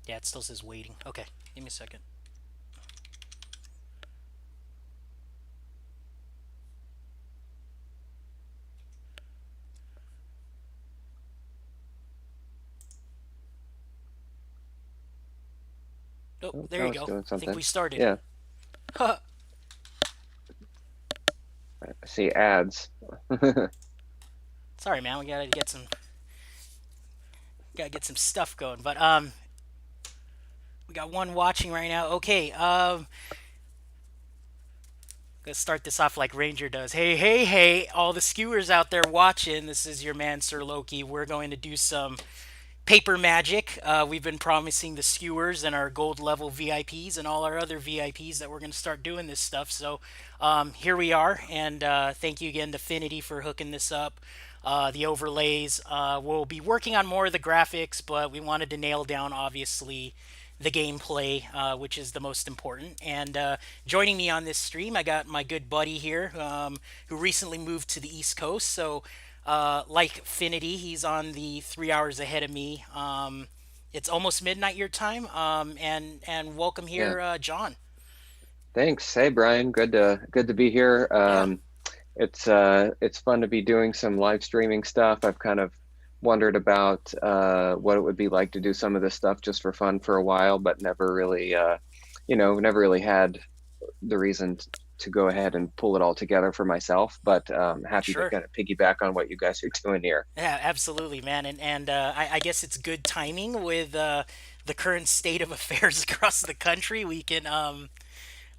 Yeah, it still says waiting. Okay, give me a second. Oh, Oh, there now you it's go. doing I think something. we started. Yeah, I see ads. Sorry, man. We gotta get some stuff going. But we got one watching right now. Okay. Let's start this off like Ranger does. Hey, hey, hey! All the skewers out there watching. This is your man Sir Loki. We're going to do some paper magic. We've been promising the skewers and our gold level VIPs and all our other VIPs that we're going to start doing this stuff. So here we are, and thank you again to Finity for hooking this up. The overlays. We'll be working on more of the graphics, but we wanted to nail down obviously the gameplay, which is the most important. And joining me on this stream, I got my good buddy here, who recently moved to the East Coast. So like Finity, he's on the 3 hours ahead of me. It's almost midnight your time. And welcome Yeah, here, John. thanks. Hey, Brian. Good to be here. Yeah, It's fun to be doing some live streaming stuff. I've kind of wondered about what it would be like to do some of this stuff just for fun for a while, but never really, never really had the reason to go ahead and pull it all together for myself. But happy to sure. kind of piggyback on what you guys are doing here. Yeah, absolutely, man. And I guess it's good timing with the current state of affairs across the country. We can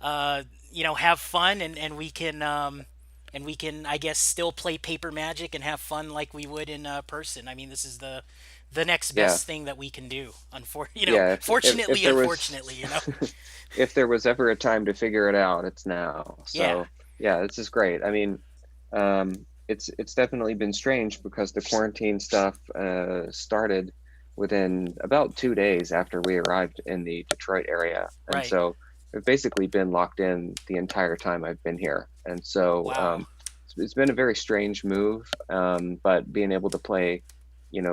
have fun, and we can, I guess, still play paper magic and have fun like we would in person. I mean, this is the next Yeah, best thing that we can do. yeah. If Fortunately, there was unfortunately. if there was ever a time to figure it out, it's now. Yeah, So yeah, this is great. I mean, it's definitely been strange because the quarantine stuff started within about 2 days after we arrived in the Detroit area, and right. so I've basically been locked in the entire time I've been here. And so Wow. it's been a very strange move, but being able to play,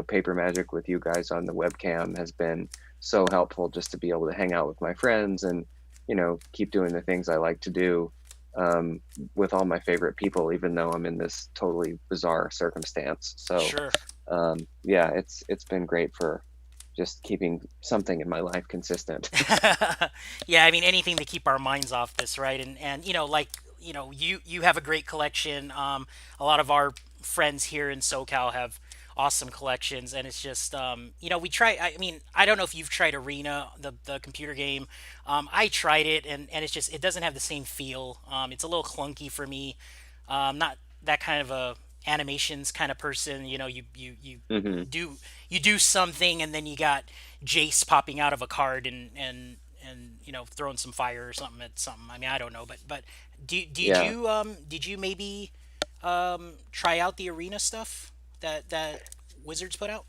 paper magic with you guys on the webcam has been so helpful just to be able to hang out with my friends and keep doing the things I like to do um, with all my favorite people, even though I'm in this totally bizarre circumstance. So Sure. yeah, it's been great for just keeping something in my life consistent. Yeah, I mean anything to keep our minds off this, right? And like you have a great collection. A lot of our friends here in SoCal have awesome collections, and it's just we try. I mean, I don't know if you've tried Arena, the computer game. I tried it, and it's just it doesn't have the same feel. It's a little clunky for me. Not that kind of a animations kind of person. Hmm. Do you do something, and then you got Jace popping out of a card and throwing some fire or something at something. I mean, I don't know, but Yeah, did you maybe try out the arena stuff that Wizards put out?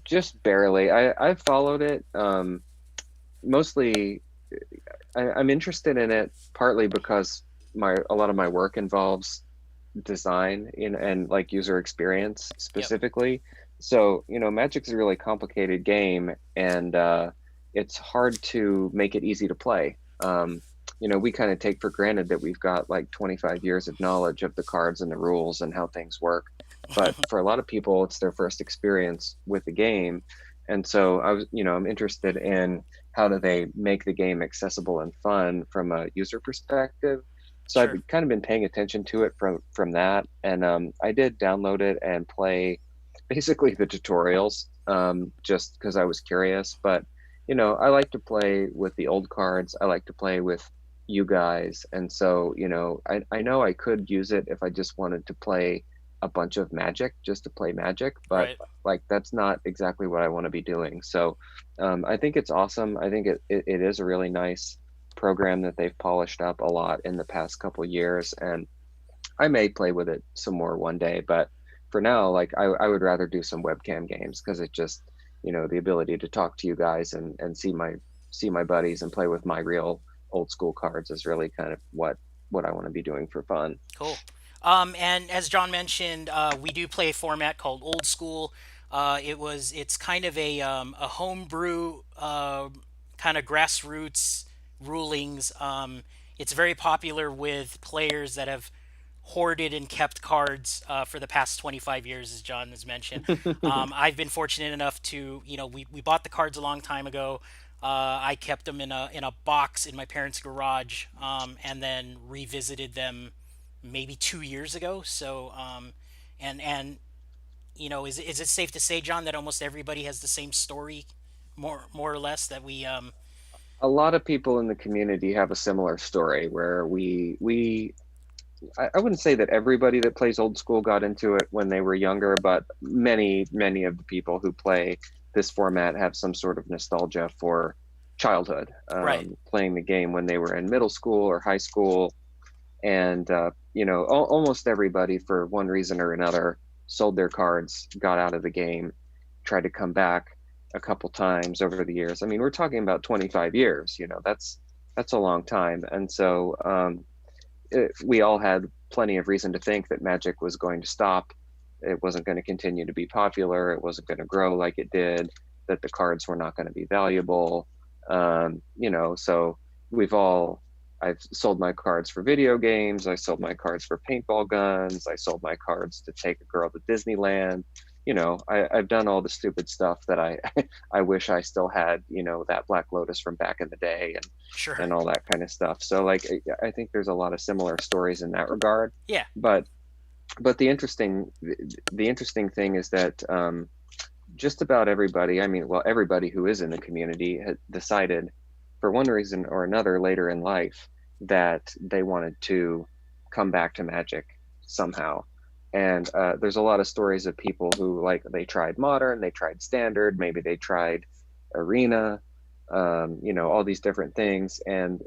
just barely. I followed it. Mostly, I'm interested in it partly because my a lot of my work involves design and like user experience Yep. specifically. So, Magic's a really complicated game and it's hard to make it easy to play. We kind of take for granted that we've got like 25 years of knowledge of the cards and the rules and how things work. But for a lot of people, it's their first experience with the game. And so I'm interested in how do they make the game accessible and fun from a user perspective. So I've Sure. kind of been paying attention to it from that, and I did download it and play basically the tutorials just because I was curious. But I like to play with the old cards. I like to play with you guys, and so I know I could use it if I just wanted to play a bunch of Magic just to play Magic, but Right. like that's not exactly what I want to be doing. So I think it's awesome. I think it is a really nice program that they've polished up a lot in the past couple years, and I may play with it some more one day, but for now, like I would rather do some webcam games because it just, the ability to talk to you guys and see my buddies and play with my real old school cards is really kind of what I want to be doing for fun. Cool. And as John mentioned, we do play a format called Old School. It's kind of a homebrew kind of grassroots rulings. It's very popular with players that have hoarded and kept cards for the past 25 years, as John has mentioned. I've been fortunate enough to, we bought the cards a long time ago. I kept them in a box in my parents' garage, and then revisited them maybe 2 years ago. And is it safe to say, John, that almost everybody has the same story, more or less, that we A lot of people in the community have a similar story where I wouldn't say that everybody that plays old school got into it when they were younger, but many of the people who play this format have some sort of nostalgia for childhood, right, playing the game when they were in middle school or high school. And, almost everybody, for one reason or another, sold their cards, got out of the game, tried to come back a couple times over the years. I mean, we're talking about 25 years, that's a long time. And so, we all had plenty of reason to think that Magic was going to stop. It wasn't going to continue to be popular. It wasn't going to grow like it did. That the cards were not going to be valuable. So we've all. I've sold my cards for video games. I sold my cards for paintball guns. I sold my cards to take a girl to Disneyland. I've done all the stupid stuff that I I wish I still had. That Black Lotus from back in the day, sure, and all that kind of stuff. So like I think there's a lot of similar stories in that regard. yeah, But the interesting thing is that just about everybody, I mean, well, everybody who is in the community had decided for one reason or another later in life that they wanted to come back to Magic somehow. And there's a lot of stories of people who like they tried modern, they tried standard, maybe they tried arena, all these different things, and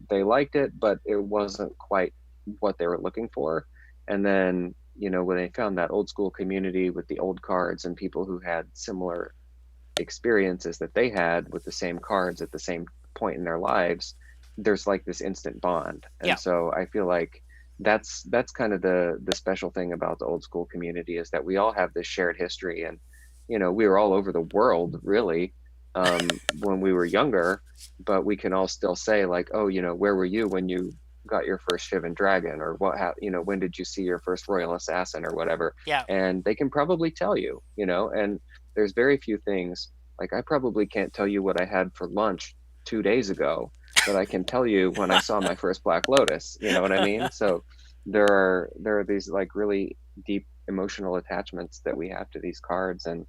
they liked it, but it wasn't quite what they were looking for. And then, when they found that old school community with the old cards and people who had similar experiences that they had with the same cards at the same point in their lives, there's like this instant bond. yeah, And so I feel like that's kind of the special thing about the old school community is that we all have this shared history, and we were all over the world really when we were younger, but we can all still say like, oh, where were you when you got your first Shivan Dragon, or when did you see your first Royal Assassin or whatever? yeah. And they can probably tell you, and there's very few things, like I probably can't tell you what I had for lunch 2 days ago, but I can tell you when I saw my first Black Lotus. You know what I mean? So there are these like really deep emotional attachments that we have to these cards, and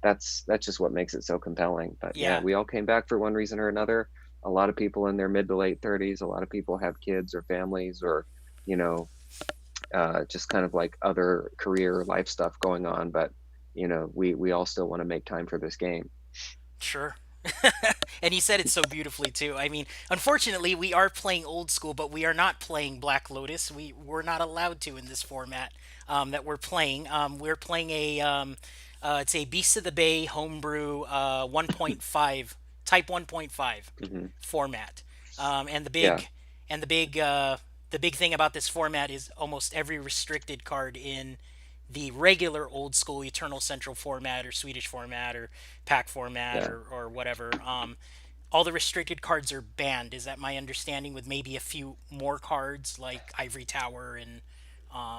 that's just what makes it so compelling. But yeah, Yeah, we all came back for one reason or another. A lot of people in their mid to late 30s, a lot of people have kids or families or you know just kind of like other career life stuff going on, but we all still want to make time for this game. sure. And he said it so beautifully too. I mean, unfortunately, we are playing old school, but we are not playing Black Lotus. We're not allowed to in this format that we're playing. We're playing it's a Beast of the Bay homebrew 1.5 type 1.5 Hmm. format. And the Yeah, big and the big thing about this format is almost every restricted card in the regular old school Eternal Central format or Swedish format or pack format yeah, or whatever. All the restricted cards are banned. Is that my understanding? With maybe a few more cards like Ivory Tower and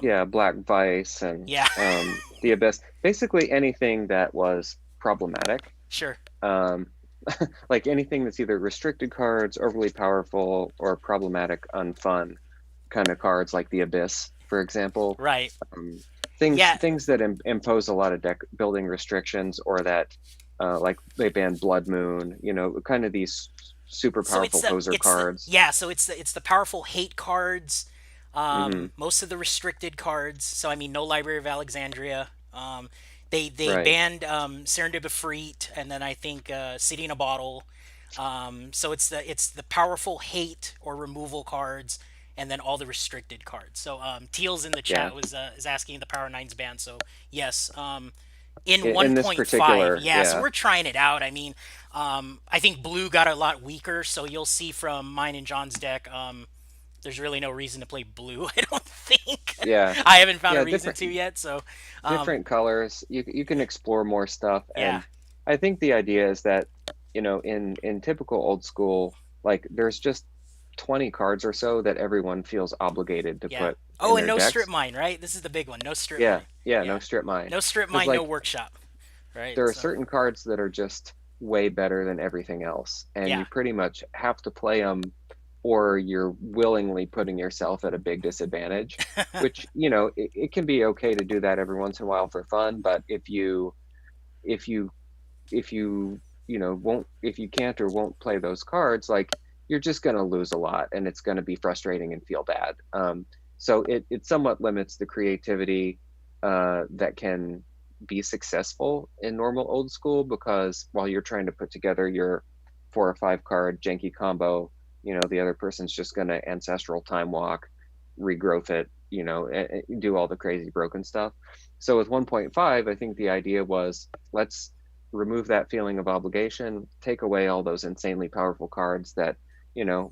yeah. Black Vice and yeah, the Abyss. Basically anything that was problematic. sure, Um, like anything that's either restricted cards, overly powerful, or problematic, unfun kind of cards, like the Abyss, for example. right, Um, things yeah. things that impose a lot of deck building restrictions, or that like they banned Blood Moon. Kind of these super So powerful poser it's the cards. yeah. So it's the powerful hate cards. Hmm. Most of the restricted cards. So I mean, no Library of Alexandria. They Right. banned Serendib and then I think City in a Bottle. So it's the powerful hate or removal cards, and then all the restricted cards. So Teal's in the Yeah. chat was is asking the Power Nines ban. So yes, in In this 1.5, particular, yeah. So yeah. we're trying it out. I mean, I think blue got a lot weaker. So you'll see from mine and John's deck. there's really no reason to play blue. I don't think. Yeah. I haven't found a Yeah, reason to yet. So, um, different colors. You can explore more stuff, yeah, and I think the idea is that, in typical old school, like there's just 20 cards or so that everyone feels obligated to yeah. put in Oh, and their no strip decks. mine, right? This is the big one. No strip Yeah, mine. yeah, no Yeah, strip mine. no strip Because mine, no like workshop, right? there are So, certain cards that are just way better than everything else, and yeah, you pretty much have to play them, or you're willingly putting yourself at a big disadvantage. Which, it can be okay to do that every once in a while for fun, but if you if you won't if you can't or won't play those cards, like you're just going to lose a lot, and it's going to be frustrating and feel bad. So it somewhat limits the creativity that can be successful in normal old school, because while you're trying to put together your 4 or 5 card janky combo, the other person's just going to ancestral time walk, regrowth it, and do all the crazy broken stuff. So with 1.5, I think the idea was, let's remove that feeling of obligation, take away all those insanely powerful cards that,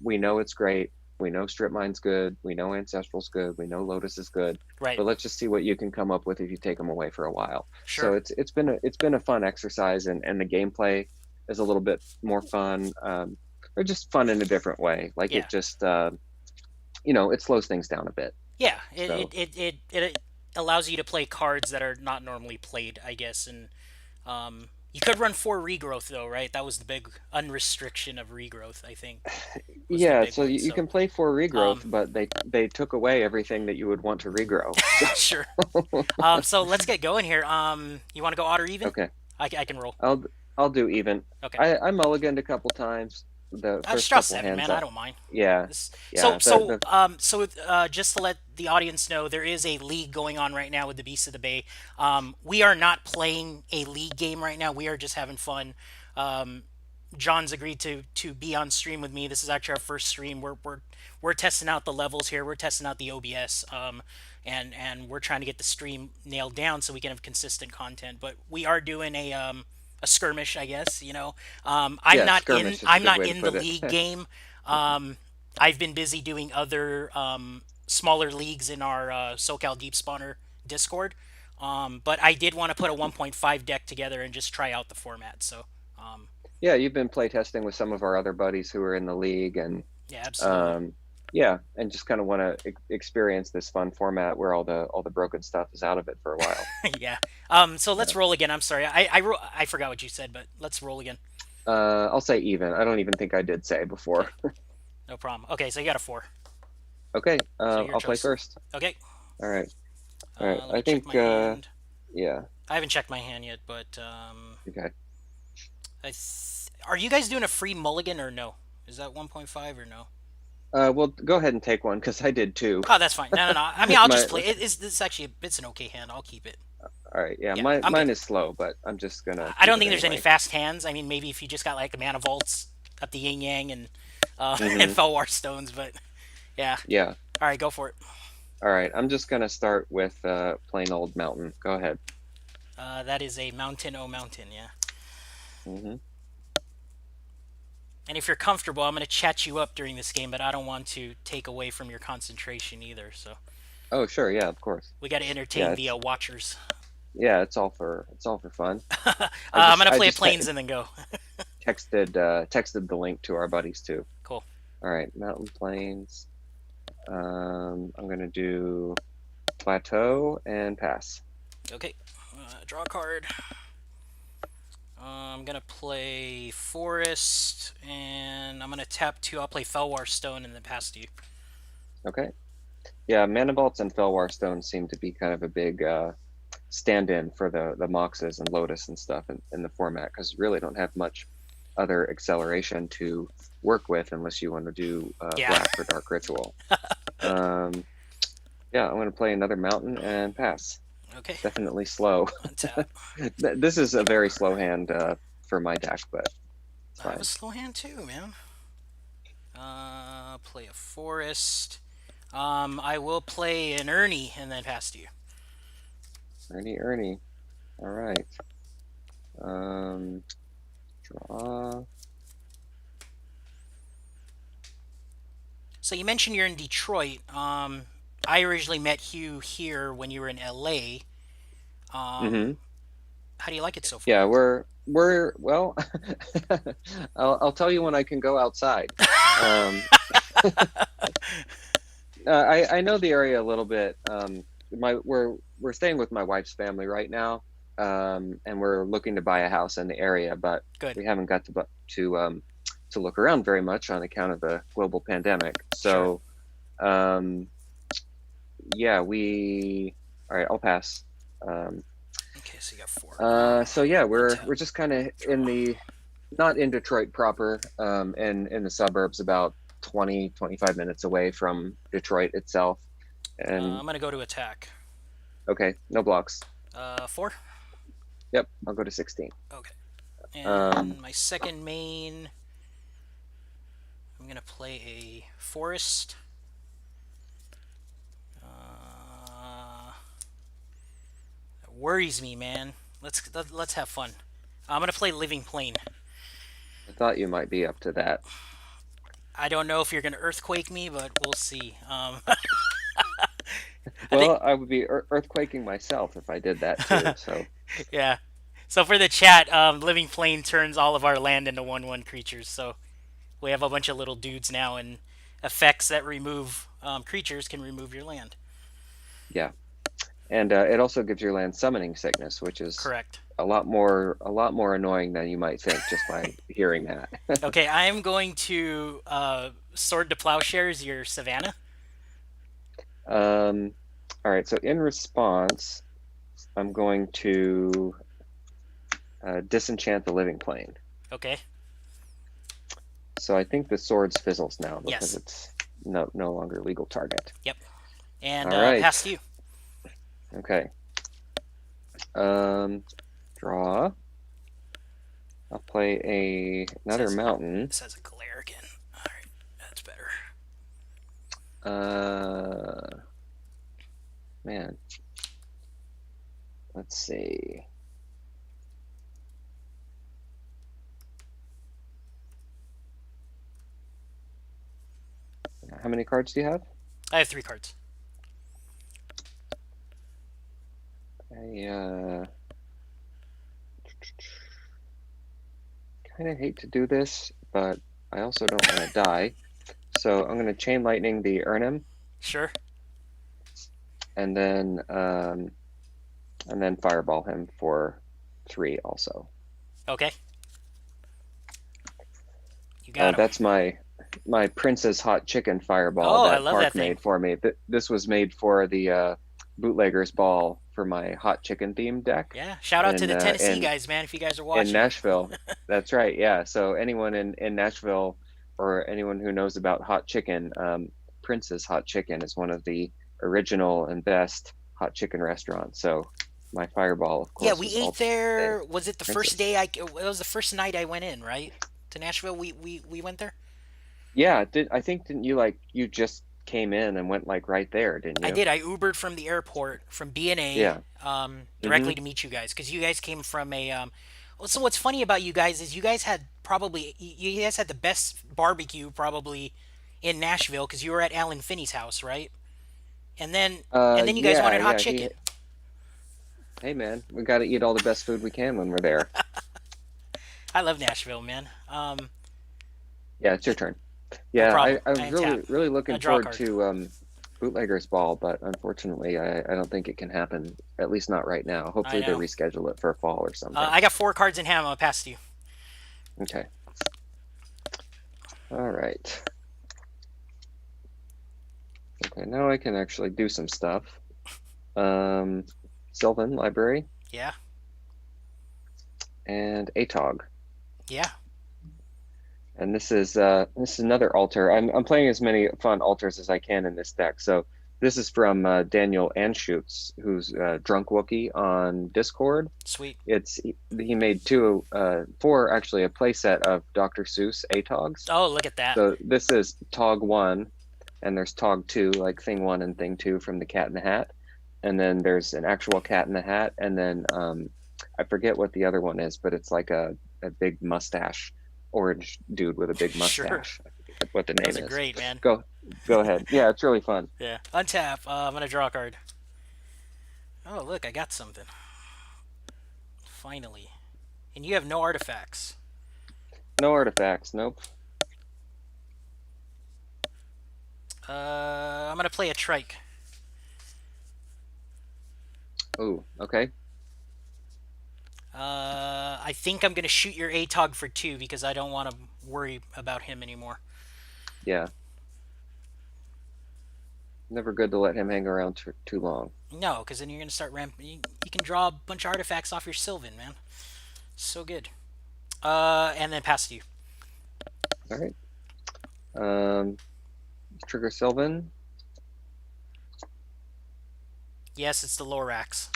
we know it's great. We know Strip Mine's good. We know Ancestral's good. We know Lotus is good. right, But let's just see what you can come up with if you take them away for a while. So sure, it's been a fun exercise, and the gameplay is a little bit more fun, or just fun in a different way. Like yeah. it just it slows things down a bit. Yeah, So it allows you to play cards that are not normally played, I guess, and you could run 4 regrowth though, right? That was the big unrestriction of regrowth. I think was the yeah, big so one. you So, can play for regrowth, um, but they took away everything that you would want to regrow. So sure. So let's get going here. You want to go odd or even? okay. I can roll. I'll I'll do even. Okay. I mulliganed a couple times. The Just first draw couple 7, hands man. I up. don't mind. Yeah, This, so yeah. so um so just to let the audience know, there is a league going on right now with the Beasts of the Bay. We are not playing a league game right now. We are just having fun. Um, John's agreed to be on stream with me. This is actually our first stream. We're testing out the levels here. We're testing out the OBS. And we're trying to get the stream nailed down so we can have consistent content. But we are doing a skirmish, I guess. Yeah, skirmish is a I'm good not way to in the put it. league game. Um, I've been busy doing other smaller leagues in our SoCal Deep Spawner Discord. But I did want to put a 1.5 deck together and just try out the format. So, um, Yeah, you've been play testing with some of our other buddies who are in the league, and yeah, absolutely. um, yeah, and just kind of want to experience this fun format where all the broken stuff is out of it for a while. Yeah. So Yeah. let's roll again. I'm sorry. I forgot what you said, but let's roll again. I'll say even. I don't even think I did say before. Okay. No problem. Okay, so you got a 4. Okay, So your I'll play choice. first. Okay. All right, all right. Let I me check think my hand. yeah. I haven't checked my hand yet, but Okay. are you guys doing a free mulligan or no? Is that 1.5 or no? Well, go ahead and take one because I did too. Oh, that's fine. No, no, no. I mean, I'll My just play. It's this actually it's an okay hand. I'll keep it. All right, yeah, Yeah, I'm good. mine is slow, but I'm just gonna I keep don't it think there's any anyway. fast hands. I mean, maybe if you just got like a mana vaults up the yin yang and and Hmm. Felwar stones, but yeah. Yeah. All right, go for it. All right, I'm just gonna start with plain old mountain. Go ahead. That is a mountain. Oh, mountain. Yeah. Hmm. And if you're comfortable, I'm gonna chat you up during this game, but I don't want to take away from your concentration either. So Oh, sure, yeah, of course. we got to Yeah, entertain the watchers. it's all for fun. I I'm just gonna I play a just planes and then go. texted the link to our buddies too. Cool. All right, mountain plains. I'm gonna do plateau and pass. Okay. Draw a card. I'm gonna play forest, and I'm gonna tap 2. I'll play Felwar Stone and then pass to you. Okay. Yeah, mana vaults and Felwar stones seem to be kind of a big stand-in for the Moxes and Lotus and stuff in the format, because you really don't have much other acceleration to work with unless you want to do Yeah. black or dark ritual. Um, yeah, I'm going to play another mountain and pass. Okay. Definitely slow. Untap. This is a very slow hand for my deck, but it's I have a fine. slow hand too, man. Play a forest. I will play an Ernie and then pass to you. Ernie. All right. Um, draw. So you mentioned you're in Detroit. I originally met Hugh here when you were in LA. Um, Hmm. how do you like it so far? Yeah, we're well. I'll tell you when I can go outside. Um, I know the area a little bit. My we're staying with my wife's family right now, and we're looking to buy a house in the area, but Good. we haven't got to look around very much on account of the global pandemic. Sure. So, um, yeah, we all right. I'll pass. Um, Okay, so you got four. so yeah, Untap. we're just kind of in Draw. the not in Detroit proper, and in the suburbs, about 20-25 minutes away from Detroit itself. And I'm gonna go to attack. okay, no blocks. 4. Yep, I'll go to 16. Okay. Um, And my second main, I'm gonna play a forest. That worries me, man. Let's have fun. I'm gonna play living plane. I thought you might be up to that. I don't know if you're gonna earthquake me, but we'll see. I think Well, I would be earthquaking myself if I did that too. So yeah. So for the chat, living plane turns all of our land into 1/1 creatures. So we have a bunch of little dudes now, and effects that remove creatures can remove your land. yeah, and it also gives your land summoning sickness, which is Correct. a lot more annoying than you might think just by hearing that. Okay, I am going to Sword to Plowshares your Savannah. Um, all right, so in response, I'm going to disenchant the living plane. Okay. So I think the swords fizzles now because Yes. it's no longer legal target. Yep. And All right. pass to you. Okay. Um, draw. I'll play another Says mountain. this has a glare again. All right, that's better. Uh, man. Let's see. How many cards do you have? I have 3 cards. I kind of hate to do this, but I also don't want to die. So I'm going to chain lightning the Urnham, Sure. and then fireball him for 3 also. Okay. You got him. That's my Prince's hot chicken fireball Oh, I that love that Park thing. made for me. This was made for the bootlegger's ball for my hot chicken theme deck Yeah. Shout out to in the uh, Tennessee in guys, man. If you guys are in watching. Nashville. That's right. Yeah. So anyone in Nashville or anyone who knows about hot chicken, Prince's Hot Chicken is one of the original and best hot chicken restaurants. So my fireball, of Yeah, course, we was ate also named there. Was it the first Prince's. day I? It was the first night I went in, right? To Nashville. We went there. Yeah. I think didn't you you just came in and went like right there, didn't I you? did. I Ubered from the airport from B&A Yeah. directly Hmm. to meet you guys because you guys came from a. So what's funny about you guys is you guys had probably you guys had the best barbecue probably in Nashville because you were at Alan Finney's house, right? And then you guys Yeah, wanted hot yeah. chicken. Hey man, we got to eat all the best food we can when we're there. I love Nashville, man. Yeah, it's your turn. No Yeah, problem. I I was untap. really I looking draw a forward card. to Bootlegger's Ball, but unfortunately, I don't think it can happen. At least not right now. I Hopefully, they know. reschedule it for fall or something. I got 4 cards in hand. I'm gonna pass to you. Okay. All right. Okay, now I can actually do some stuff. Um, Sylvan Library Yeah. and Atog. Yeah. And this is another altar. I'm playing as many fun altars as I can in this deck. So this is from Daniel Anschutz, who's Drunk Wookie on Discord. Sweet. He made four actually a playset of Dr. Seuss ATOGs. Oh, look at that. So this is Tog 1, and there's Tog 2, like Thing 1 and Thing 2 from the Cat in the Hat. And then there's an actual Cat in the Hat, and then I forget what the other one is, but it's like a big mustache, orange dude with a big Sure. mustache. what the Those name are is. great, man. Go go ahead. Yeah, it's really fun. Yeah. Untap. I'm gonna draw a card. Oh, look, I got something. Finally. And you have no artifacts. No artifacts. Nope. I'm gonna play a trike. Ooh, okay. I think I'm gonna shoot your ATOG for 2 because I don't want to worry about him anymore. Yeah. Never good to let him hang around too long. No, because then you're gonna start ramp. You can draw a bunch of artifacts off your Sylvan, man. So good. And then pass to you. All right. Um, Trigger Sylvan. Yes, it's the Lorax.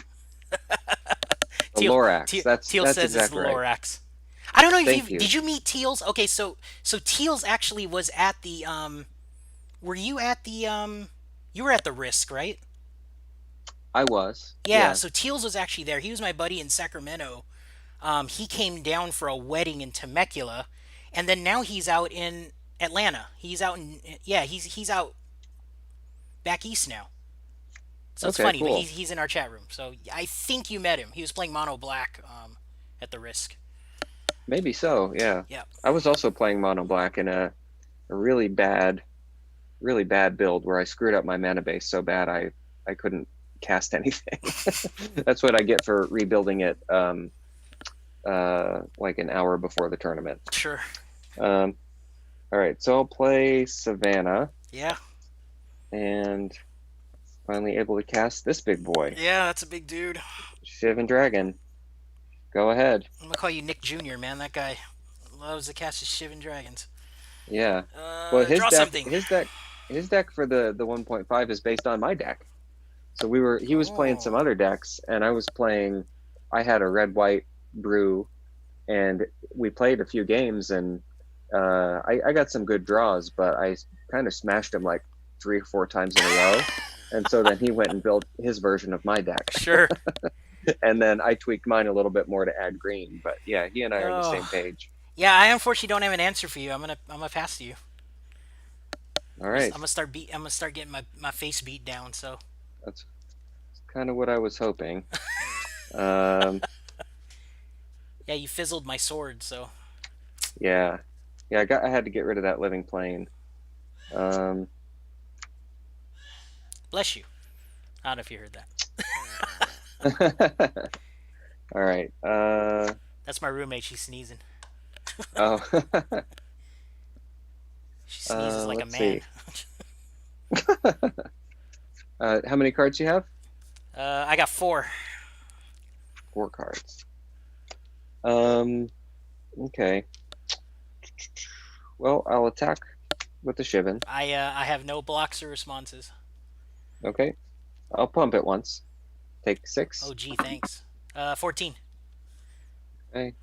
The Teal, Lorax. Teal That's says it's the exactly right. Lorax. I don't know if Thank you you. did you meet Teals? Okay, so Teals actually was at the were you at the you were at the Risk, right? I was. Yeah, Yeah. so Teals was actually there. He was my buddy in Sacramento. He came down for a wedding in Temecula, and then now he's out in Atlanta. He's out in yeah, he's out back east now. So it's Okay, funny, but cool. he's in our chat room. So I think you met him. He was playing Mono Black at the Risk. Maybe so. Yeah. Yeah, I was also playing Mono Black in a really bad build where I screwed up my mana base so bad I couldn't cast anything. That's what I get for rebuilding it like an hour before the tournament. sure. Um, all right, so I'll play Savannah Yeah, and finally able to cast this big boy, yeah, that's a big dude. Shivan Dragon. Go ahead. I'm gonna call you Nick Jr., man. That guy loves to cast his Shivan Dragons. Yeah. Well, Draw something. his deck for the 1.5 is based on my deck. So he was playing some Oh, other decks, and I had a red white brew, and we played a few games, and I got some good draws, but I kind of smashed him like 3 or 4 times in a row. And so then he went and built his version of my deck. sure. And then I tweaked mine a little bit more to add green. But yeah, he and I are on the same Oh, page. yeah. I unfortunately don't have an answer for you. I'm gonna pass to you. All right. I'm gonna start getting my face beat down. So That's kind of what I was hoping. Um, yeah, you fizzled my sword. So yeah. Yeah, I had to get rid of that living plane. Um, bless you. I don't know if you heard that. all right. That's my roommate. She's sneezing. Oh, She sneezes like a let's man. see. How many cards do you have? I got 4. 4 cards. Um, okay. Well, I'll attack with the Shivan. I have no blocks or responses. Okay. I'll pump it once. Take 6. Oh gee, thanks. 14. Okay.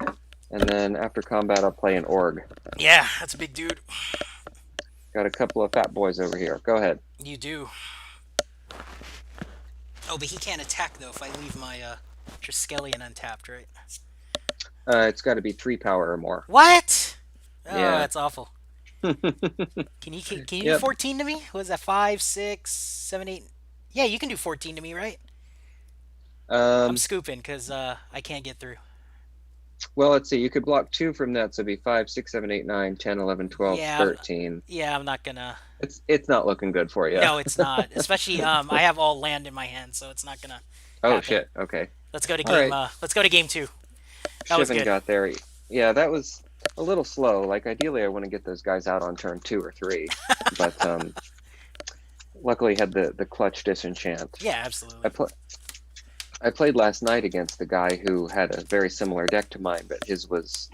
And then after combat, I'll play an Org. Yeah, that's a big dude. Got a couple of fat boys over here. Go ahead. You do. Oh, but he can't attack though if I leave my Triskelion untapped, right? It's got to be 3 power or more. What? Oh, Yeah. that's awful. Can you do Yep. 14 to me? What is that? 5, 6, 7, 8? Yeah, you can do 14 to me, right? I'm Um, scooping because I can't get through. well, let's see. You could block 2 from that, so it'd be 5, 6, 7, 8, 9, 10, 11, 12, Yeah, 13. I'm not gonna. It's not looking good for you. No, it's not. Especially I have all land in my hand, so it's not gonna Oh happen. shit. Okay. Let's go to All game. right. Let's go to game 2. That was Shivan good. got there. Yeah, that was a little slow. Like ideally, I want to get those guys out on turn 2 or 3, but luckily had the clutch disenchant. Yeah, I absolutely. put. I played last night against a guy who had a very similar deck to mine, but his was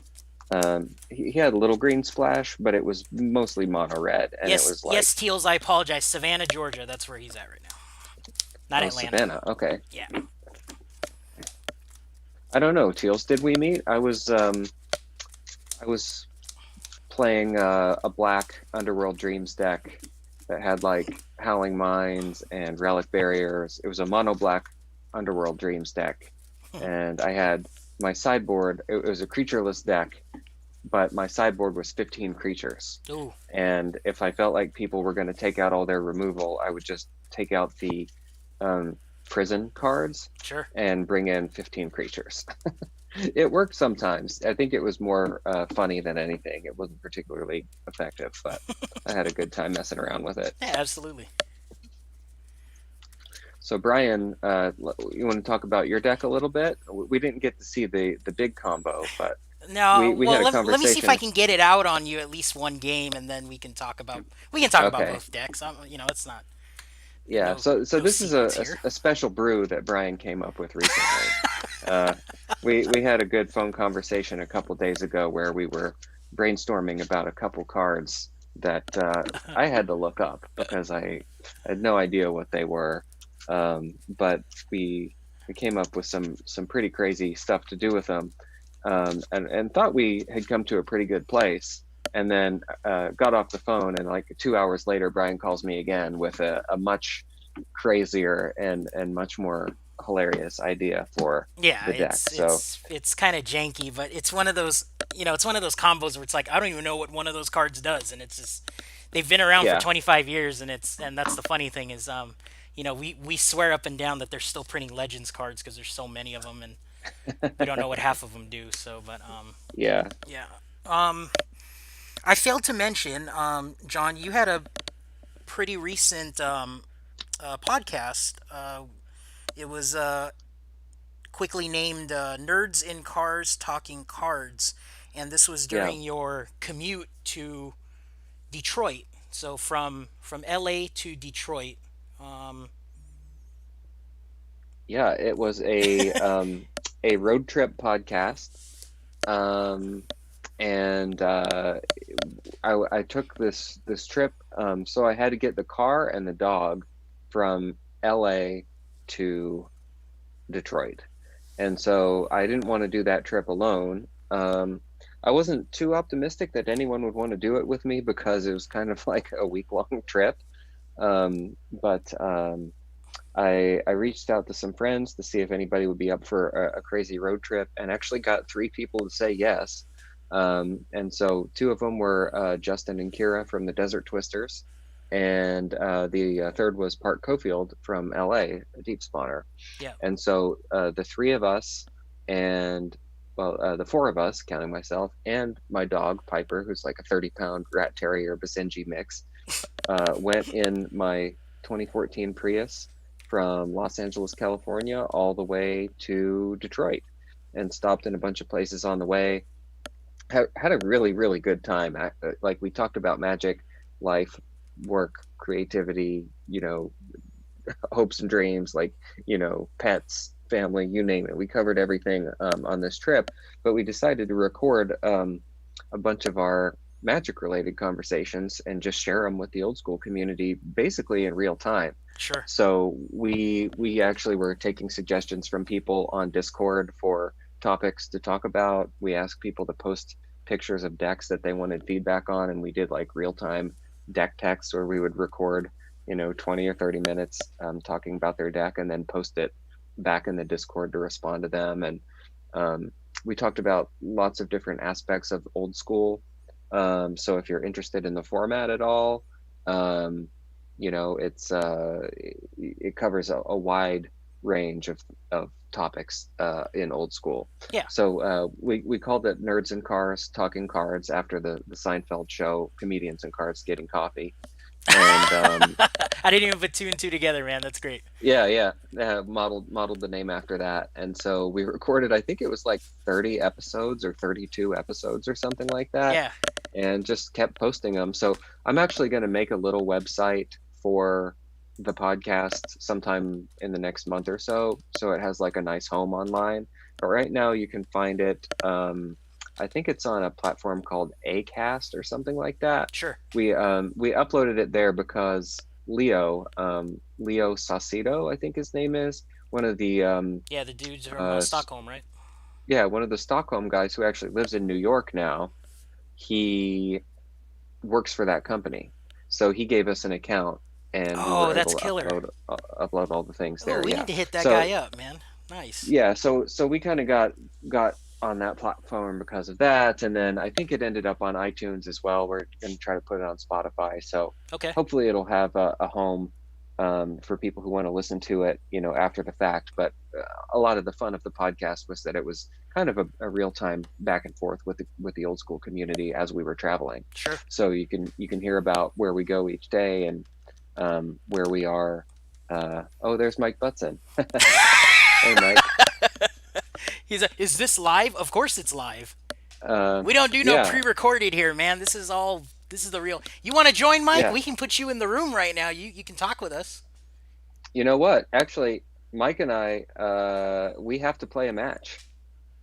he had a little green splash, but it was mostly mono red, and it Yes, was like, yes, Teals. I apologize. Savannah, Georgia. That's where he's at right now. Not oh, Atlanta. Savannah. Okay, Yeah. I don't know. Teals, did we meet? I was playing a black Underworld Dreams deck that had like Howling Mines and Relic Barriers. It was a mono black Underworld Dreams deck, and I had my sideboard. It was a creatureless deck, but my sideboard was 15 creatures. Ooh, And if I felt like people were going to take out all their removal, I would just take out the um, prison cards sure. and bring in 15 creatures. It worked sometimes. I think it was more funny than anything. It wasn't particularly effective, but I had a good time messing around with it. Yeah, absolutely. So Brian, you want to talk about your deck a little bit? We didn't get to see the big combo, but Now, we well, had a let me see if I conversation. can get it out on you at least one game, and then we can talk about Okay. both decks. It's not Yeah, no so no this is secrets here. a special brew that Brian came up with recently. Uh, we had a good phone conversation a couple days ago where we were brainstorming about a couple cards that I had to look up because I had no idea what they were. But we came up with some pretty crazy stuff to do with them, and thought we had come to a pretty good place. And then got off the phone, and like 2 hours later, Brian calls me again with a much crazier and much more hilarious idea for Yeah, the deck. it's So it's it's kind of janky, but it's one of those it's one of those combos where it's like I don't even know what one of those cards does, and it's just they've been around for yeah, 25 years, and that's the funny thing is we swear up and down that they're still printing Legends cards because there's so many of them, and we don't know what half of them do. So, but yeah, yeah. Um, I failed to mention, John, you had a pretty recent podcast. It was quickly named "Nerds in Cars Talking Cards," and this was yeah, during your commute to Detroit. So from LA to Detroit. Um, yeah. It was a road trip podcast, um, and I took this trip. So I had to get the car and the dog from LA to Detroit. And so I didn't want to do that trip alone. I wasn't too optimistic that anyone would want to do it with me because it was kind of like a week long trip. But I reached out to some friends to see if anybody would be up for a crazy road trip, and actually got three people to say yes. And so two of them were Justin and Kira from the Desert Twisters, and the third was Park Cofield from LA, a deep spawner. yeah. And so the three of us, and the four of us, counting myself, and my dog, Piper, who's like a 30-pound rat terrier Basenji mix, went in my 2014 Prius from Los Angeles, California, all the way to Detroit, and stopped in a bunch of places on the way. Had a really, really good time. Like we talked about magic, life, work, creativity, hopes and dreams, like, pets, family, you name it. We covered everything on this trip, but we decided to record a bunch of our magic related conversations and just share them with the old school community basically in real time. Sure. So we actually were taking suggestions from people on Discord for topics to talk about. We asked people to post pictures of decks that they wanted feedback on, and we did like real time deck text where we would record 20 or 30 minutes talking about their deck and then post it back in the Discord to respond to them. And we talked about lots of different aspects of old school. So if you're interested in the format at all, it covers a wide range of topics in old school. Yeah. So we called it Nerds in Cars Talking Cards after the Seinfeld show Comedians in Cars Getting Coffee. And I didn't even put two and two together, man. That's great. yeah, yeah, modeled the name after that. And so we recorded, I think it was like 30 episodes or 32 episodes or something like that, Yeah. and just kept posting them. So I'm actually going to make a little website for the podcast sometime in the next month or so, so it has like a nice home online. But right now you can find it. I think it's on a platform called Acast or something like that. Sure. We uploaded it there because Leo Saucedo, I think his name is, one of the Yeah, the dudes from uh, Stockholm, right? yeah, one of the Stockholm guys who actually lives in New York now. He works for that company, so he gave us an account, and we Oh, were that's able to killer. upload all the things Oh, there. we Yeah. need to hit that So guy up, man. Nice. yeah, so we kind of got on that platform because of that. And then I think it ended up on iTunes as well. We're going to try to put it on Spotify. So Okay, hopefully it'll have a home for people who want to listen to it, after the fact. But a lot of the fun of the podcast was that it was kind of a real time back and forth with the old school community as we were traveling. sure. So you can hear about where we go each day and where we are. Oh, there's Mike Butson. Hey, Mike. Is this live? Of course it's live. We don't do no Yeah, pre-recorded here, man. This is the real. You want to join, Mike? yeah. We can put you in the room right now. You can talk with us. You know what? Actually, Mike and I, we have to play a match.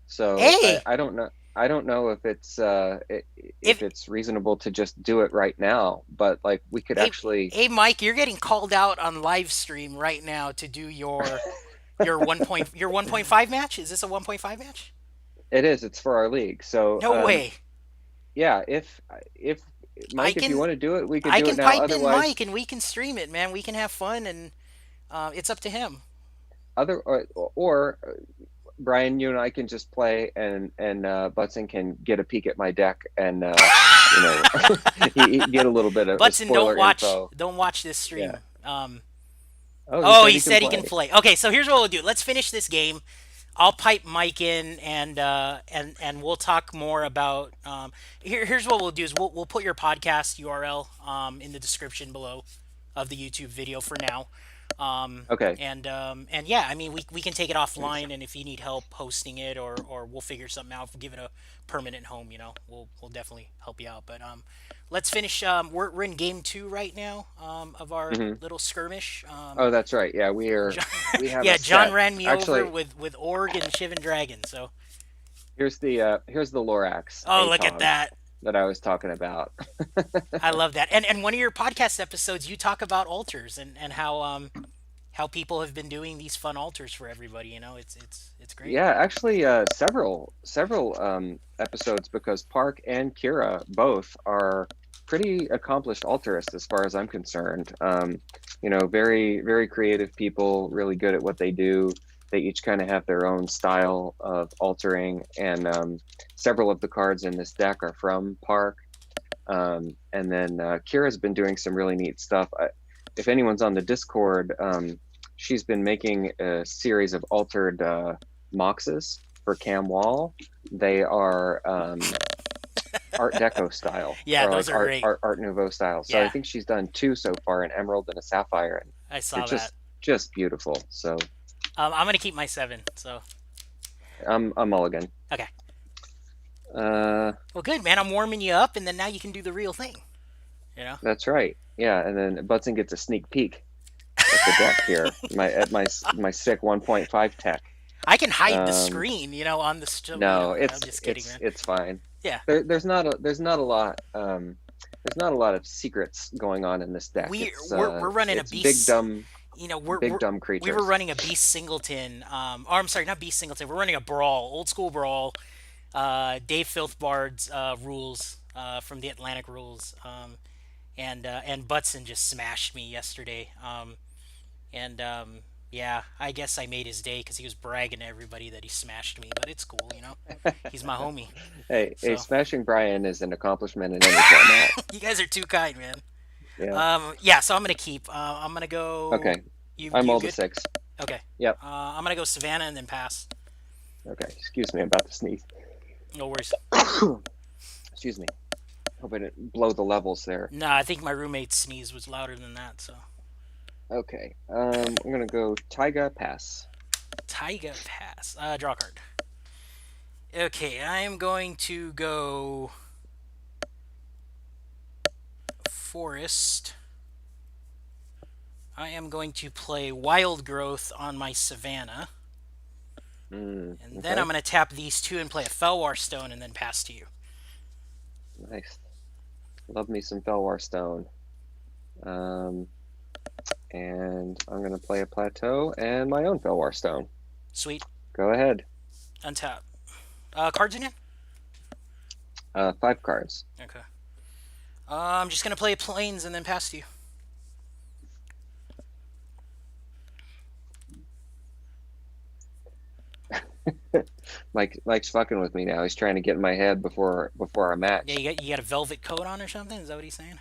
So I, Hey, I don't know. I don't know if if if it's reasonable to just do it right now, but like we could hey actually. hey Mike, you're getting called out on live stream right now to do your 1.5 match. Is this a 1.5 match? It is. It's for our league. So No way. yeah. If I Mike, if you can want to do it, we could I do it can now. pipe in Otherwise, Mike and we can stream it, man. We can have fun and it's up to him. other or Brian, you and I can just play, and Butson can get a peek at my deck, and you know, he get a little bit of Butson, spoiler info. don't watch this Yeah. stream. Oh, he Oh, said he he can said he can play. play. Okay, so here's what we'll do. Let's finish this game. I'll pipe Mike in, and we'll talk more about. Here's what we'll do: is we'll put your podcast URL in the description below of the YouTube video for now. Okay. And yeah, I mean we can take it Thanks. offline, and if you need help hosting it or we'll figure something out, give it a permanent home. We'll definitely help you out. But let's finish. We're in game two right now of our Hmm. little skirmish. Oh, that's right. Yeah, John, we have a yeah, John set. ran me over Actually, with Org and Shivan Dragon. So here's the Lorax oh, look at ATOG that. that I was talking about. I love that. And one of your podcast episodes, you talk about altars and how people have been doing these fun altars for everybody. It's great. Yeah, actually, several episodes because Park and Kira both are pretty accomplished altarists as far as I'm concerned. Very very creative people, really good at what they do. They each kind of have their own style of altering, and several of the cards in this deck are from Park. And then Kira's been doing some really neat stuff. If anyone's on the Discord, she's been making a series of altered Moxes for Cam Wall. They are Art Deco style, Yeah, or those like are Art great. Art Art Nouveau style. So I Yeah, think she's done two so far, an emerald and a sapphire, and I they're saw that. just beautiful. So I'm gonna keep my 7. So I'm a mulligan. okay. Uh, Well, good man. I'm warming you up, and then now you can do the real thing. You know. that's right. Yeah, and then Butson gets a sneak peek at the deck here. My sick 1.5 tech. I can hide the Um, screen. On the no, I'm it's just kidding, it's man. it's fine. Yeah. There's not a lot of secrets going on in this deck. We're running a It's big beast. dumb big dumb We were creatures. running a beast singleton. Or I'm sorry, not beast singleton. We're running a brawl, old school brawl. Dave Filthbard's rules from the Atlantic rules. And Butson just smashed me yesterday. And yeah, I guess I made his day because he was bragging to everybody that he smashed me. But it's cool. He's my homie. Hey, So smashing Brian is an accomplishment in any format. you guys are too kind, man. Yeah. Yeah. So I'm gonna keep. I'm gonna go. Okay. I'm You all to good? six. Okay. Yep. I'm gonna go Savannah and then pass. Okay. Excuse me, I'm about to sneeze. No worries. Excuse me. Hope I didn't blow the levels there. Nah, I think my roommate's sneeze was louder than that. So Okay. I'm gonna go Taiga pass. Taiga pass. Draw card. Okay, I am going to go Forest. I am going to play Wild Growth on my Savannah. And then Okay. I'm going to tap these two and play a Felwar Stone and then pass to you. Nice. Love me some Felwar Stone. Um, and I'm gonna play a plateau and my own Felwar Stone. Sweet. Go ahead. Untap. Cards in hand? 5 cards. Okay. I'm just going to play Plains and then pass to you. Mike's fucking with me now. He's trying to get in my head before our Yeah, match. you got a velvet coat on or something? Is that what he's saying?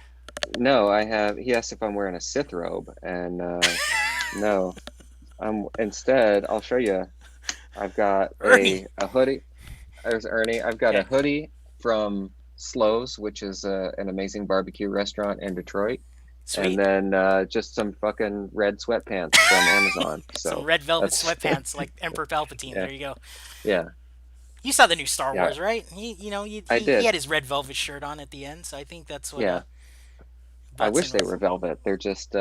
No, I have. He asked if I'm wearing a Sith robe, and no, I'm instead. I'll show you. I've got Ernie. a hoodie. There's Ernie. I've got a Okay. hoodie from Slows, which is an amazing barbecue restaurant in Detroit, and Sweet. then just some fucking red sweatpants from Amazon. Some So red velvet that's sweatpants like Emperor Palpatine. yeah, There you go. yeah, You saw the new Star yeah. Wars, right? He I he did. had his red velvet shirt on at the end, so I think that's what Yeah. I wish Butson they was. were velvet. They're just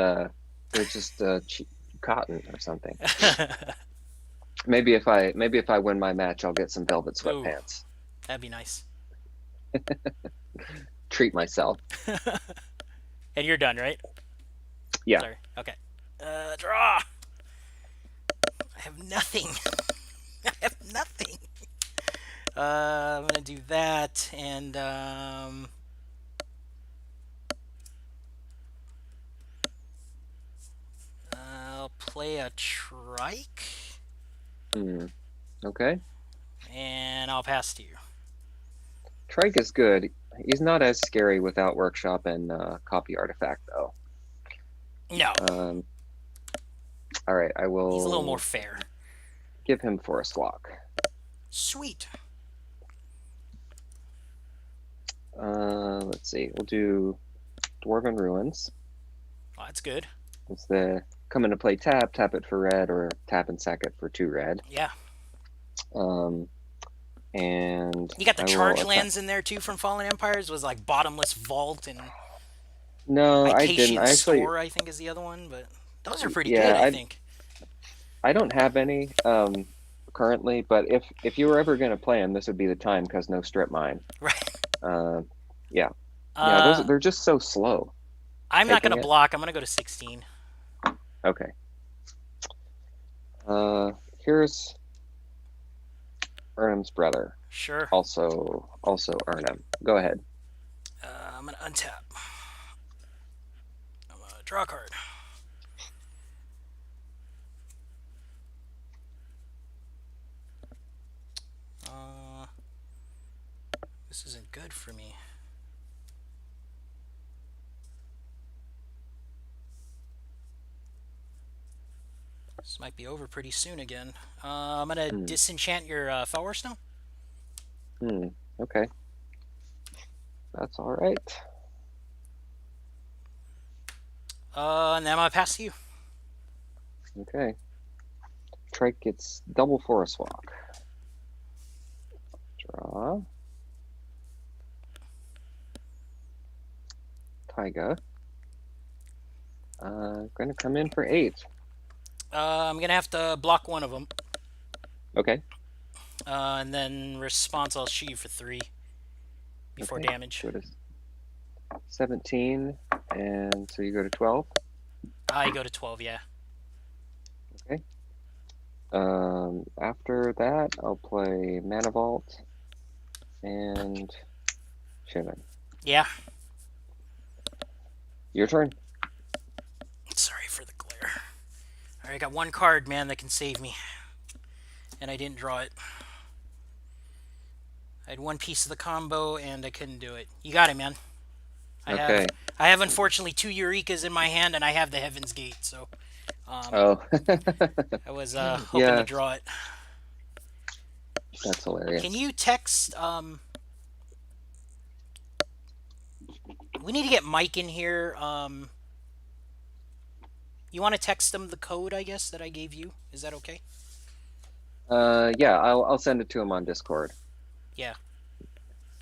cheap cotton or something. Maybe if I win my match, I'll get some velvet Ooh, sweatpants. that'd be nice. Treat myself. And you're done, right? Yeah. Sorry. Okay. Draw. I have nothing. I have nothing. I'm gonna do that, and I'll play a trike, Hmm. Okay. and I'll pass to you. Trike is good. He's not as scary without workshop and copy artifact though. No, Um, all right, I he's a little more will fair. give him Forest Walk. Sweet. Let's see. We'll do Dwarven Ruins. Well, that's good. It's the come into play tap it for red, or tap and sack it for 2 red. Yeah. Um, and You got the I will charge attack. lands in there too from Fallen Empires. Was like Bottomless Vault and No, I didn't. Icatian I actually, Store, I think, is the other one. But those are pretty good, yeah, I think. I don't have any currently, but if you were ever going to play them, this would be the time because no strip mine. Right. Uh, yeah, yeah, those Uh, they're just so slow I'm not taking gonna it. block. I'm gonna go to 16. Okay. Uh, here's Urnham's brother, Sure. also Urnham. Go ahead. I'm gonna untap. I'm gonna draw a card. Uh, this isn't good for me. This might be over pretty soon again. I'm gonna Hmm. disenchant your Felwar Stone. Hmm. Okay, that's all right. And then I'm gonna pass to you. Okay. Trike gets double Forest Walk. Draw. Taiga. Going to come in for 8. I'm gonna have to block one of them, Okay. and then response I'll shoot you for 3 before Okay. damage. Go to 17, and so you go to 12. I go to 12. Yeah. Okay. After that, I'll play Mana Vault and Shimon. Yeah. Your turn. Sorry for the glare. All right, I got one card, man, that can save me, and I didn't draw it. I had one piece of the combo, and I couldn't do it. You got it, man. I have, Okay. I have unfortunately 2 Eurekas in my hand, and I have the Heaven's Gate, so Oh, I was hoping to yeah, draw it. that's Can hilarious. you text? We need to get Mike in here. You want to text him the code, I guess, that I gave you? Is that okay? Yeah, I'll send it to him on Discord. Yeah.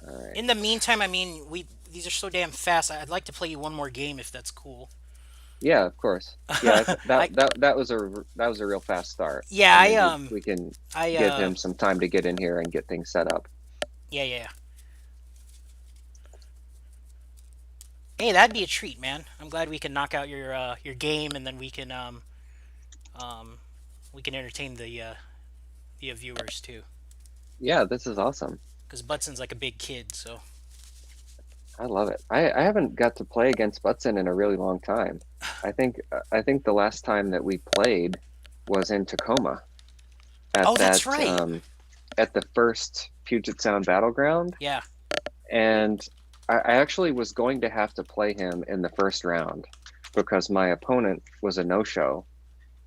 All right. In the meantime, I mean, we these are so damn fast. I'd like to play you one more game if that's cool. Yeah, of course. Yeah, I that was a real fast start, yeah, and I then we can I give him some time to get in here and get things set up. yeah. Hey, that'd be a treat, man. I'm glad we can knock out your game, and then um we can entertain the viewers too. Yeah, this is awesome. Because Butson's like a big kid, so I love it. I haven't got to play against Butson in a really long time. I think the last time that we played was in Tacoma oh, at that's that right. at the first Puget Sound Battleground, Yeah. and I actually was going to have to play him in the first round because my opponent was a no-show,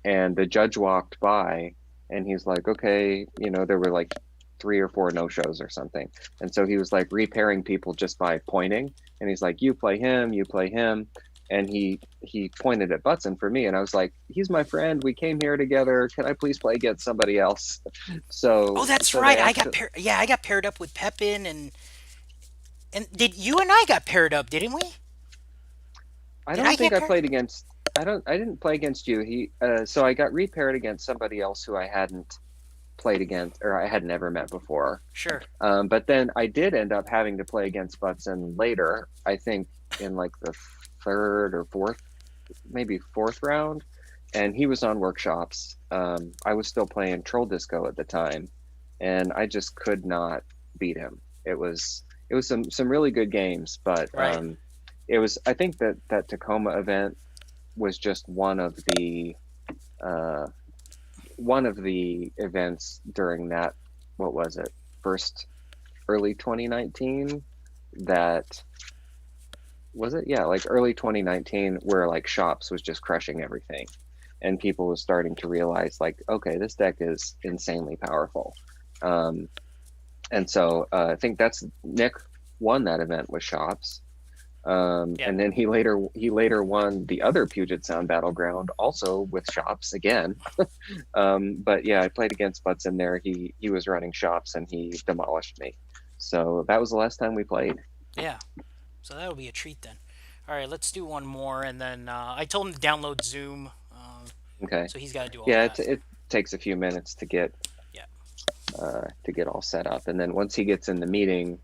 and the judge walked by, and he's like, okay, there were like 3 or 4 no-shows or something, and so he was like repairing people just by pointing, and he's like, you play him, and he pointed at Butson for me, and I was like, he's my friend, we came here together, can I please play against somebody else? Oh, so that's so they right. actually, I got paired up with Pepin, and did you and I got paired up, didn't we? I Did I don't think get I paired? played against. I didn't play against you. So I got repaired against somebody else who I hadn't played against, or I had never met before. Sure. But then I did end up having to play against Butson later. I think in like the third or fourth, maybe fourth round, and he was on workshops. I was still playing Troll Disco at the time, and I just could not beat him. It was some really good games, but Right. it was, I think that Tacoma event was just uh, one of the events during that, what was it, first early 2019, that was it, yeah, like early 2019, where like Shops was just crushing everything, and people was starting to realize like, okay, this deck is insanely powerful. um, and so I think that's Nick won that event with Shops. Yeah. And then he later won the other Puget Sound Battleground also with Shops again. But yeah, I played against Butts in there. He was running Shops and he demolished me. So that was the last time we played. Yeah. So that'll be a treat then. All right, let's do one more, and then I told him to download Zoom, Okay. so he's got to do all Yeah, that. it takes a few minutes Yeah. to get all set up, and then once he gets in the meeting,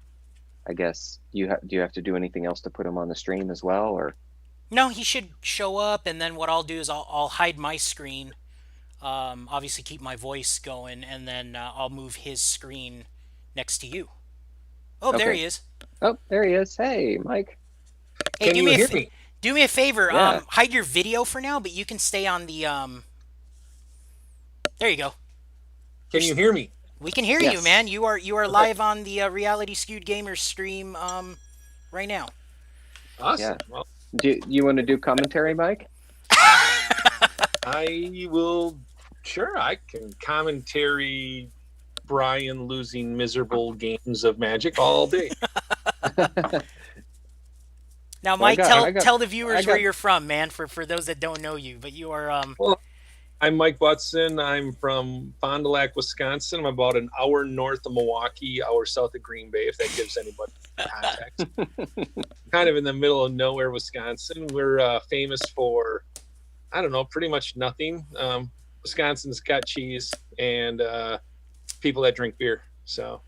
I guess do you have to do anything else to put him on the stream as well, or No, he should show up, and then what I'll do is I'll hide my screen. Obviously, keep my voice going, and then I'll move his screen next to you. Oh, there okay? he is. Oh, there he is. Hey, Mike. Hey, Can you hear me? do me a favor. Yeah. Hide your video for now, but you can stay on the. There you go. Can you hear me? We can hear you, Yes. man. You are Okay. live on the Reality Skewed Gamers stream right now. Yeah. Awesome. Well, Do you want to do commentary, Mike? I will. Sure, I can commentary Brian losing miserable games of Magic all day. Now, Well, Mike, tell I got, tell the I viewers where got. you're from, man. For those that don't know you, but you are Well, I'm Mike Butson. I'm from Fond du Lac, Wisconsin. I'm about an hour north of Milwaukee, hour south of Green Bay, if that gives anybody context. Kind of in the middle of nowhere, Wisconsin. We're famous for, I don't know, pretty much nothing. Wisconsin's got cheese and people that drink beer. So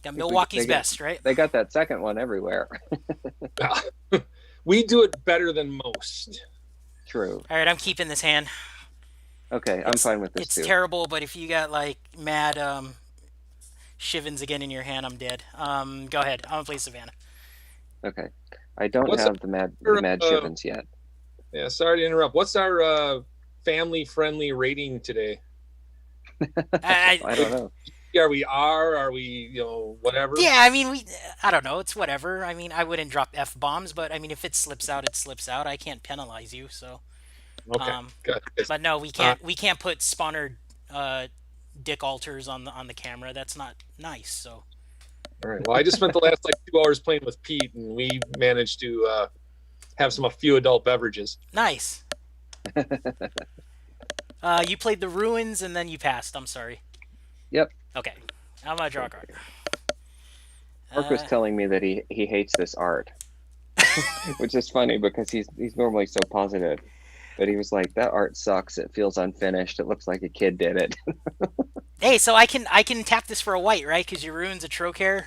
got They Milwaukee's got best, right? they got that second one everywhere. we do it better than most. True. All right, I'm keeping this hand. Okay, I'm fine with this It's too. terrible, but if you got like mad Shivens again in your hand, I'm dead. Go ahead. I'm gonna play Savannah. Okay, I don't What's have the mad Shivens yet. Yeah, sorry to interrupt. What's our family-friendly rating today? I, I don't know. Are we R? Are we, whatever? yeah, I mean, I don't know. It's whatever. I mean, I wouldn't drop f bombs, but I mean, if it slips out, it slips out. I can't penalize you, so. Okay, good. But no, we can't put spawner uh, dick alters on the camera. That's not nice. So. All right. Well, I just spent the last 2 hours playing with Pete, and we managed to have a few adult beverages. Nice. You played the ruins and then you passed. I'm sorry. Yep. Okay. I'm gonna draw a card. Mark was telling me that he hates this art, which is funny because he's normally so positive. But he was like, that art sucks. It feels unfinished. It looks like a kid did it. Hey, so I can tap this for a white, right? Because your ruins a Trocare.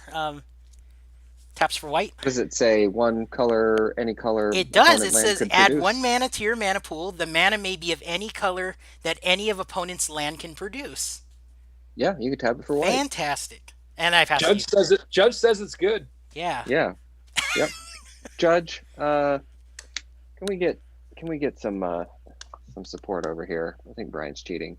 Taps for white. Does it say one color, any color It does. opponent It land says could add produce? 1 mana to your mana pool. The mana may be of any color that any of opponent's land can produce. Yeah, you could tap it for white. Fantastic. And I passed. Judge says it's good. Yeah. Yeah. Yep. Judge, can we get some support over here? I think Brian's cheating.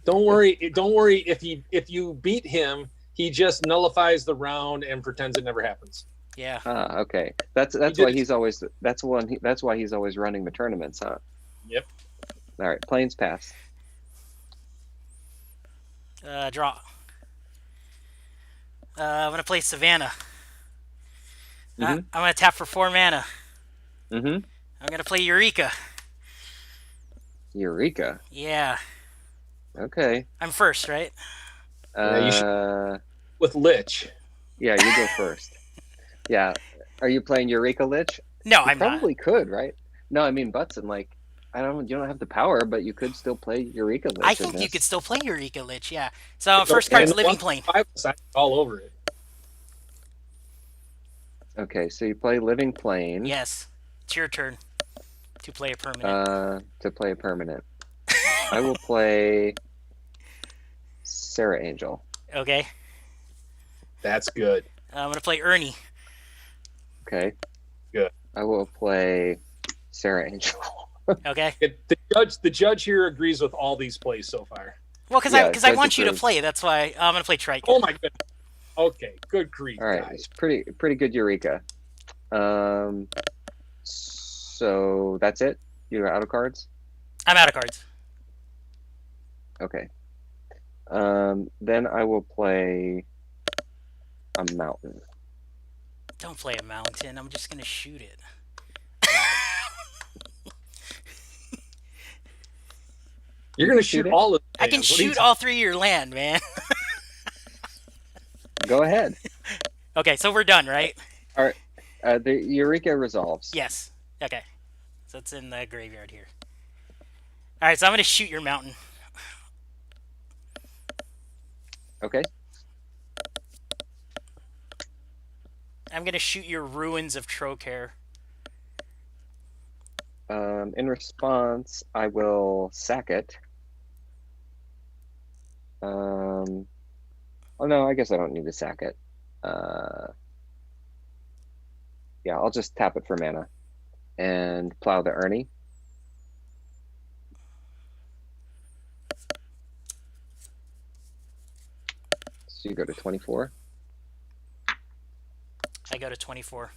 Don't worry. Don't worry. If you beat him, he just nullifies the round and pretends it never happens. Yeah. Okay. That's did why it. he's always that's why he's always running the tournaments, huh? Yep. All right, planes pass. Draw. I'm gonna play Savannah. Mm-hmm. I'm gonna tap for 4 mana. Mm-hmm. I'm gonna play Eureka. Eureka. Yeah. Okay. I'm first, right? Yeah, you should Uh, with Lich. yeah, you go first. Yeah. Are you playing Eureka Lich? No, You I'm not. probably could, right? No, I mean Butson, like you don't have the power, but you could still play Eureka Lich I in think you could this. still play Eureka Lich. Yeah. So So, first and card's Living Plane. 5 all over it. Okay, so you play Living Plane. Yes. It's your turn to play a permanent. To play a permanent. I will play Sarah Angel. Okay. That's good. I'm gonna play Ernie. Okay. Good. I will play Sarah Angel. Okay. The judge here agrees with all these plays so far. Well, because Yeah, I judge want you to approves. play. That's why I'm gonna play Trike. Oh my goodness. Okay, good grief, All right, guys. it's pretty good Eureka. So that's it. You're out of cards. I'm out of cards. Okay. Then I will play a mountain. Don't play a mountain. I'm just gonna shoot it. You're gonna shoot shoot it? all of I can shoot all 3 of your land, man. Go ahead. Okay, so we're done, right? All right. The Eureka resolves. Yes. Okay. So it's in the graveyard here. All right, so I'm gonna shoot your mountain. Okay. I'm gonna shoot your Ruins of Trocare. In response, I will sack it. Oh no, I guess I don't need to sack it. Yeah, I'll just tap it for mana and plow the Ernie. So you go to 24. I go to 24.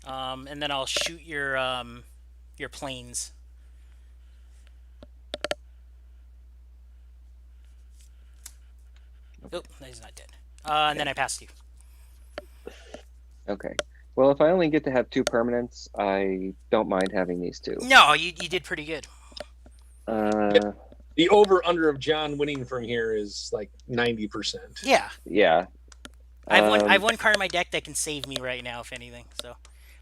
And then I'll shoot your planes. Oh, he's not dead. And then I passed you. Okay. Well, if I only get to have 2 permanents, I don't mind having these 2. No, you did pretty good. The over under of John winning from here is like 90%. Yeah. Yeah. I have one card in my deck that can save me right now, if anything. So,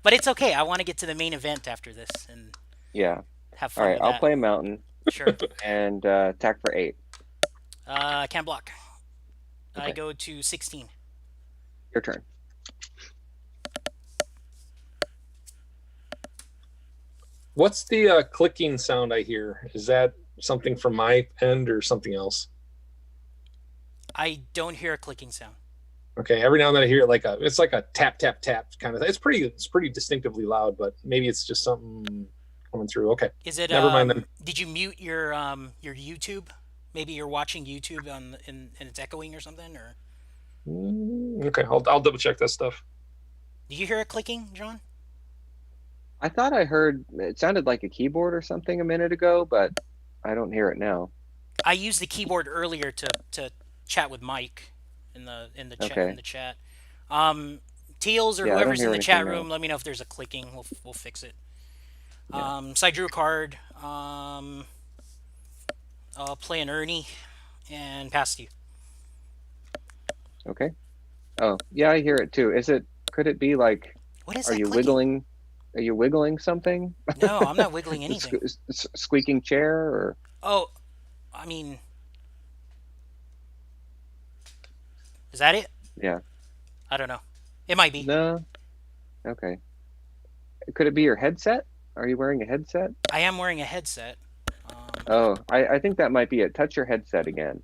but it's okay. I want to get to the main event after this and Yeah. have fun. All right. with I'll that. play a mountain Sure. and attack for 8. I can't block. I Okay. go to 16. Your turn. What's the clicking sound I hear? Is that something from my end or something else? I don't hear a clicking sound. Okay, every now and then I hear it's like a tap tap tap kind of thing. It's pretty distinctively loud, but maybe it's just something coming through. Okay, Is it? Never mind then. Did you mute your YouTube? Maybe you're watching YouTube and it's echoing or something. Or Okay, I'll double check that stuff. do you hear a clicking, John? I thought I heard it sounded like a keyboard or something a minute ago, but I don't hear it now. I used the keyboard earlier to chat with Mike in the Okay. chat. Teals or Yeah, I don't whoever's in hear the chat anything now. room, let me know if there's a clicking. We'll fix it. Yeah. So I drew a card. I'll play an Ernie and pass to you. Okay. Oh, yeah, I hear it too. Could it be like, What is are that you clicking? wiggling? Are you wiggling something? No, I'm not wiggling anything. Squeaking chair or? Oh, I mean, is that it? Yeah. I don't know. It might be. No. Okay. Could it be your headset? Are you wearing a headset? I am wearing a headset. Oh, I think that might be it. Touch your headset again.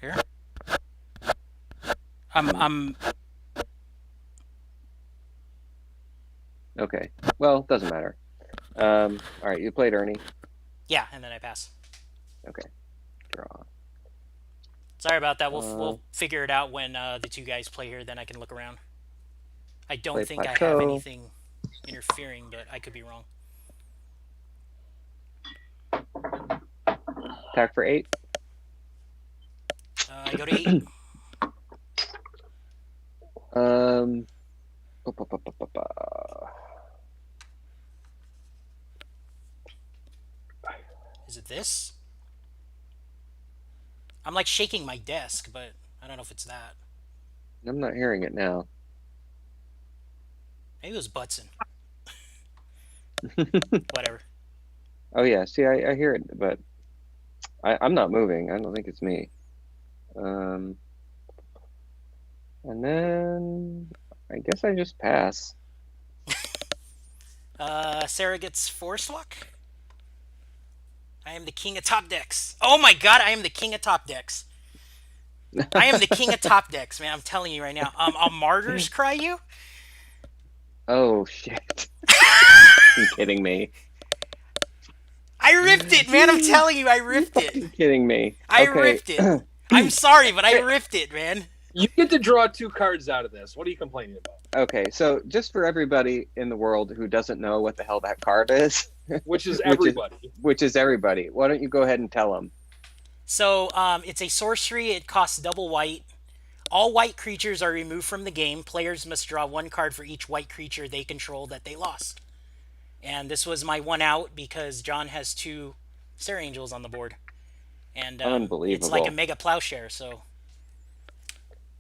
Here. I'm. Okay. Well, doesn't matter. All right, you played Ernie. Yeah, and then I pass. Okay, draw. Sorry about that. We'll figure it out when the two guys play here. Then I can look around. I don't Play think I have plateau. anything interfering, but I could be wrong. Attack for 8. I go to 8. Ba, ba, ba, ba, ba, ba. Is it this? I'm like shaking my desk, but I don't know if it's that. I'm not hearing it now. Maybe it was Butson. Whatever. Oh yeah, see, I hear it, but I'm not moving. I don't think it's me. And then I guess I just pass. Sarah gets Forest Walk. I am the king of top decks. Oh my god, I am the king of top decks. I am the king of top decks, man. I'm telling you right now. I'll Martyr's Cry you? Oh shit! You're kidding me. I ripped it, man. I'm telling you, I ripped it. You're kidding me. I Okay. ripped it. I'm sorry, but I ripped it, man. You get to draw 2 cards out of this. What are you complaining about? Okay, so just for everybody in the world who doesn't know what the hell that card is, Which is everybody. which is everybody, why don't you go ahead and tell them? So, it's a sorcery. It costs double white. All white creatures are removed from the game. Players must draw 1 card for each white creature they control that they lost. And this was my 1 out because John has 2 Sarah Angels on the board. And Unbelievable. It's like a mega plowshare, so...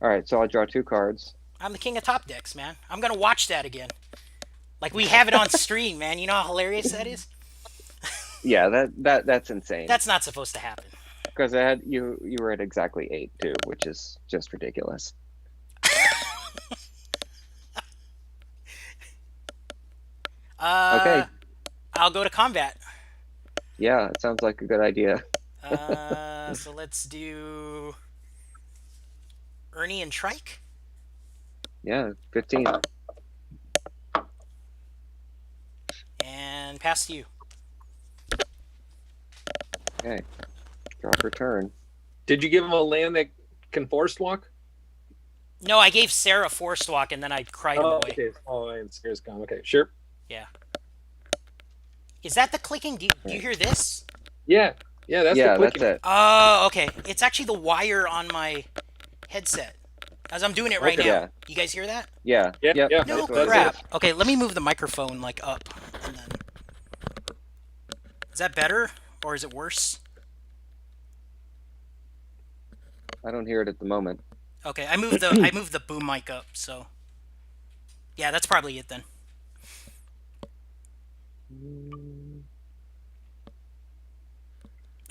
All right, so I'll draw 2 cards. I'm the king of top decks, man. I'm going to watch that again. Like, we have it on stream, man. You know how hilarious that is? Yeah, that's insane. That's not supposed to happen. Because I had you were at exactly 8 too, which is just ridiculous. Okay. I'll go to combat. Yeah, it sounds like a good idea. So let's do Ernie and Trike. Yeah, 15. And pass to you. Okay. Draw for turn. Did you give him a land that can Forest Walk? No, I gave Sarah Forest Walk and then I cried him away. Okay. Oh, and Sarah's gone. Okay, sure. Yeah. Is that the clicking? Do you hear this? Yeah, that's Yeah, the that's clicking. it. Oh, okay. It's actually the wire on my headset. As I'm doing it right Okay. now. Yeah. You guys hear that? Yeah. Yeah, Yep. yeah. No That's what it crap. is. Okay, let me move the microphone like up. And then... Is that better or is it worse? I don't hear it at the moment. Okay, I moved the boom mic up, so yeah, that's probably it then.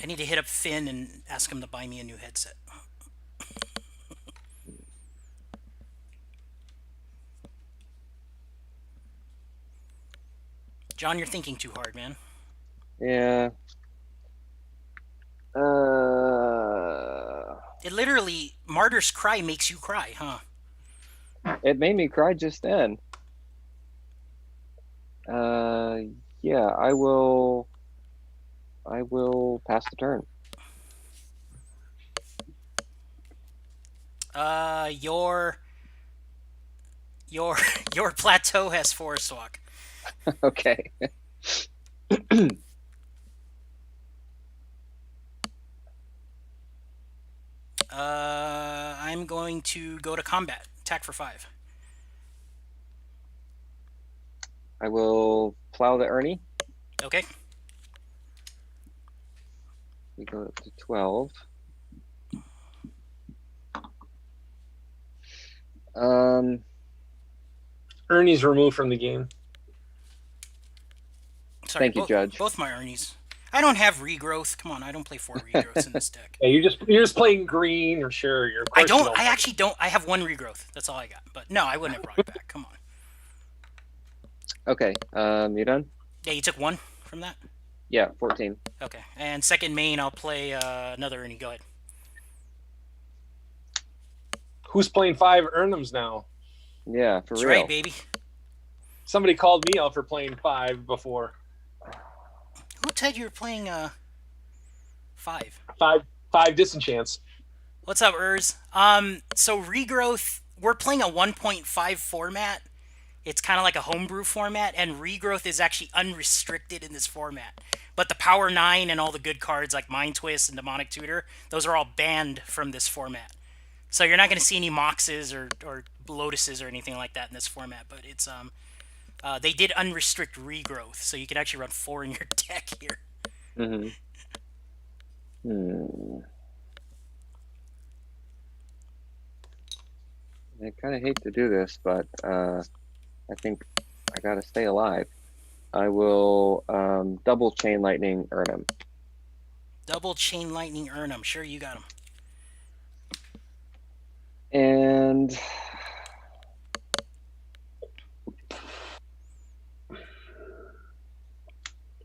I need to hit up Finn and ask him to buy me a new headset. John, you're thinking too hard, man. Yeah. It literally, Martyr's Cry makes you cry, huh? It made me cry just then. Yeah, I will pass the turn. Your plateau has Forest Walk. Okay. I'm going to go to combat. Attack for 5. I will plow the Ernie. Okay. We go up to 12. Ernie's removed from the game. Sorry, Thank you, Judge. Both my Ernies. I don't have regrowth. Come on, I don't play 4 regrowths in this deck. Yeah, you're just playing green, or sure. Of I course you don't. I actually don't. I have 1 regrowth. That's all I got. But no, I wouldn't have brought it back. Come on. Okay. You done? Yeah, you took 1 from that. Yeah, 14. Okay, and second main, I'll play another Ernie. Go ahead. Who's playing 5 Ernems now? Yeah, for That's real. right, baby. Somebody called me out for playing 5 before. Who told you were playing 5. Five disenchants. What's up, Urs? So Regrowth, we're playing a 1.5 format. It's kind of like a homebrew format, and Regrowth is actually unrestricted in this format. But the Power 9 and all the good cards like Mind Twist and Demonic Tutor, those are all banned from this format. So you're not going to see any Moxes or Lotuses or anything like that in this format. But it's they did unrestrict Regrowth, so you can actually run 4 in your deck here. Mm-hmm. I kind of hate to do this, but I think I gotta stay alive. I will double Chain Lightning Urnham. Double Chain Lightning Urnham. Sure, you got him. And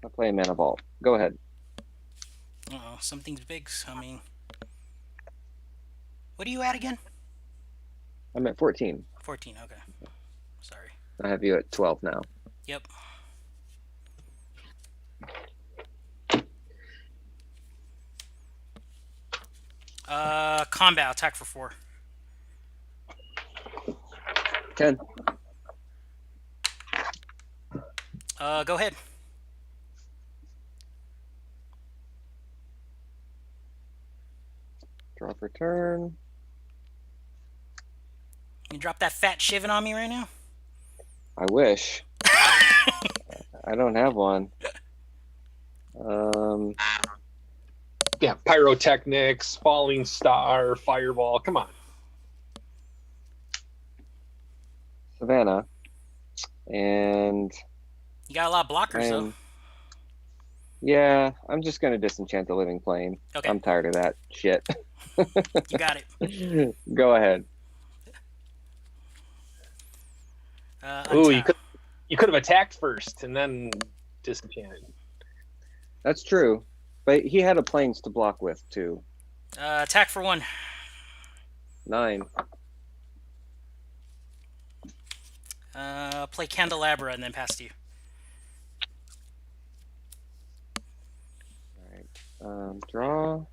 I'll play a Mana Vault. Go ahead. Uh-oh, something's big coming. What are you at again? I'm at 14. 14, okay. Sorry. I have you at 12 now. Yep. Combat, attack for 4. 10. Go ahead. Draw for turn. You drop that fat shivin on me right now? I wish. I don't have one. Yeah, Pyrotechnics, Falling Star, Fireball. Come on. Savannah. And You got a lot of blockers, though. yeah, I'm just going to disenchant the Living Plane. Okay. I'm tired of that shit. You got it. Go ahead. Ooh, you could have attacked first and then disenchanted. That's true. But he had a Plains to block with, too. Attack for 1. 9. Play Candelabra and then pass to you. All right. Draw.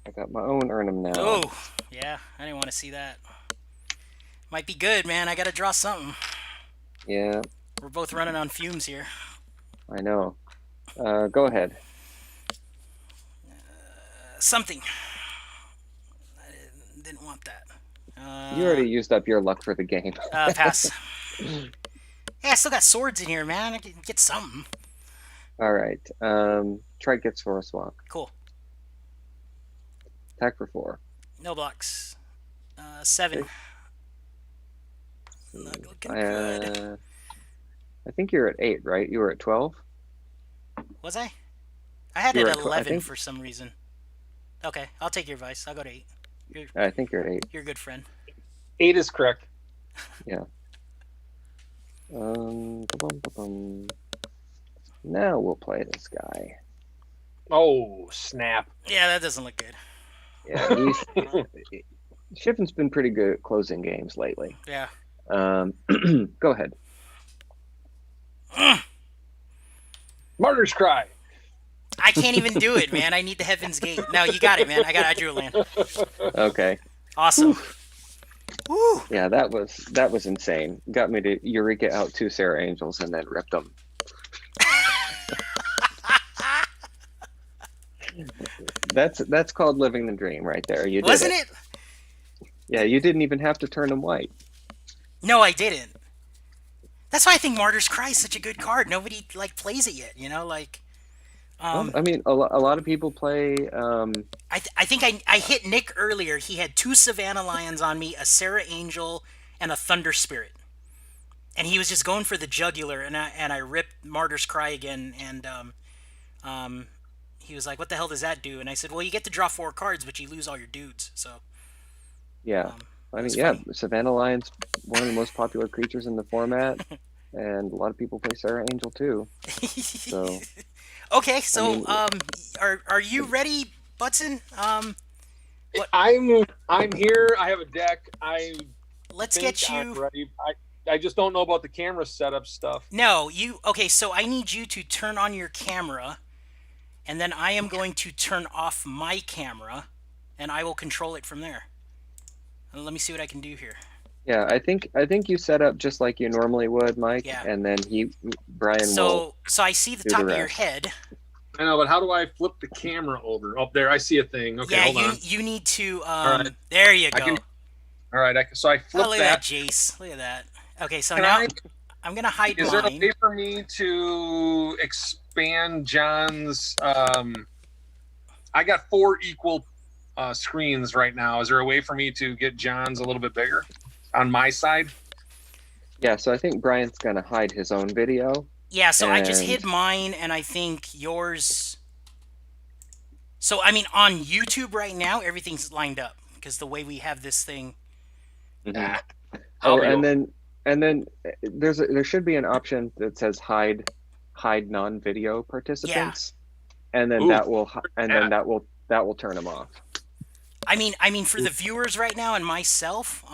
I got my own Urnham now. Oh, yeah. I didn't want to see that. Might be good, man. I got to draw something. Yeah, We're both running on fumes here. I know. Go ahead. Something. I didn't want that. You already used up your luck for the game. Pass. Hey, I still got swords in here, man. I can get something. All right. Trinkets for a swap. Cool. Attack for 4. No blocks. 7. Okay. Not looking good. I think you're at 8, right? You were at 12? Was I? I had You it were at at 11 for some reason. Okay, I'll take your advice. I'll go to 8. I think you're at 8. You're a good friend. 8 is correct. Yeah. Ba-bum. Now we'll play this guy. Oh, snap. Yeah, that doesn't look good. Yeah, Shiffin's been pretty good at closing games lately. Yeah. Go ahead. Martyr's Cry. I can't even do it, man. I need the Heaven's Gate. No, you got it, man. I drew a land. Okay. Awesome. Woo! Yeah, that was insane. Got me to Eureka out 2 Sarah Angels and then ripped them. That's called living the dream right there. You did Wasn't it? Yeah, you didn't even have to turn them white. No, I didn't. That's why I think Martyr's Cry is such a good card. Nobody plays it yet, you know, like. Well, I mean, a lot of people play. I think I hit Nick earlier. He had 2 Savannah Lions on me, a Sarah Angel, and a Thunder Spirit, and he was just going for the jugular, and I ripped Martyr's Cry again, and he was like, "What the hell does that do?" And I said, "Well, you get to draw 4 cards, but you lose all your dudes." So. Yeah. I mean, funny. Savannah Lion's one of the most popular creatures in the format, and a lot of people play Sarah Angel too. So. Okay, so I mean, are you ready, Butson? I'm here. I have a deck. Let's think get I'm you. ready. I just don't know about the camera setup stuff. No, okay, so I need you to turn on your camera, and then I am going to turn off my camera, and I will control it from there. Let me see what I can do here. Yeah, I think you set up just like you normally would, Mike, Yeah. and then Brian will. So I see the do top the of your rest. head. I know, but how do I flip the camera over? Oh, there, I see a thing. Okay, Yeah, hold on. you need to. right. There you I go. can- All right, so I Oh, flip look at that, Jace. Look at that. Okay, so Can now I- I'm gonna hide Is there a mine. way for me to expand John's? I got 4 equal screens right now. Is there a way for me to get John's a little bit bigger on my side? Yeah, so I think Brian's gonna hide his own video. Yeah, so I just and- hid mine, and I think yours. So I mean, on YouTube right now, everything's lined up because the way we have this thing. Mhm. I'll Oh, be and over. then there should be an option that says hide non-video participants, and then Ooh, that will turn them off. I mean, for the viewers right now and myself,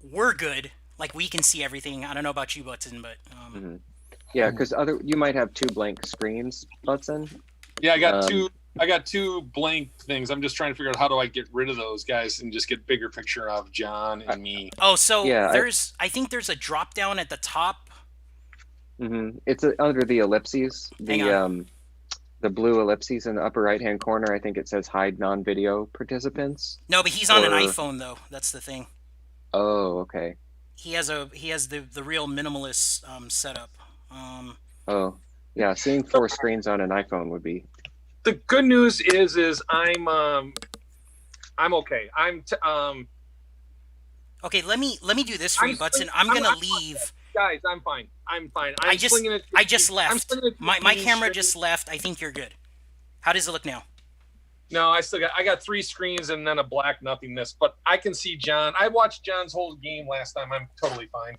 we're good. Like we can see everything. I don't know about you, Button, but Mhm. Yeah, because you might have 2 blank screens, Butson. Yeah, I got two. I got 2 blank things. I'm just trying to figure out how do I get rid of those guys and just get bigger picture of John and me. oh, so Yeah, I think there's a drop down at the top. It's under the ellipses, Hang the blue ellipses in the upper right-hand corner. I think it says hide non-video participants. No, but he's on an Or- iPhone though. That's the thing. Oh, okay. He has the real minimalist setup. Oh, yeah. Seeing 4 screens on an iPhone would be. The good news is I'm okay. Okay, let me do this for you, Butson. I'm gonna leave. Guys, I'm fine. I'm fine. I just I'm left. slinging it My between camera screens. just left. I think you're good. How does it look now? No, I got 3 screens and then a black nothingness, but I can see John. I watched John's whole game last time. I'm totally fine.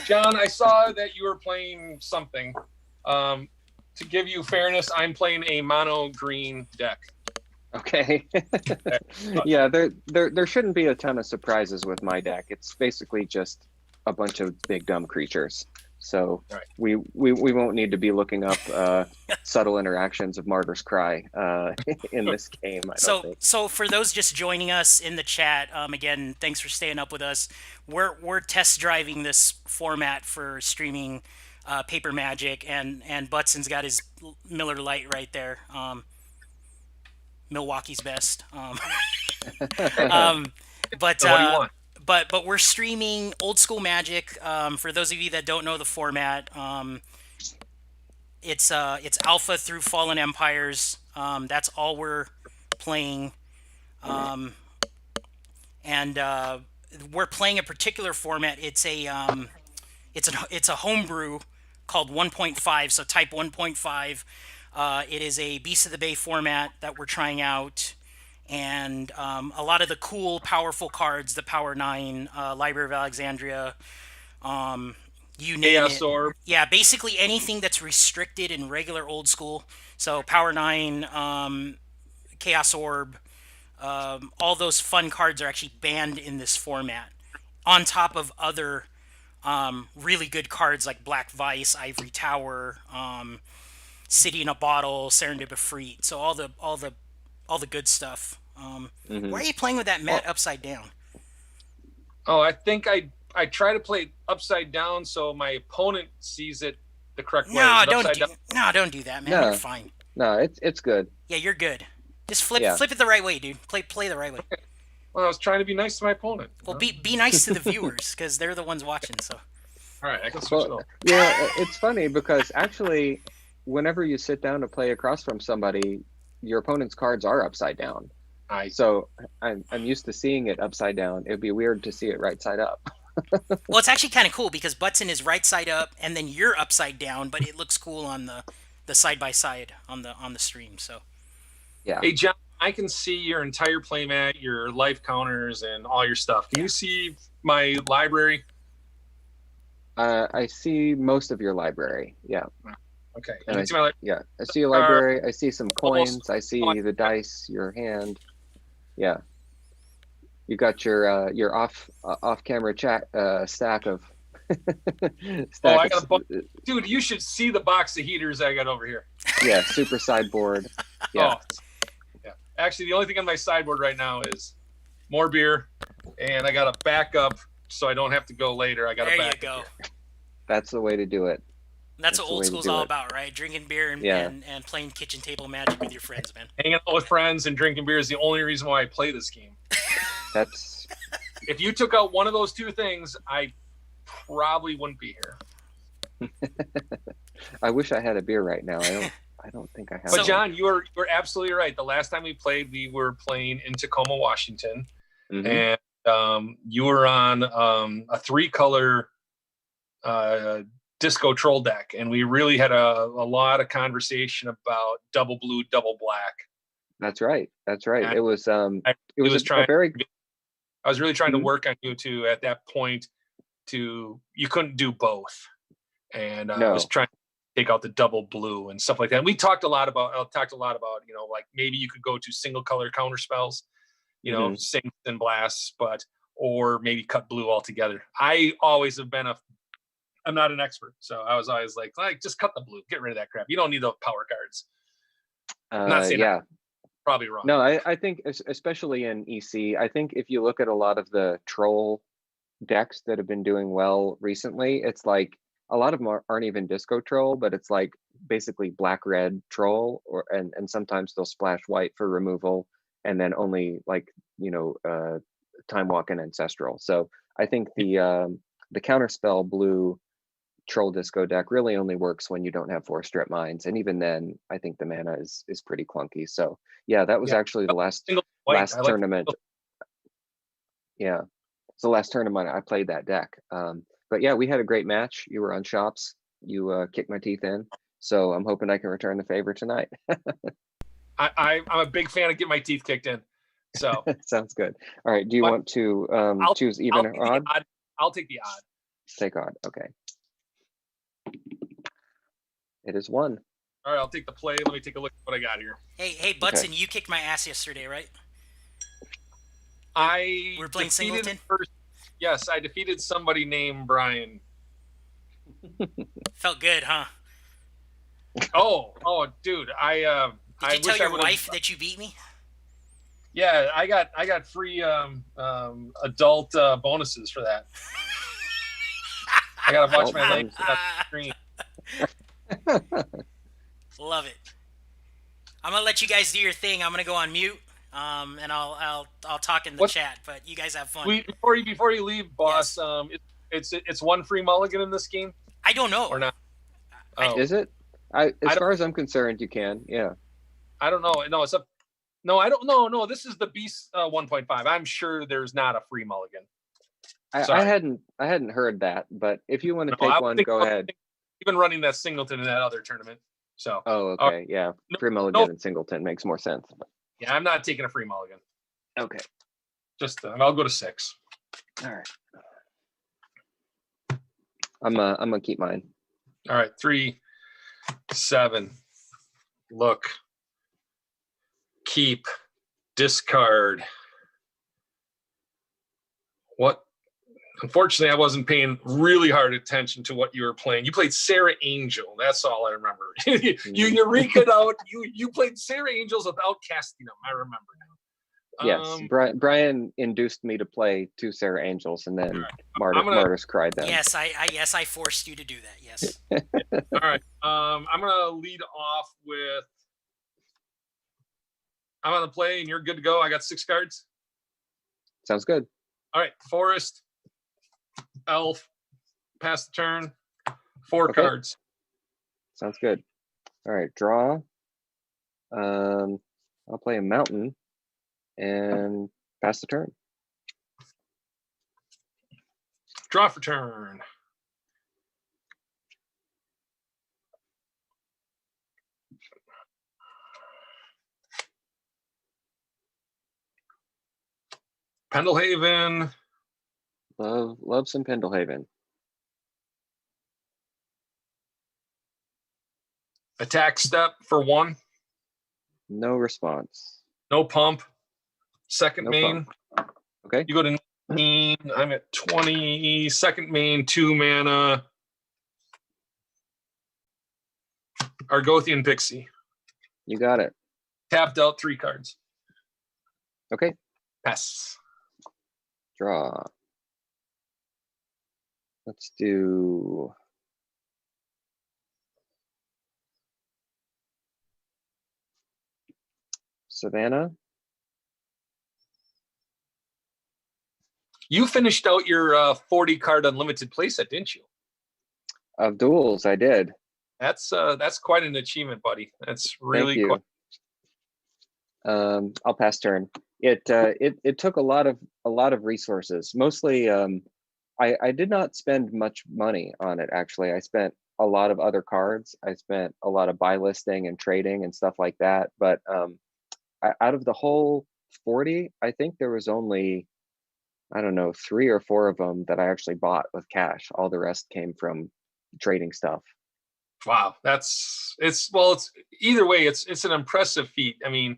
John, I saw that you were playing something. To give you fairness, I'm playing a mono green deck. Okay. Yeah, there shouldn't be a ton of surprises with my deck. It's basically just a bunch of big dumb creatures. So Right. we won't need to be looking up subtle interactions of Martyr's Cry in this game. I don't think. So for those just joining us in the chat, again, thanks for staying up with us. We're test driving this format for streaming Paper Magic, and Butson's got his Miller Lite right there. Milwaukee's best. But So what do you want? but we're streaming Old School Magic. For those of you that don't know the format, it's Alpha through Fallen Empires. That's all we're playing, and we're playing a particular format. It's a homebrew called 1.5. So type 1.5. It is a Beast of the Bay format that we're trying out. And a lot of the cool, powerful cards, the Power 9, Library of Alexandria, you name Chaos it. Orb. Yeah, basically anything that's restricted in regular Old School. So Power 9, Chaos Orb, all those fun cards are actually banned in this format. On top of other really good cards like Black Vice, Ivory Tower, City in a Bottle, Serendipity. So all the good stuff. Why are you playing with that mat upside down? Oh, I think I try to play it upside down so my opponent sees it the correct way. No, It's upside down. don't do that, man. No. You're fine. No, it's good. Yeah, you're good. Just flip Yeah. it the right way, dude. Play the right way. Well, I was trying to be nice to my opponent. Well, be nice to the viewers because they're the ones watching. So All right, I can switch it Well, over. yeah, it's funny because actually, whenever you sit down to play across from somebody, your opponent's cards are upside down. So I'm used to seeing it upside down. It'd be weird to see it right side up. well, it's actually kind of cool because Butson is right side up and then you're upside down, but it looks cool on the side by side on the stream. So Yeah. Hey, John, I can see your entire playmat, your life counters, and all your stuff. Can you see my library? I see most of your library. Yeah. Okay. And Can you see my Yeah. I see a library. I see some almost- coins. I see the dice, your hand. Yeah. You got your off camera chat stack of Oh, stack I of got dude. You should see the box of heaters I got over here. yeah, super sideboard. Yeah. Oh, yeah. Actually, the only thing on my sideboard right now is more beer, and I got a backup so I don't have to go later. I got There a you backup go. here. That's the way to do it. That's That's what the old way to school's do all it. about, right? Drinking beer and, Yeah. and playing kitchen table magic with your friends, man. Hanging out with friends and drinking beer is the only reason why I play this game. That's If you took out one of those two things, I probably wouldn't be here. I wish I had a beer right now. I don't think I have. But So- John, you're absolutely right. The last time we played, we were playing in Tacoma, Washington, Mhm. and you were on a 3-color disco troll deck, and we really had a lot of conversation about double blue, double black. That's right. That's right. And It was I it was a very I was really trying to Mhm. work on you two at that point. You couldn't do both, and I No. was trying to take out the double blue and stuff like that. And we talked a lot about like maybe you could go to single color counter spells, Mhm. sinks and blasts, or maybe cut blue altogether. I always have been I'm not an expert, so I was always like just cut the blue, get rid of that crap. You don't need those power cards. I'm not saying yeah. I'm probably wrong. No, I think especially in EC, I think if you look at a lot of the troll decks that have been doing well recently, it's like a lot of them aren't even disco troll, but it's like basically black red troll, and sometimes they'll splash white for removal, and then only like time walk and ancestral. So I think the counterspell blue troll disco deck really only works when you don't have 4 strip mines, and even then I think the mana is pretty clunky. So yeah, that was Yeah. actually the Single white. I last like tournament. Yeah, it's the last tournament I played that deck. But yeah, we had a great match. You were on shops. You kicked my teeth in. So I'm hoping I can return the favor tonight. I'm a big fan of getting my teeth kicked in. So Sounds good. All right. Do you But want to choose even I'll or take the odd? odd. I'll take the odd. Take odd. Okay. It is 1. All right, I'll take the play. Let me take a look at what I got here. Hey, Butson, you kicked my ass yesterday, right? I We're playing defeated Singleton? Yes, I defeated somebody named Brian. Felt good, huh? Oh, dude, I Did I you tell wish I your would've- wife that you beat me? Yeah, I got free adult bonuses for that. I gotta watch my language without the screen. Love it. I'm gonna let you guys do your thing. I'm gonna go on mute, and I'll talk in the chat. But you guys have fun. Before you leave, boss, it's 1 free mulligan in this game I don't know. or not? Oh, Is it? As don't- far as I'm concerned, you can. Yeah. I don't know. No, it's a. No, I don't know. No, this is the Beast 1.5. I'm sure there's not a free mulligan. I Sorry. hadn't heard that, but if you want to No, I take was one, thinking go about- ahead. Even running that Singleton in that other tournament. So Oh, okay. Yeah. Free mulligan and singleton makes more sense. yeah, I'm not taking a free mulligan. Okay. Just I'll go to 6. All right. I'm gonna keep mine. All right, 3, 7. Look, keep, discard. What? Unfortunately, I wasn't paying really hard attention to what you were playing. You played Sarah Angel. That's all I remember. you Eureka out. You played Sarah Angels without casting them. I remember now. Yes, Brian induced me to play 2 Sarah Angels, and then right. Martyrs cried them. Yes, I forced you to do that. Yes. All right. I'm gonna lead off with. I'm on the play, and you're good to go. I got 6 cards. Sounds good. All right, Forest, Elf, pass the turn, 4 Okay. cards. Sounds good. All right, draw. I'll play a mountain and pass the turn. Draw for turn. Pendlehaven, Love some Pendlehaven. attack step for 1. No response. No pump. Second No main. pump. Okay. You go to 19. I'm at 20. Second main, 2 mana. Argothian Pixie. You got it. Tapped out 3 cards. Okay. Pass. Draw. Let's do Savannah. You finished out your 40 card unlimited playset, didn't you? Of duels, I did. That's quite an achievement, buddy. That's really Thank you. I'll pass turn. It took a lot of resources. Mostly, I did not spend much money on it. Actually, I spent a lot of other cards. I spent a lot of buy listing and trading and stuff like that. But out of the whole 40, I think there was only, I don't know, 3 or 4 of them that I actually bought with cash. All the rest came from trading stuff. Wow, it's either way, it's an impressive feat. I mean,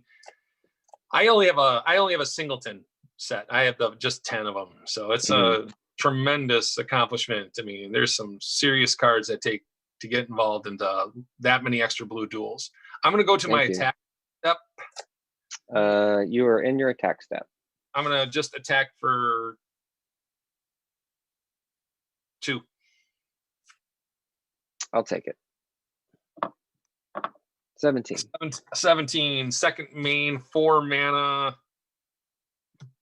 I only have a singleton set. I have just 10 of them, so it's a tremendous accomplishment. I mean, there's some serious cards that take to get involved into that many extra blue duels. I'm going to go to my attack step. You are in your attack step. I'm going to just attack for 2. I'll take it. 17. 17. Second main, 4 mana.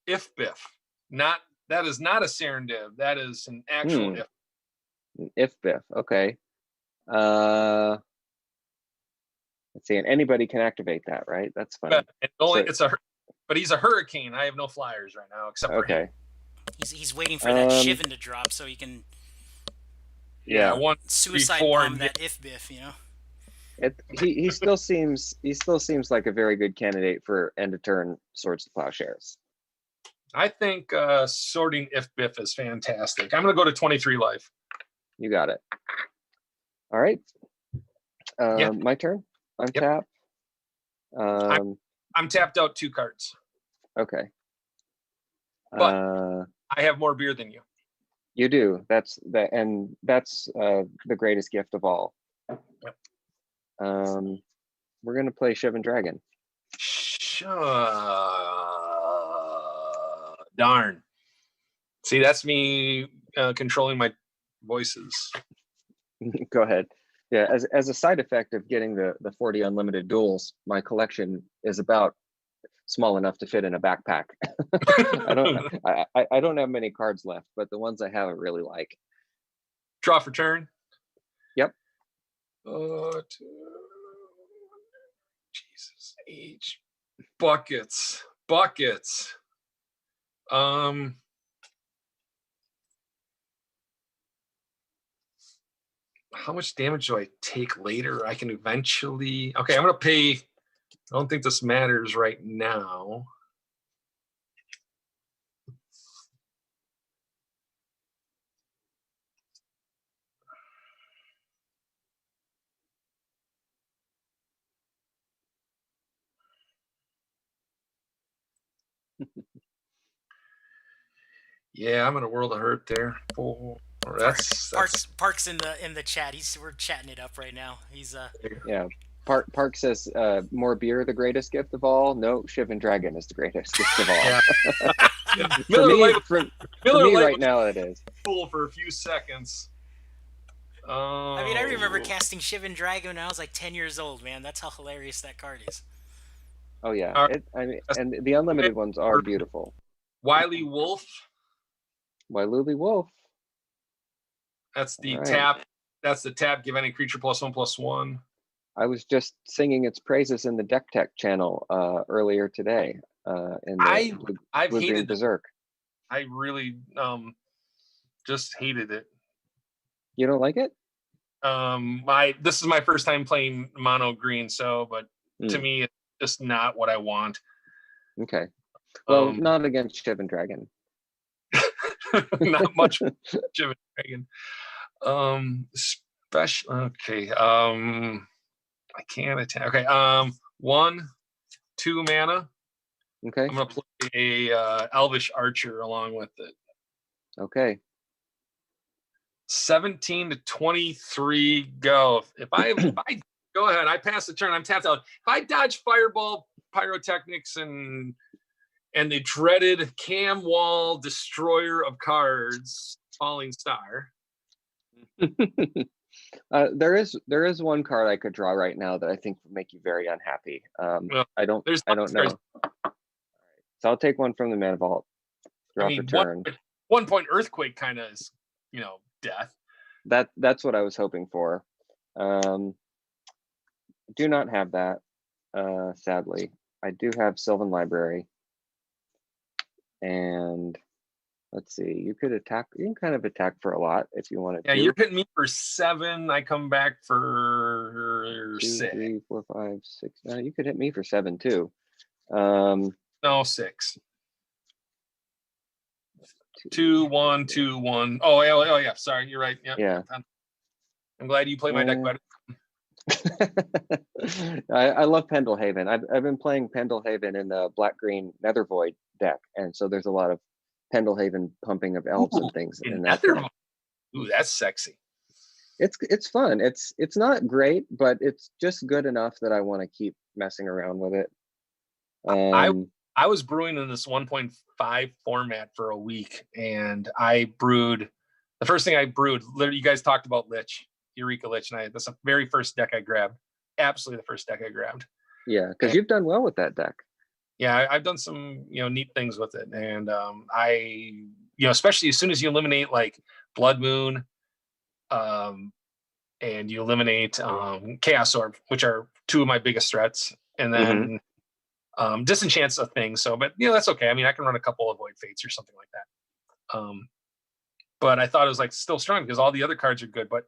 If Biff. That is not a Serendiv. That is an actual if. If Biff. Okay. Let's see. And anybody can activate that, right? That's funny. But he's a hurricane. I have no flyers right now except for him. He's waiting for that Shivan to drop so he can one suicide bomb that if Biff, He still seems like a very good candidate for end of turn Swords to Plowshares. I think sorting if Biff is fantastic. I'm going to go to 23 life. You got it. All right. My turn. I'm tapped. I'm tapped out 2 cards. Okay. But I have more beer than you. You do. That's the greatest gift of all. Yep. We're gonna play Shivan Dragon. Darn. See, that's me controlling my voices. Go ahead. Yeah, as a side effect of getting the 40 unlimited duels, my collection is about small enough to fit in a backpack. I don't have many cards left, but the ones I have I really like. Draw for turn. Yep. Jesus H. Buckets. How much damage do I take later? I can eventually. Okay, I'm gonna pay. I don't think this matters right now. Yeah, I'm in a world of hurt there. Park's in the chat. We're chatting it up right now. He's yeah. Park says more beer the greatest gift of all. No, Shivan Dragon is the greatest gift of all. Yeah. for me right now it is. Cool for a few seconds. I mean, I remember casting Shivan Dragon when I was like 10 years old, man. That's how hilarious that card is. Oh yeah. And the unlimited ones are beautiful. Wily Wolf. Wily Wolf. That's the tap. That's the tap. Give any creature +1/+1. I was just singing its praises in the Deck Tech channel earlier today. I've hated Berserk. I really just hated it. You don't like it? This is my first time playing mono green, but to me it's just not what I want. Okay. Well, not against Shivan Dragon. Not much Shivan Dragon. Special. Okay. I can't attack. Okay. 1, 2 mana. Okay. I'm gonna play a Elvish Archer along with it. Okay. 17 to 23, go. If I go ahead, I pass the turn. I'm tapped out. If I dodge Fireball, Pyrotechnics, and the dreaded Cam Wall Destroyer of Cards, Falling Star. There is one card I could draw right now that I think would make you very unhappy. Well, I don't know. So I'll take one from the mana vault. Draw for turn. 1 point Earthquake kind of is, death. That's what I was hoping for. Do not have that, sadly. I do have Sylvan Library. And let's see, you can kind of attack for a lot if you wanted to. Yeah, you're hitting me for 7. I come back for 2, 6. 3, 4, 5, 6. You could hit me for 7 too. No, 6. 2, 1, 2, 1. Oh yeah. Sorry, you're right. Yep. Yeah. I'm glad you play my deck better. I love Pendlehaven. I've been playing Pendlehaven in the black-green Nethervoid deck, and so there's a lot of Pendlehaven pumping of elves and things in that deck. Ooh, that's sexy. It's fun. It's not great, but it's just good enough that I want to keep messing around with it. I was brewing in this 1.5 format for a week, and I brewed. The first thing I brewed, literally, you guys talked about Lich, Eureka Lich, and that's the very first deck I grabbed. Absolutely the first deck I grabbed. Yeah, because you've done well with that deck. Yeah, I've done some neat things with it, and especially as soon as you eliminate like Blood Moon, and you eliminate Chaos Orb, which are 2 of my biggest threats, and then disenchants a thing. So, but that's okay. I mean, I can run a couple of Void Fates or something like that. But I thought it was like still strong because all the other cards are good. But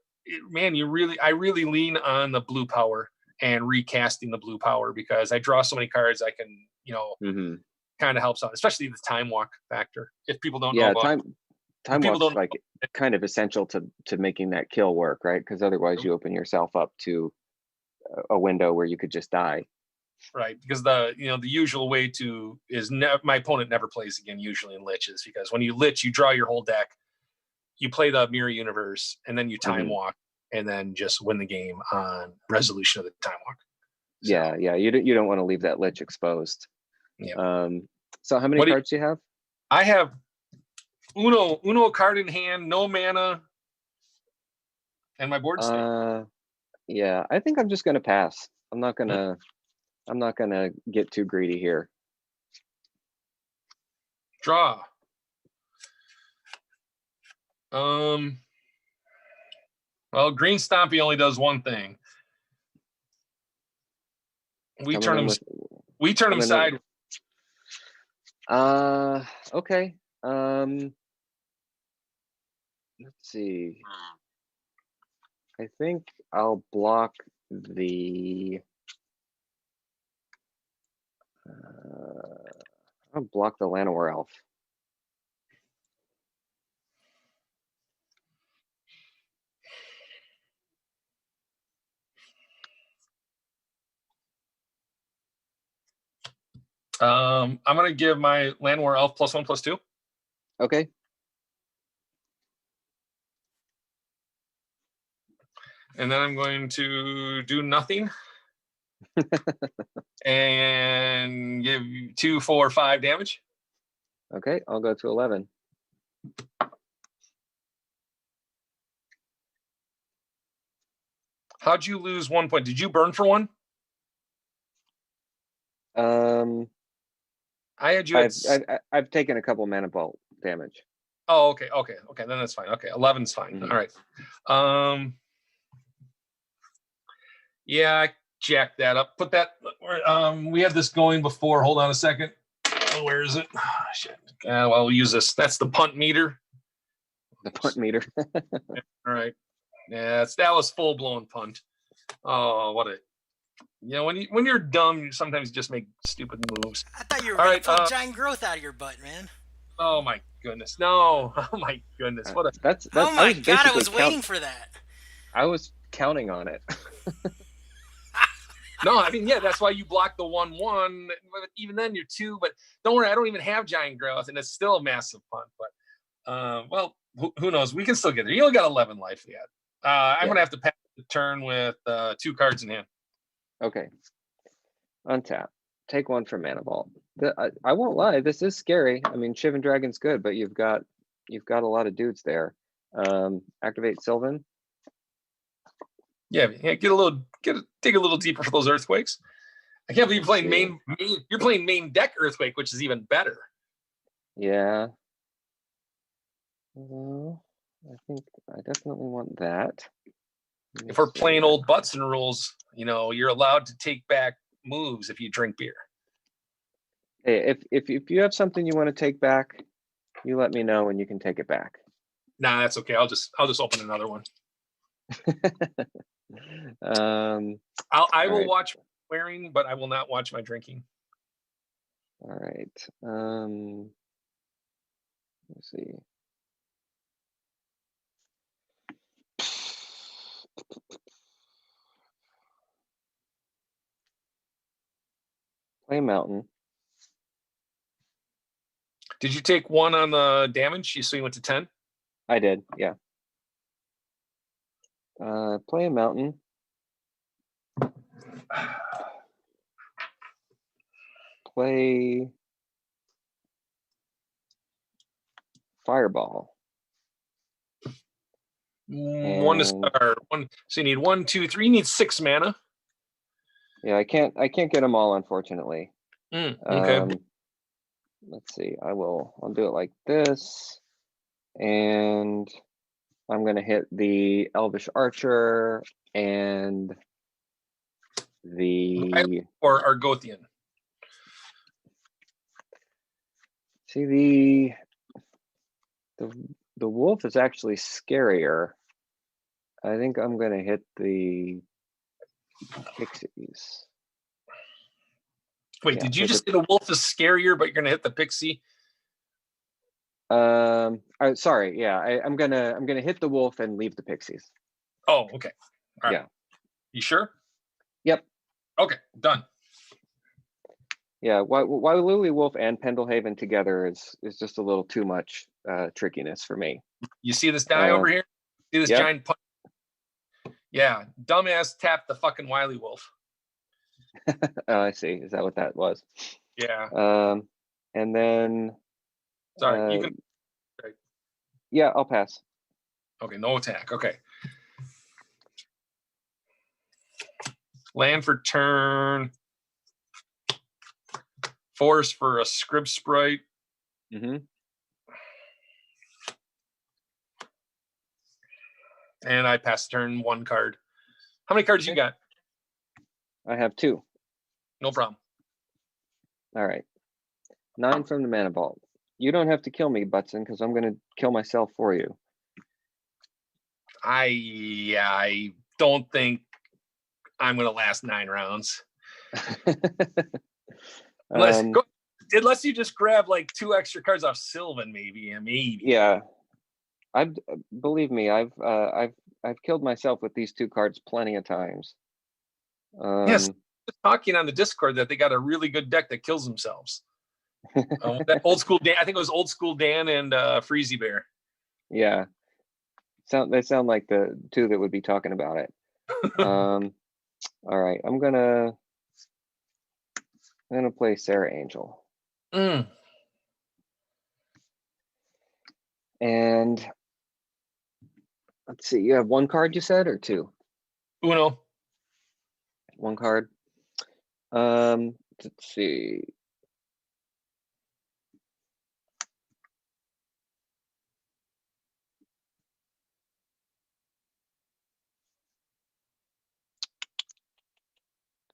I really lean on the blue power and recasting the blue power because I draw so many cards. I can kind of helps out, especially the time walk factor. If people don't know about time walk's like kind of essential to making that kill work, right? Because otherwise you open yourself up to a window where you could just die. Right, because the usual way to is my opponent never plays again usually in liches, because when you lich, you draw your whole deck, you play the mirror universe, and then you time walk, and then just win the game on resolution of the time walk. So, yeah, you don't want to leave that lich exposed. Yeah. So how many cards do you have? I have Uno card in hand, no mana, and my board state. Yeah, I think I'm just gonna pass. I'm not gonna get too greedy here. Draw. Well, Green Stompy only does one thing. We turn him sideways. Okay. Let's see. I think I'll block the Llanowar Elf. I'm going to give my Llanowar Elf +1/+2. Okay. And then I'm going to do nothing. And give you 2, 4, 5 damage. Okay, I'll go to 11. How'd you lose 1 point? Did you burn for 1? I had you. I've taken a couple mana vault damage. Oh, okay. Then that's fine. Okay, 11's fine. All right. Yeah, I jacked that up. Put that. We had this going before. Hold on a second. Where is it? Oh, shit. Well, we'll use this. That's the punt meter. The punt meter. All right. Yeah, that was full blown punt. Oh, what a. When you're dumb, you sometimes just make stupid moves. I thought you were going to pull giant growth out of your butt, man. Oh my goodness, no! Oh my goodness, what a. That's oh my god! I was waiting for that. I was counting on it. No, I mean, yeah, that's why you block the 1/1. But even then, you're 2. But don't worry, I don't even have giant growth, and it's still a massive punt. But well, who knows? We can still get there. You only got 11 life yet. I'm gonna have to pass the turn with 2 cards in hand. Okay. Untap. Take 1 from Mana Vault. I won't lie, this is scary. I mean, Shivan Dragon's good, but you've got a lot of dudes there. Activate Sylvan. Yeah, dig a little deeper for those earthquakes. I can't believe you're playing main. You're playing main deck earthquake, which is even better. Yeah. I think I definitely want that. If we're playing old butts and rules, you're allowed to take back moves if you drink beer. Hey, if you have something you want to take back, you let me know and you can take it back. Nah, that's okay. I'll just open another one. I will watch wearing, but I will not watch my drinking. All right. Let's see. Play Mountain. Did you take 1 on the damage? So you went to 10? I did, yeah. Play a Mountain. Play Fireball. 1 to start. 1. So you need 1, 2, 3. You need 6 mana. Yeah, I can't get them all, unfortunately. Okay. Let's see. I'll do it like this, and I'm gonna hit the Elvish Archer and the or Argothian. See, the wolf is actually scarier. I think I'm gonna hit the pixies. Wait, did you just say the wolf is scarier, but you're gonna hit the pixie? Sorry, yeah, I'm gonna hit the wolf and leave the pixies. Oh, okay. All right. Yeah. You sure? Yep. Okay, done. Yeah, why Lily Wolf and Pendlehaven together is just a little too much trickiness for me. You see this die over here? See this giant punch? Yeah, dumbass tapped the fucking Wily Wolf. Oh, I see. Is that what that was? Yeah. And then sorry, you can. Right. Yeah, I'll pass. Okay, no attack. Okay. Land for turn. Force for a script sprite. Mm-hmm. And I pass turn 1 card. How many cards you got? I have 2. No problem. All right. 9 from the Mana Vault. You don't have to kill me, Butson, because I'm going to kill myself for you. I don't think I'm going to last 9 rounds. Unless you just grab like 2 extra cards off Sylvan, maybe. Yeah. Believe me, I've killed myself with these 2 cards plenty of times. Yes, talking on the Discord that they got a really good deck that kills themselves. That Old School Dan, I think it was Old School Dan and Freezy Bear. Yeah, they sound like the 2 that would be talking about it. All right, I'm gonna play Sarah Angel. And let's see, you have 1 card, you said, or 2? Uno. 1 card. Let's see.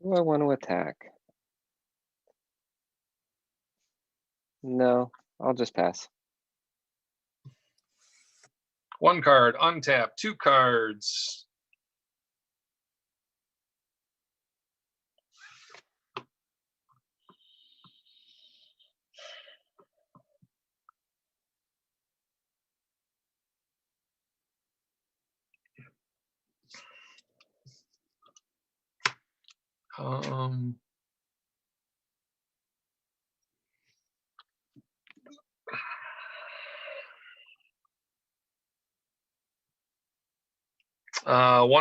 Do I want to attack? No, I'll just pass. 1 card, untap, 2 cards. One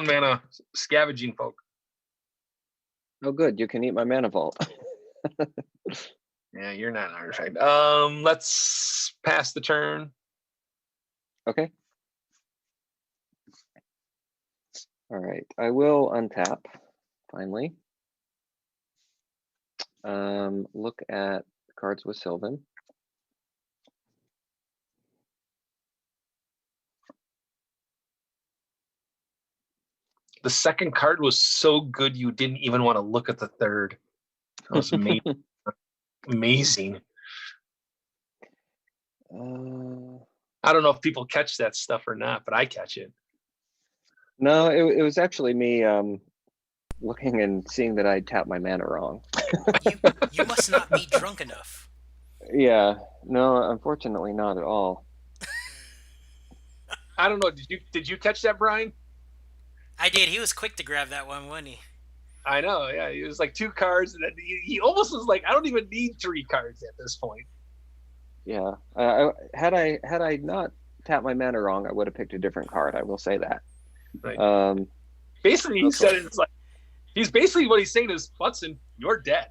mana Scavenging Folk. Oh, good. You can eat my mana vault. Yeah, you're not an artifact. Let's pass the turn. Okay. All right. I will untap finally. Look at cards with Sylvan. The second card was so good you didn't even want to look at the third. That was amazing. Amazing. I don't know if people catch that stuff or not, but I catch it. No, it was actually me looking and seeing that I tapped my mana wrong. You must not be drunk enough. Yeah, no, unfortunately not at all. I don't know. Did you catch that, Brian? I did. He was quick to grab that one, wasn't he? I know. Yeah, it was like 2 cards, and then he almost was like, I don't even need 3 cards at this point. Yeah, had I not tapped my mana wrong, I would have picked a different card. I will say that. Right. Basically, he said it's like he's basically what he's saying is, Butson, you're dead.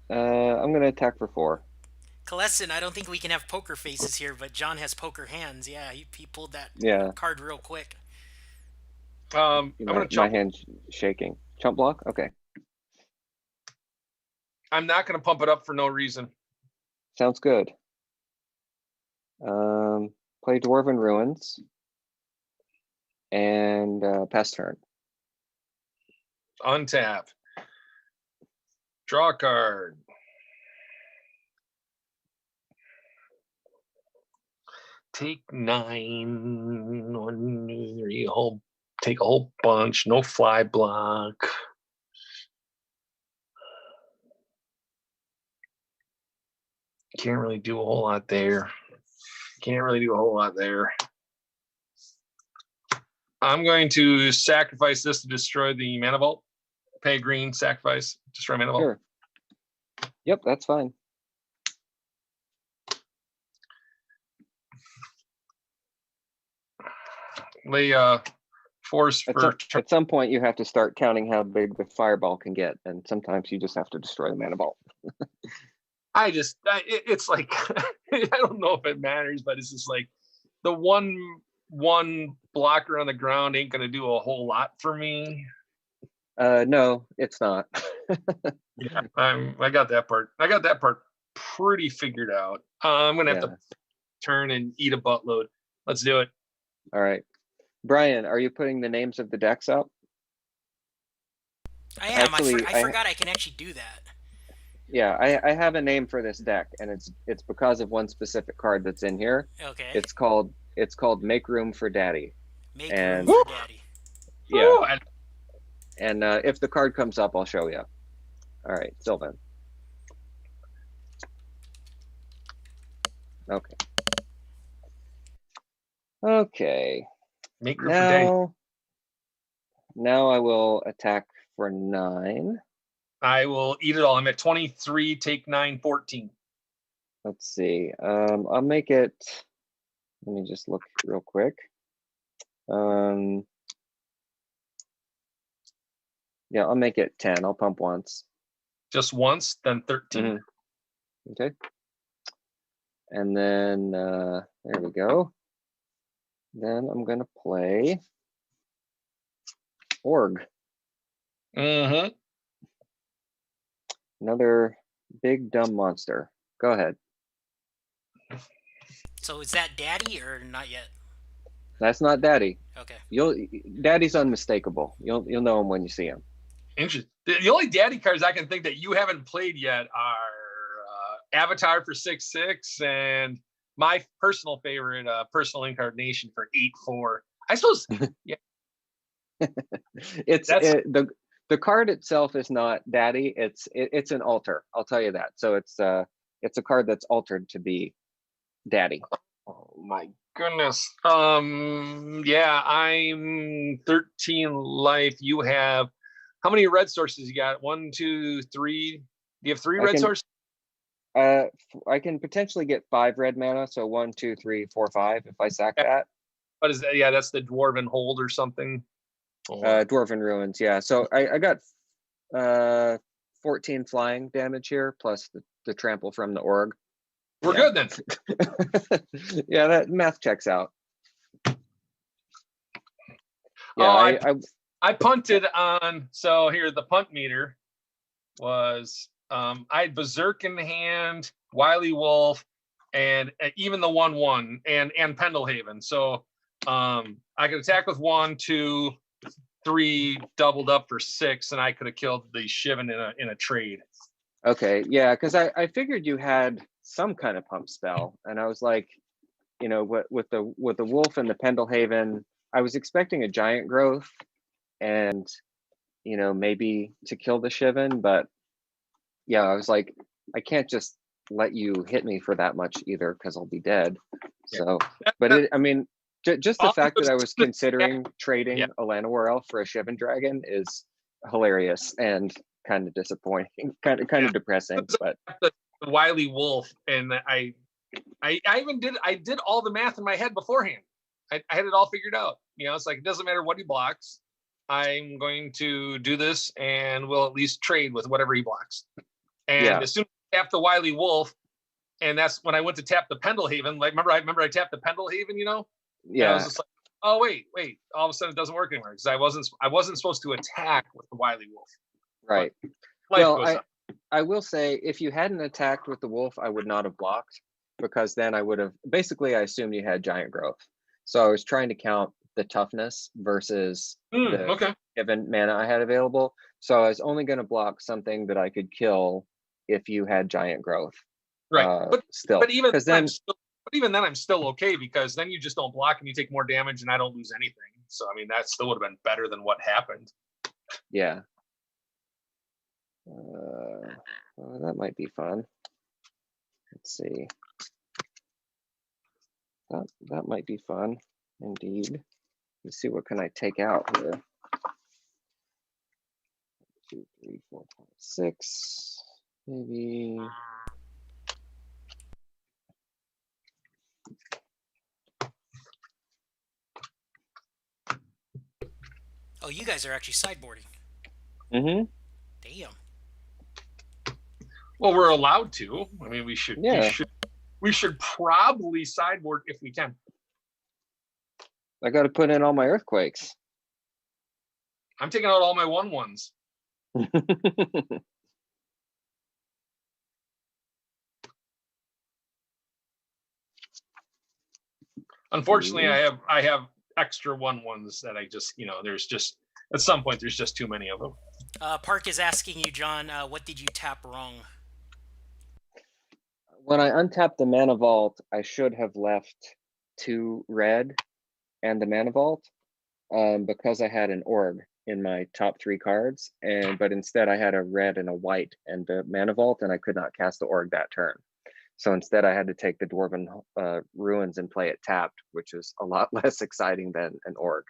I'm gonna attack for 4. Kalestin, I don't think we can have poker faces here, but John has poker hands. Yeah, he pulled that card real quick. I'm gonna my hand's shaking. Chump block? Okay. I'm not gonna pump it up for no reason. Sounds good. Play Dwarven Ruins and pass turn. Untap. Draw a card. Take 9. 1, 2, 3. Take a whole bunch. No fly block. Can't really do a whole lot there. I'm going to sacrifice this to destroy the mana vault. Pay green, sacrifice, destroy mana vault. Sure. Yep, that's fine. Lay force for at some point you have to start counting how big the fireball can get, and sometimes you just have to destroy the mana vault. It's like I don't know if it matters, but it's just like the one blocker on the ground ain't gonna do a whole lot for me. No, it's not. Yeah, I got that part pretty figured out. I'm gonna have to turn and eat a buttload. Let's do it. All right, Brian, are you putting the names of the decks up? I am. I forgot I can actually do that. Yeah, I have a name for this deck, and it's because of one specific card that's in here. Okay. It's called Make Room for Daddy. Make Room for Daddy. Yeah. And if the card comes up, I'll show you. All right, Sylvan. Okay. Okay. Make Room for Daddy. Now I will attack for 9. I will eat it all. I'm at 23, take 9, 14. Let's see. I'll make it. Let me just look real quick. Yeah, I'll make it 10. I'll pump once. Just once, then 13. Mm-hmm. Okay. And then there we go. Then I'm gonna play Org. Mm-hmm. Another big dumb monster. Go ahead. So is that Daddy or not yet? That's not Daddy. Okay. Daddy's unmistakable. You'll know him when you see him. Interesting. The only Daddy cards I can think that you haven't played yet are Avatar for 6/6 and my personal favorite, Personal Incarnation for 8/4. I suppose. Yeah. The card itself is not Daddy. It's an altar. I'll tell you that. So it's a card that's altered to be Daddy. Oh my goodness. Yeah, I'm 13 life. You have how many red sources you got? 1, 2, 3. Do you have 3 I red can sources? I can potentially get 5 red mana, so 1, 2, 3, 4, 5 if I sack that. What is that? Yeah, that's the dwarven hold or something. Dwarven Ruins, yeah. So I got 14 flying damage here, plus the trample from the org. We're Yeah. good then. Yeah, that math checks out. Yeah, Yeah, I punted on. So here, the punt meter was I had Berserk in hand, Wily Wolf, and even the 1/1 and Pendelhaven. So I could attack with 1, 2, 3, doubled up for 6, and I could have killed the Shivan in a trade. okay, yeah, because I figured you had some kind of pump spell, and I was like, you know, with the wolf and the Pendelhaven, I was expecting a giant growth, and you know, maybe to kill the Shivan, but yeah, I was like, I can't just let you hit me for that much either, because I'll be dead. So, but I mean, just the fact that I was considering trading a Llanowar Elf for a Shivan Dragon is hilarious and kind of disappointing, kind of depressing. But the Wily Wolf, and I even did all the math in my head beforehand. I had it all figured out. You know, it's like it doesn't matter what he blocks. I'm going to do this, and we'll at least trade with whatever he blocks. And as soon as I tapped the Wily Wolf, and that's when I went to tap the Pendelhaven. Like, remember I tapped the Pendelhaven, you know? Yeah. And I was just like, oh wait. All of a sudden, it doesn't work anymore because I wasn't supposed to attack with the Wily Wolf. Right. Well, I will say, if you hadn't attacked with the wolf, I would not have blocked, because then I would have basically, I assumed you had giant growth. So I was trying to count the toughness versus the given mana I had available. So I was only going to block something that I could kill if you had giant growth. Right. But even then I'm still okay, because then you just don't block and you take more damage and I don't lose anything. So I mean, that still would have been better than what happened. Yeah. Well, that might be fun. Let's see. That might be fun indeed. Let's see, what can I take out here? 2, 3, 4, 5, 6. Maybe. Oh, you guys are actually sideboarding. Mm-hmm. Damn. Well, we're allowed to. I mean, we should. Yeah. We should probably sideboard if we can. I got to put in all my earthquakes. I'm taking out all my 1/1s. Unfortunately, I have extra 1/1s that I just, you know, there's just at some point there's just too many of them. Park is asking you, John, what did you tap wrong? When I untapped the mana vault, I should have left 2 red and the mana vault, because I had an org in my top 3 cards, but instead I had a red and a white and the mana vault, and I could not cast the org that turn. So instead I had to take the Dwarven Ruins and play it tapped, which is a lot less exciting than an org.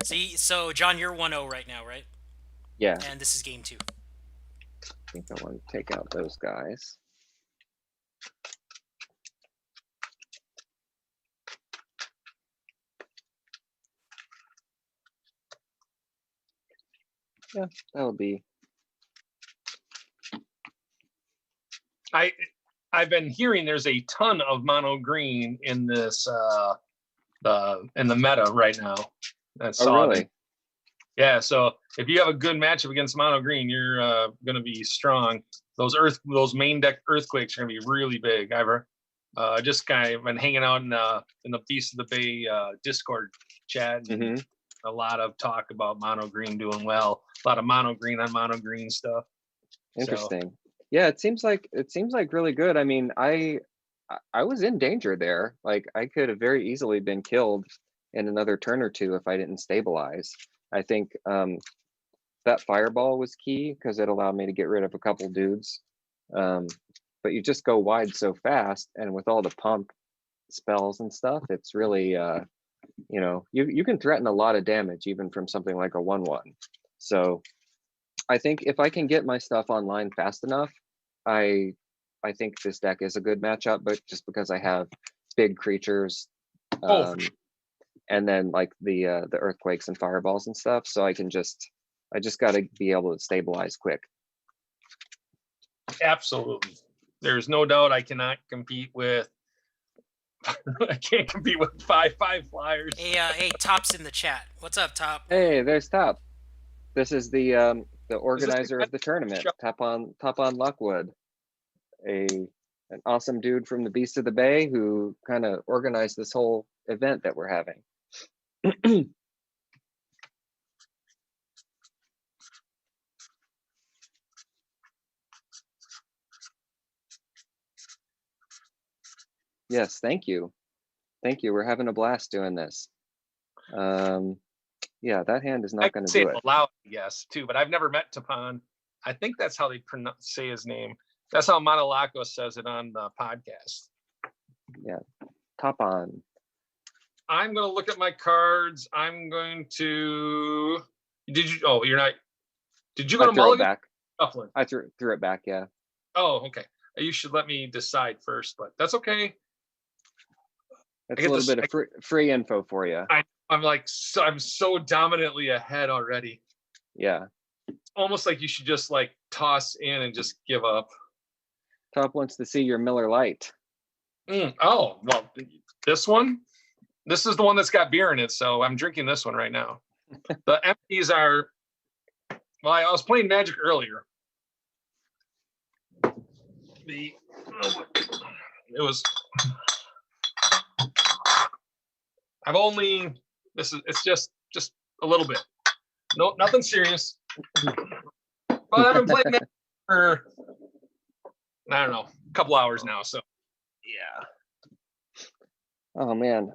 See, so John, you're 1-0 right now, right? Yeah. And this is game 2. I think I want to take out those guys. Yeah, that'll be. I've been hearing there's a ton of mono green in this in the meta right now. and Oh, saw them. really? Yeah, so if you have a good matchup against mono green, you're going to be strong. Those main deck earthquakes are going to be really big. I've just kind of been hanging out in the Beast of the Bay Discord chat, and Mm-hmm. a lot of talk about mono green doing well. A lot of mono green on mono green stuff. Interesting. So, Yeah, it seems like really good. I mean, I was in danger there. Like I could have very easily been killed in another turn or two if I didn't stabilize. I think that fireball was key because it allowed me to get rid of a couple dudes. But you just go wide so fast, and with all the pump spells and stuff, it's really you know, you can threaten a lot of damage even from something like a 1/1. So I think if I can get my stuff online fast enough, I think this deck is a good matchup, but just because I have big creatures, for sure. and then like the earthquakes and fireballs and stuff, so I just got to be able to stabilize quick. Absolutely. There's no doubt I cannot compete with. I can't compete with 5/5 flyers. Hey, Top's in the chat. What's up, Top? Hey, there's Top. This is the organizer of the tournament, Top on Lockwood, an awesome dude from the Beast of the Bay who kind of organized this whole event that we're having. Yes, thank you. We're having a blast doing this. Yeah, that hand is not going to do it. Loud, yes, too, but I've never met Tapan. I think that's how they say his name. That's how Manolacos says it on the podcast. Yeah, Top on. I'm going to look at my cards. I'm going to. Did you? Oh, you're not. Did you go to Mulligan? Back. Shuffling. I threw it back. Yeah. Oh, okay. You should let me decide first, but that's okay. That's a little bit of free info for you. I'm so dominantly ahead already. Yeah. Almost like you should just like toss in and just give up. Top wants to see your Miller Lite. Oh, well, this one? This is the one that's got beer in it, so I'm drinking this one right now. The empties are, well, I was playing Magic earlier. It was, it's just a little bit. No, nothing serious. But I've been playing Magic for, I don't know, a couple hours now, so. Yeah. Oh man.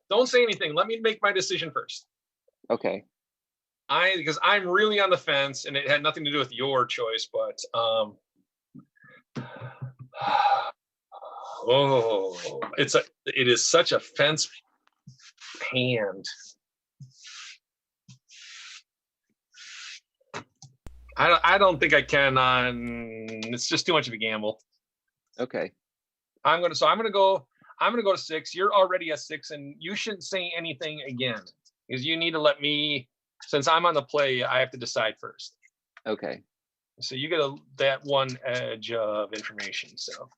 Don't say anything. Let me make my decision first. Okay. Because I'm really on the fence, and it had nothing to do with your choice, but it is such a fence hand. I don't think I can it's just too much of a gamble. Okay. I'm gonna go to 6. You're already at 6, and you shouldn't say anything again because you need to let me. Since I'm on the play, I have to decide first. Okay. So you get that one edge of information. So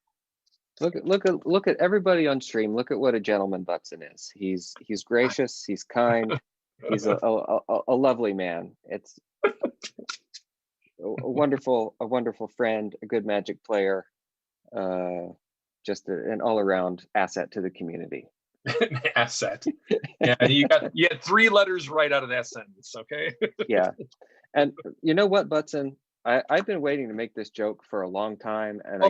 look at everybody on stream. Look at what a gentleman Butson is. He's gracious. He's kind. He's a lovely man. It's a wonderful friend, a good Magic player, just an all around asset to the community. Asset. Yeah, you had 3 letters right out of that sentence. Okay. Yeah, and you know what, Butson? I've been waiting to make this joke for a long time, and I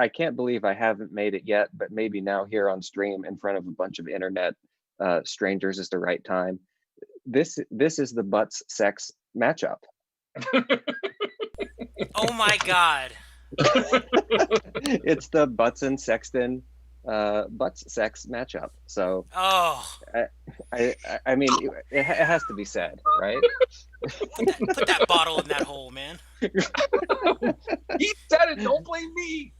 can't believe I haven't made it yet. But maybe now here on stream in front of a bunch of internet strangers is the right time. This is the butts sex matchup. Oh my God! It's the Butson Sexton butts sex matchup. So I mean it has to be said, right? Put that bottle in that hole, man. He said it. Don't blame me.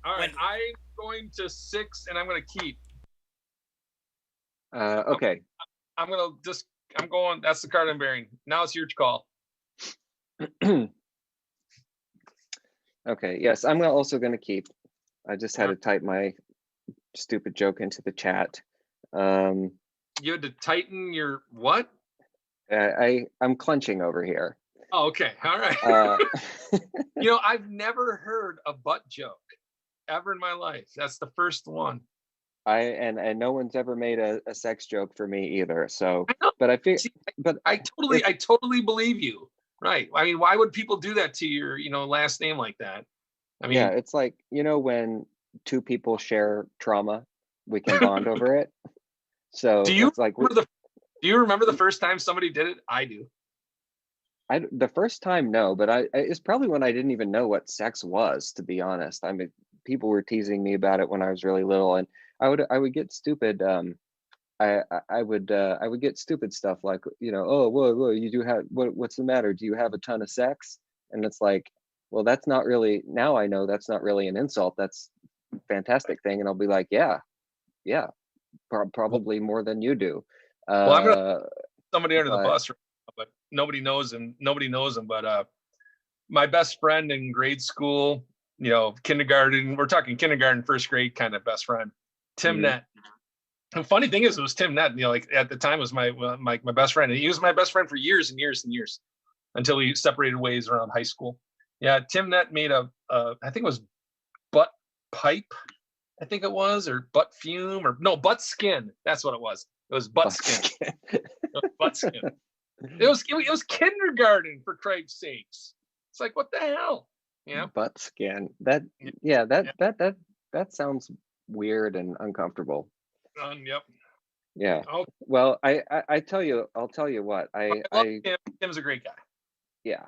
All right, I'm going to 6, and I'm going to keep. Okay. I'm going. That's the card I'm bearing. Now it's your call. Okay. Yes, I'm also going to keep. I just had to type my stupid joke into the chat. You had to tighten your what? I'm clenching over here. Oh, okay. All right. I've never heard a butt joke ever in my life. That's the first one. And no one's ever made a sex joke for me either. So, but I feel, but I totally believe you. Right. I mean, why would people do that to your, last name like that? I mean, yeah, it's like, when two people share trauma, we can bond over it. So it's like, do you remember the first time somebody did it? I do. The first time, no, but it's probably when I didn't even know what sex was, to be honest. I mean, people were teasing me about it when I was really little, and I would get stupid. I would get stupid stuff like, oh, whoa, you do have, what's the matter? Do you have a ton of sex? And it's like, well, that's not really, now I know that's not really an insult. That's a fantastic thing. And I'll be like, yeah, probably more than you do. Well, I'm gonna somebody under the bus, but nobody knows him. But my best friend in grade school, kindergarten, we're talking kindergarten, first grade kind of best friend, Tim Net. The funny thing is, it was Tim Net. Like at the time was my best friend, and he was my best friend for years and years and years until we separated ways around high school. Yeah, Tim Net made I think it was butt pipe, I think it was, or butt fume, or no, butt skin. That's what it was. It was butt skin. It was butt skin. It was kindergarten, for Christ's sakes. It's like, what the hell? Yeah. Butt skin. That sounds weird and uncomfortable. Yep. Yeah. Okay. Well, I'll tell you what. Tim's a great guy. Yeah.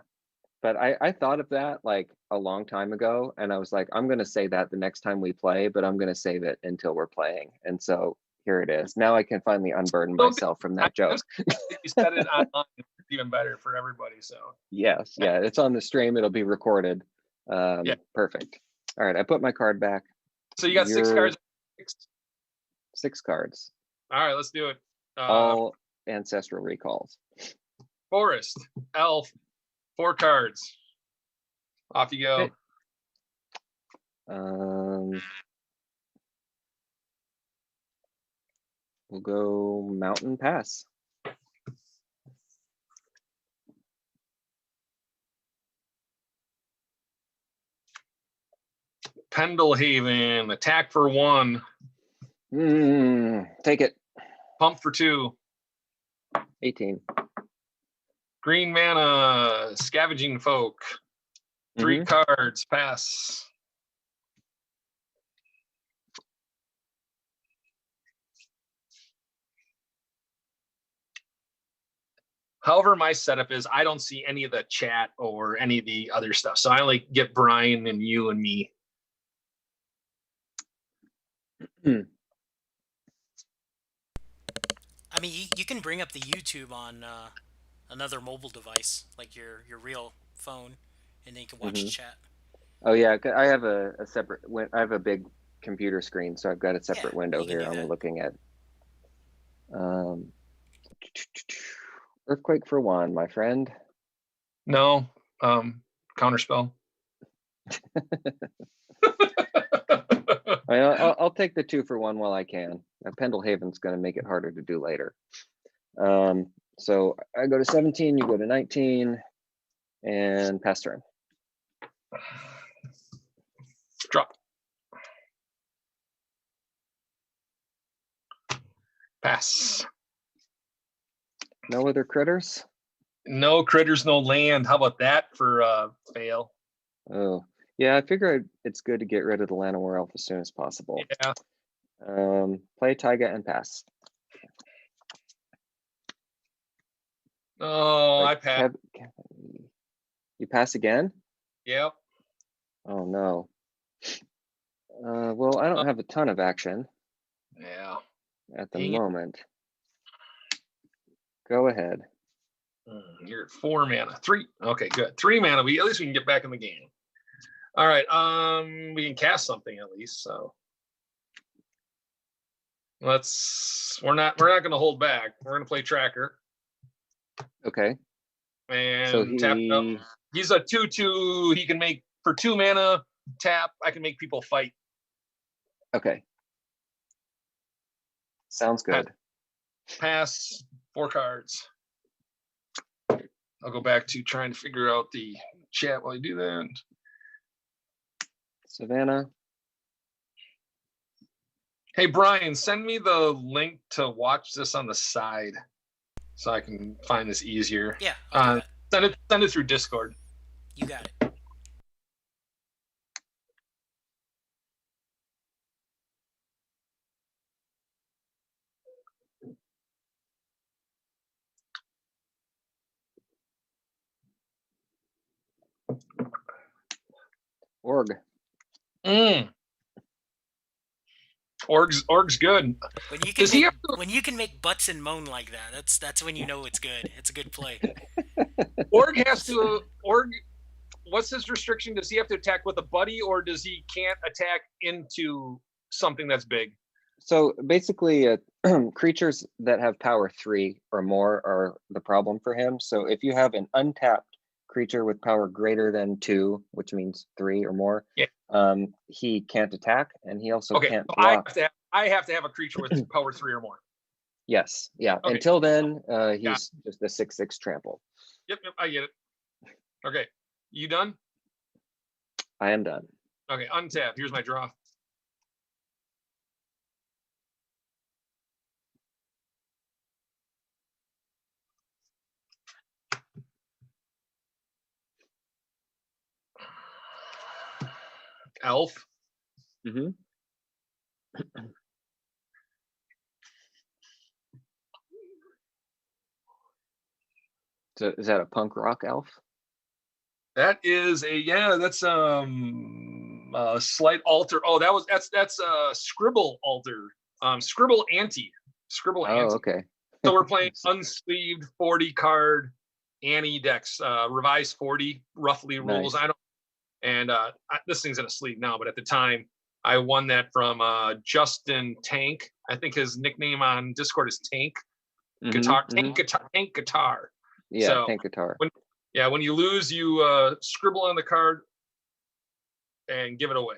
But I thought of that like a long time ago, and I was like, I'm gonna say that the next time we play, but I'm gonna save it until we're playing. And so here it is. Now I can finally unburden myself from that joke. You said it online, it's even better for everybody. So yes, yeah, it's on the stream. It'll be recorded. Yeah. Perfect. All right, I put my card back. So you got 6 cards. 6 cards. All right, let's do it. All ancestral recalls. Forest, elf, 4 cards. Off you go. Okay. We'll go Mountain Pass. Pendlehaven, attack for 1. Take it. Pump for 2. 18. Green mana, Scavenging Folk. 3 cards, pass. However, my setup is I don't see any of the chat or any of the other stuff. So I only get Brian and you and me. I mean, you can bring up the YouTube on another mobile device, like your real phone, and then you can watch the chat. Oh yeah, I have a separate. I have a big computer screen, so I've got a separate window here I'm looking at. Earthquake for 1, my friend. No, counterspell. I'll take the 2 for 1 while I can. Pendlehaven's going to make it harder to do later. So I go to 17, you go to 19, and pass turn. Drop. Pass. No other critters? No critters, no land. How about that for fail? Oh, yeah, I figure it's good to get rid of the Llanowar Elf as soon as possible. Yeah. Play Taiga and pass. Oh, I pass. You pass again? Yep. Oh, no. Well, I don't have a ton of action. Yeah. At the moment. Go ahead. You're at 4 mana. 3. Okay, good. 3 mana. At least we can get back in the game. All right. We can cast something at least. So we're not going to hold back. We're going to play Tracker. Okay. And so tap up. He's a 2/2. He can make for 2 mana tap. I can make people fight. Okay. Sounds good. Pass 4 cards. I'll go back to trying to figure out the chat while I do that. Savannah. Hey, Brian, send me the link to watch this on the side so I can find this easier. Yeah, I'll do that. Send it through Discord. You got it. Org. Org's good. When you can make butts and moan like that, that's when you know it's good. It's a good play. Org has to what's his restriction? Does he have to attack with a buddy, or does he can't attack into something that's big? So basically, creatures that have power 3 or more are the problem for him. So if you have an untapped creature with power greater than 2, which means 3 or more, he can't attack, and he also can't block. I have to have a creature with power 3 or more. Yes, yeah. Okay. Until then, he's just a 6/6 trample. Yep, I get it. Okay, you done? I am done. Okay, untap. Here's my draw. Elf. Mm-hmm. So is that a punk rock elf? That is that's slight alter. Oh, that's a scribble alter. Scribble anti. Scribble anti. Oh, okay. So we're playing unsleeved 40 card Annie decks, revised 40 roughly rules. Nice. This thing's in a sleeve now, but at the time I won that from Justin Tank. I think his nickname on Discord is Tank. Guitar. Tank Guitar. Yeah, so Tank Guitar. When you lose, you scribble on the card and give it away.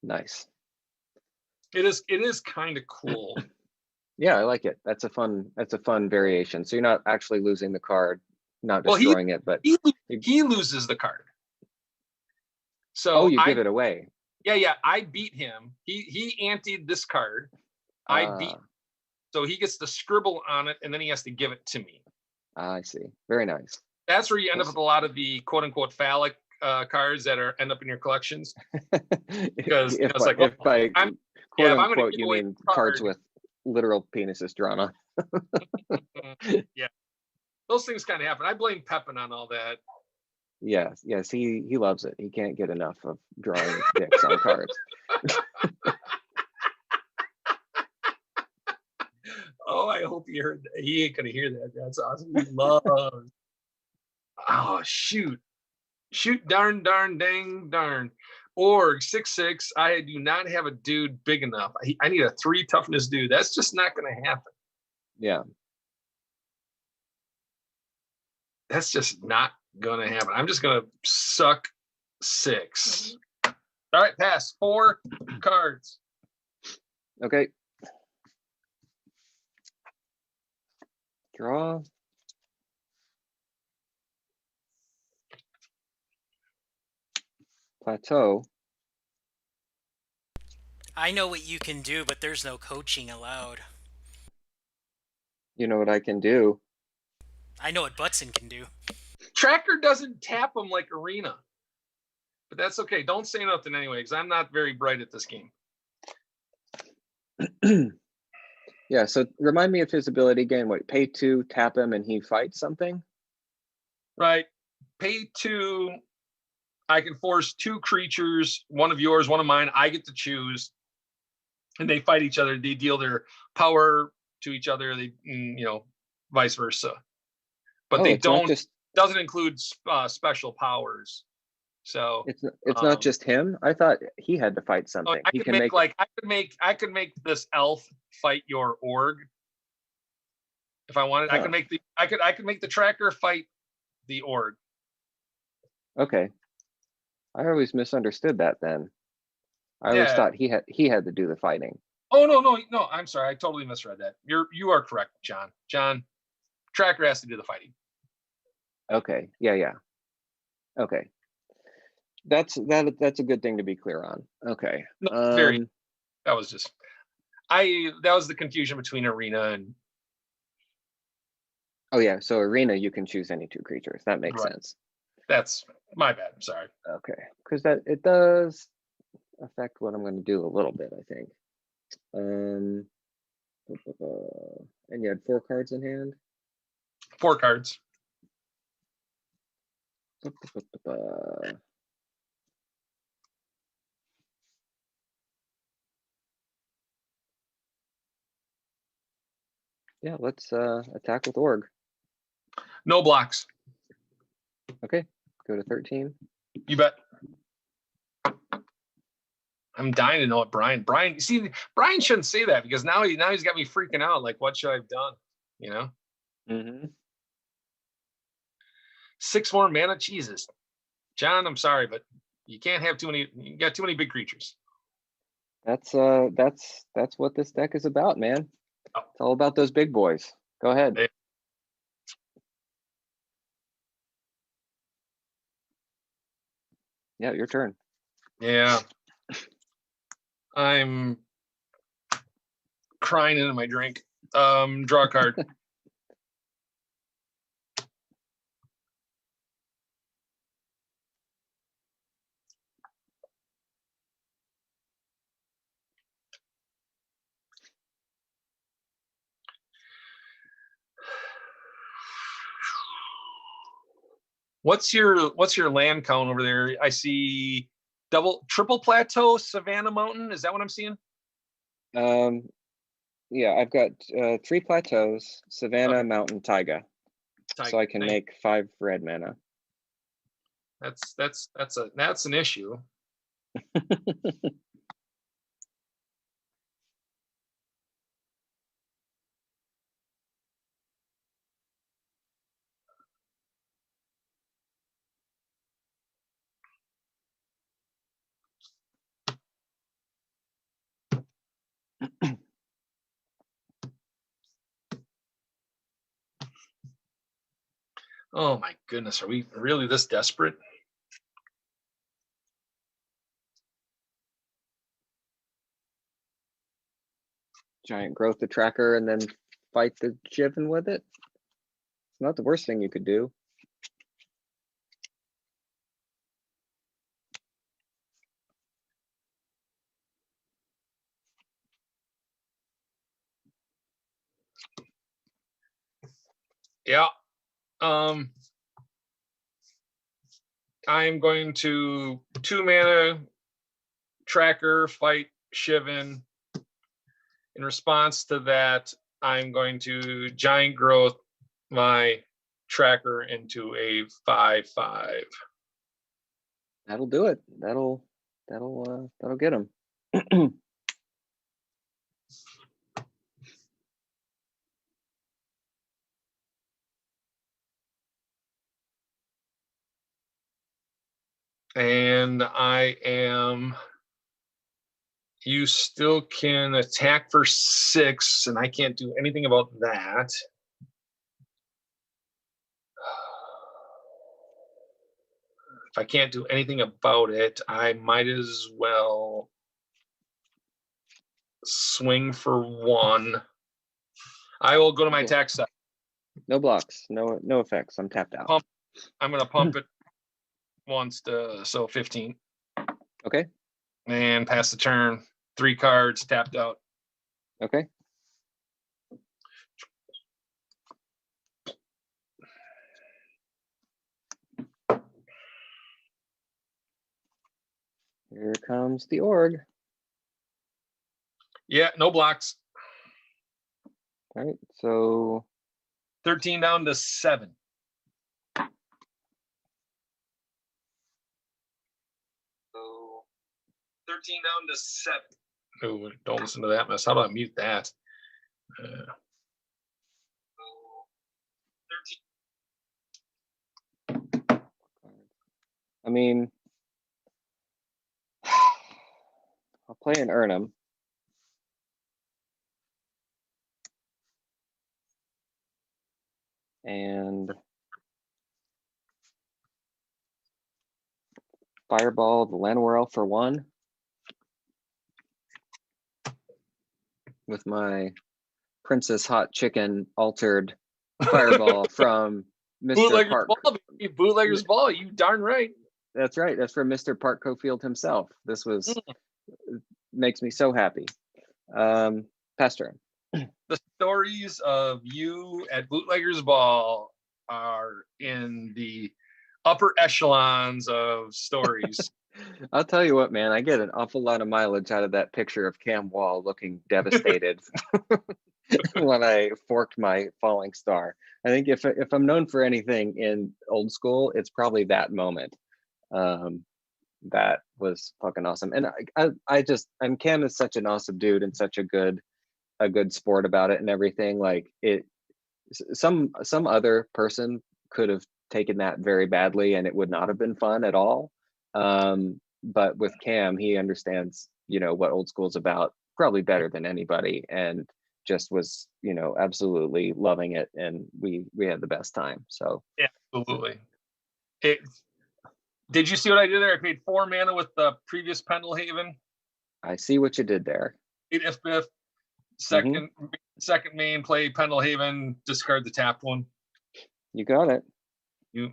Nice. It is kind of cool. Yeah, I like it. That's a fun variation. So you're not actually losing the card, not destroying it, but he loses the card. So you give it away. Yeah. I beat him. He anteed this card. I beat. So he gets to scribble on it, and then he has to give it to me. I see. Very nice. That's where you end up with a lot of the quote unquote phallic cards that end up in your collections. Because if it's like, by quote unquote you mean cards with literal penises drawn on. Yeah, those things kind of happen. I blame Pepin on all that. Yes, he loves it. He can't get enough of drawing dicks on cards. Oh, I hope he heard that. He ain't gonna hear that. That's awesome. He loves. Oh, shoot, darn, darn. Org 6/6. I do not have a dude big enough. I need a 3 toughness dude. That's just not gonna happen. Yeah. That's just not gonna happen. I'm just gonna suck 6. All right, pass 4 cards. Okay. Draw. Plateau. I know what you can do, but there's no coaching allowed. You know what I can do? I know what Butson can do. Tracker doesn't tap them like Arena. But that's okay. Don't say nothing anyway, because I'm not very bright at this game. Yeah, so remind me of his ability again. What, pay 2, tap him, and he fights something? Right. Pay 2. I can force 2 creatures, one of yours, one of mine. I get to choose. And they fight each other. They deal their power to each other. They, vice versa. But they don't. Doesn't include special powers. So it's not just him. I thought he had to fight something. I could make this elf fight your org if I wanted. I could make the tracker fight the org. Okay. I always misunderstood that then. I always thought he had to do the fighting. Oh, no. I'm sorry. I totally misread that. You are correct, John. John, tracker has to do the fighting. Okay. Yeah. Okay. That's a good thing to be clear on. Okay. No, that was just that was the confusion between arena and. Oh yeah, so arena you can choose any 2 creatures. That makes sense. That's my bad. I'm sorry. Okay, because it does affect what I'm going to do a little bit, I think. And you had 4 cards in hand. 4 cards. Yeah, let's attack with Org. No blocks. Okay, go to 13. You bet. I'm dying to know what Brian, see, Brian shouldn't say that because now he's got me freaking out. Like, what should I have done? You know? Mm-hmm. 6 more mana. Jesus. John, I'm sorry, but you can't have too many. You got too many big creatures. That's what this deck is about, man. Oh. It's all about those big boys. Go ahead. Hey. Yeah, your turn. Yeah. I'm crying into my drink. Draw a card. What's your land count over there? I see triple plateau, Savannah Mountain. Is that what I'm seeing? Yeah, I've got 3 plateaus, Savannah, Okay. Mountain, Taiga. So I can make 5 red mana. That's an issue. Oh my goodness, are we really this desperate? Giant growth the tracker and then fight the Jiven with it. It's not the worst thing you could do. Yeah. I'm going to 2 mana tracker fight Shivan. In response to that, I'm going to giant growth my tracker into a 5/5. That'll do it. That'll get him. And you still can attack for 6, and I can't do anything about that. If I can't do anything about it, I might as well swing for 1. I will go to my attack side. No blocks, no effects. I'm tapped out. I'm going to pump it once so 15. Okay. And pass the turn. 3 cards, tapped out. Okay. Here comes the Org. Yeah, no blocks. All right, so 13 down to 7. So 13 down to 7. Oh, don't listen to that mess. How do I mute that? 13. I mean, I'll play an Urnum. And Fireball the Llanowar for 1. With my Princess Hot Chicken altered Fireball from Mr. Bootlegger's Park. ball, baby. Bootlegger's ball. You darn right. That's right. That's from Mr. Park Cofield himself. This was makes me so happy. Pass turn. The stories of you at Bootlegger's Ball are in the upper echelons of stories. I'll tell you what, man, I get an awful lot of mileage out of that picture of Cam Wall looking devastated when I forked my falling star. I think if I'm known for anything in Old School, it's probably that moment. That was fucking awesome. And and Cam is such an awesome dude and such a good sport about it and everything. Like some other person could have taken that very badly and it would not have been fun at all. But with Cam, he understands, what Old School is about probably better than anybody, and just was, absolutely loving it. And we had the best time. So yeah, absolutely. Did you see what I did there? I paid 4 mana with the previous Pendelhaven. I see what you did there. 8 fifth, second main play Pendelhaven, discard the tapped one. You got it. You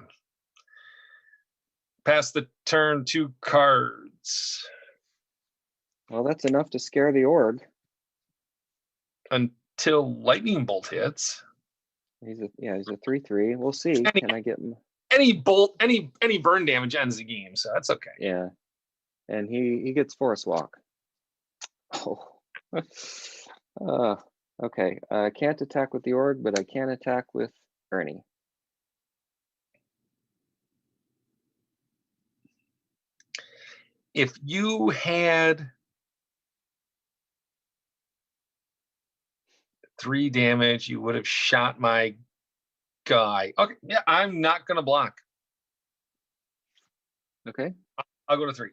pass the turn 2 cards. Well, that's enough to scare the org. Until Lightning Bolt hits. He's a 3/3. We'll see. Can I get him? Any burn damage ends the game, so that's okay. Yeah. And he gets Forest Walk. Oh. Okay. I can't attack with the org, but I can attack with Ernie. If you had 3 damage, you would have shot my guy. Okay, yeah, I'm not gonna block. Okay. I'll go to 3.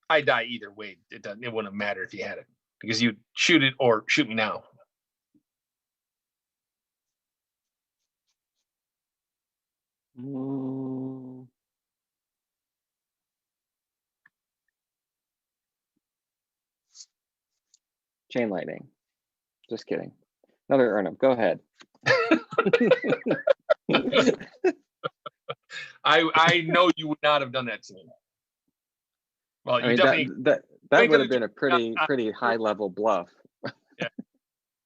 I die either way. It wouldn't matter if you had it, because you shoot it or shoot me now. Chain Lightning. Just kidding. Another Urnham. Go ahead. I know you would not have done that to me. Well, you definitely that would have been a pretty high level bluff. Yeah.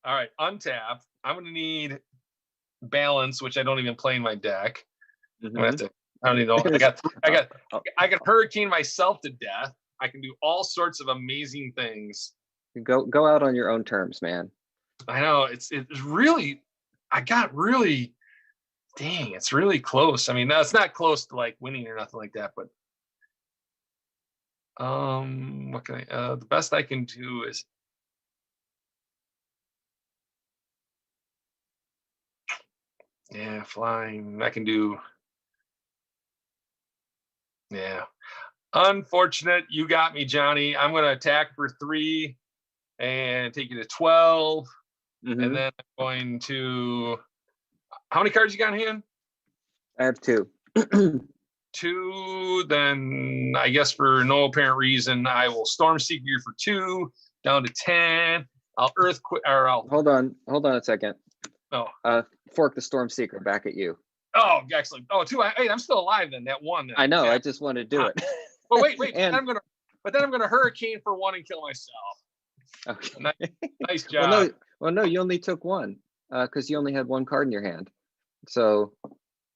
All right, untap. I'm gonna need balance, which I don't even play in my deck. I'm gonna have to. I don't even know. I got hurricane myself to death. I can do all sorts of amazing things. Go out on your own terms, man. I know it's really. I got really. Dang, it's really close. I mean, no, it's not close to like winning or nothing like that, but. What can I? The best I can do is. Yeah, flying. I can do. Yeah. Unfortunate. You got me, Johnny. I'm going to attack for 3 and take you to 12. And then I'm going to. How many cards you got in hand? I have 2. 2. Then I guess for no apparent reason, I will Stormseeker you for 2 down to 10. I'll Earthquake. Or I'll. Hold on a second. Oh. Fork the Stormseeker back at you. Oh, excellent. Oh, 2. I'm still alive then. That 1. Then. I know. Yeah. I just want to do it. But wait. And then I'm gonna hurricane for 1 and kill myself. Okay. Nice job. Well, no, you only took 1 because you only had 1 card in your hand. So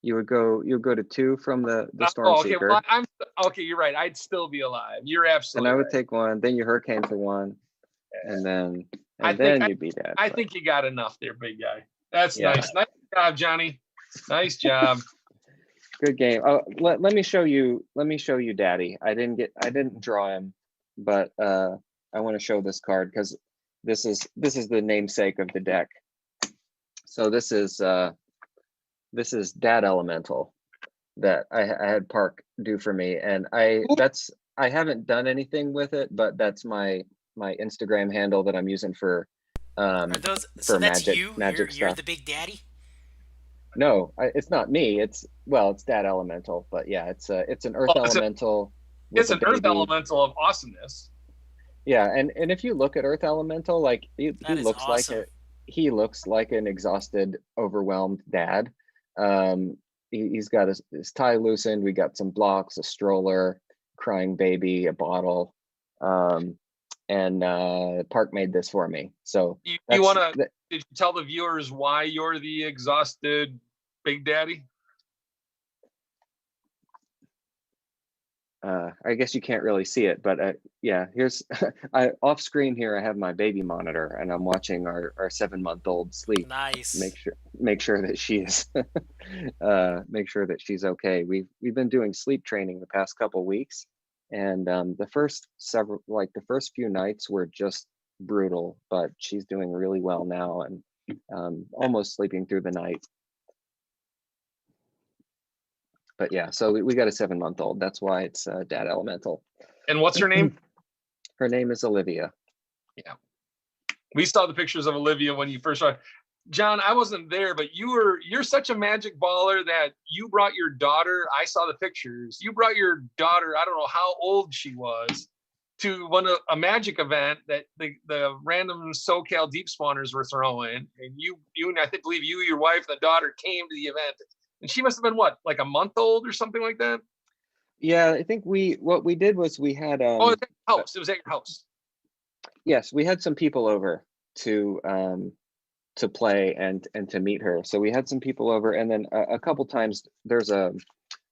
you go to 2 from the Stormseeker. Okay. Well, okay. You're right. I'd still be alive. You're absolutely. And I would right. take 1. Then you hurricane for 1, and then you'd be dead. I think you got enough there, big guy. That's nice. Nice job, Johnny. Nice job. Good game. Oh, let me show you. Let me show you, Daddy. I didn't draw him, but I want to show this card because this is the namesake of the deck. So this is Dad Elemental that I had Park do for me, and I haven't done anything with it, but that's my my Instagram handle that I'm using for Are those so? That's you. You're magic you're stuff. the big daddy. No, it's not me. It's Dad Elemental, but yeah, it's an Earth Oh, Elemental with it's a an Earth baby. elemental of awesomeness. Yeah, and if you look at Earth Elemental, like That is awesome. he looks like an exhausted, overwhelmed dad. He's got his tie loosened. We got some blocks, a stroller, crying baby, a bottle, and Park made this for me. So You want to? Did you tell the viewers why you're the exhausted Big Daddy? I guess you can't really see it, but yeah, here's off screen here. I have my baby monitor, and I'm watching our 7-month-old sleep. Nice. Make sure that she is make sure that she's okay. We've been doing sleep training the past couple weeks, and the first few nights were just brutal, but she's doing really well now, and almost sleeping through the night. But yeah, so we got a 7-month-old. That's why it's Dad Elemental. And what's her name? Her name is Olivia. Yeah, we saw the pictures of Olivia when you first started. John, I wasn't there, but you're such a magic baller that you brought your daughter. I saw the pictures. You brought your daughter. I don't know how old she was, to a magic event that the random SoCal deep spawners were throwing, and you and I believe you, your wife, and the daughter came to the event, and she must have been what, like a month old or something like that. Yeah, I think what we did was we had it was at your house. It was at your house. Yes, we had some people over to play and to meet her. So we had some people over, and then a couple times there's a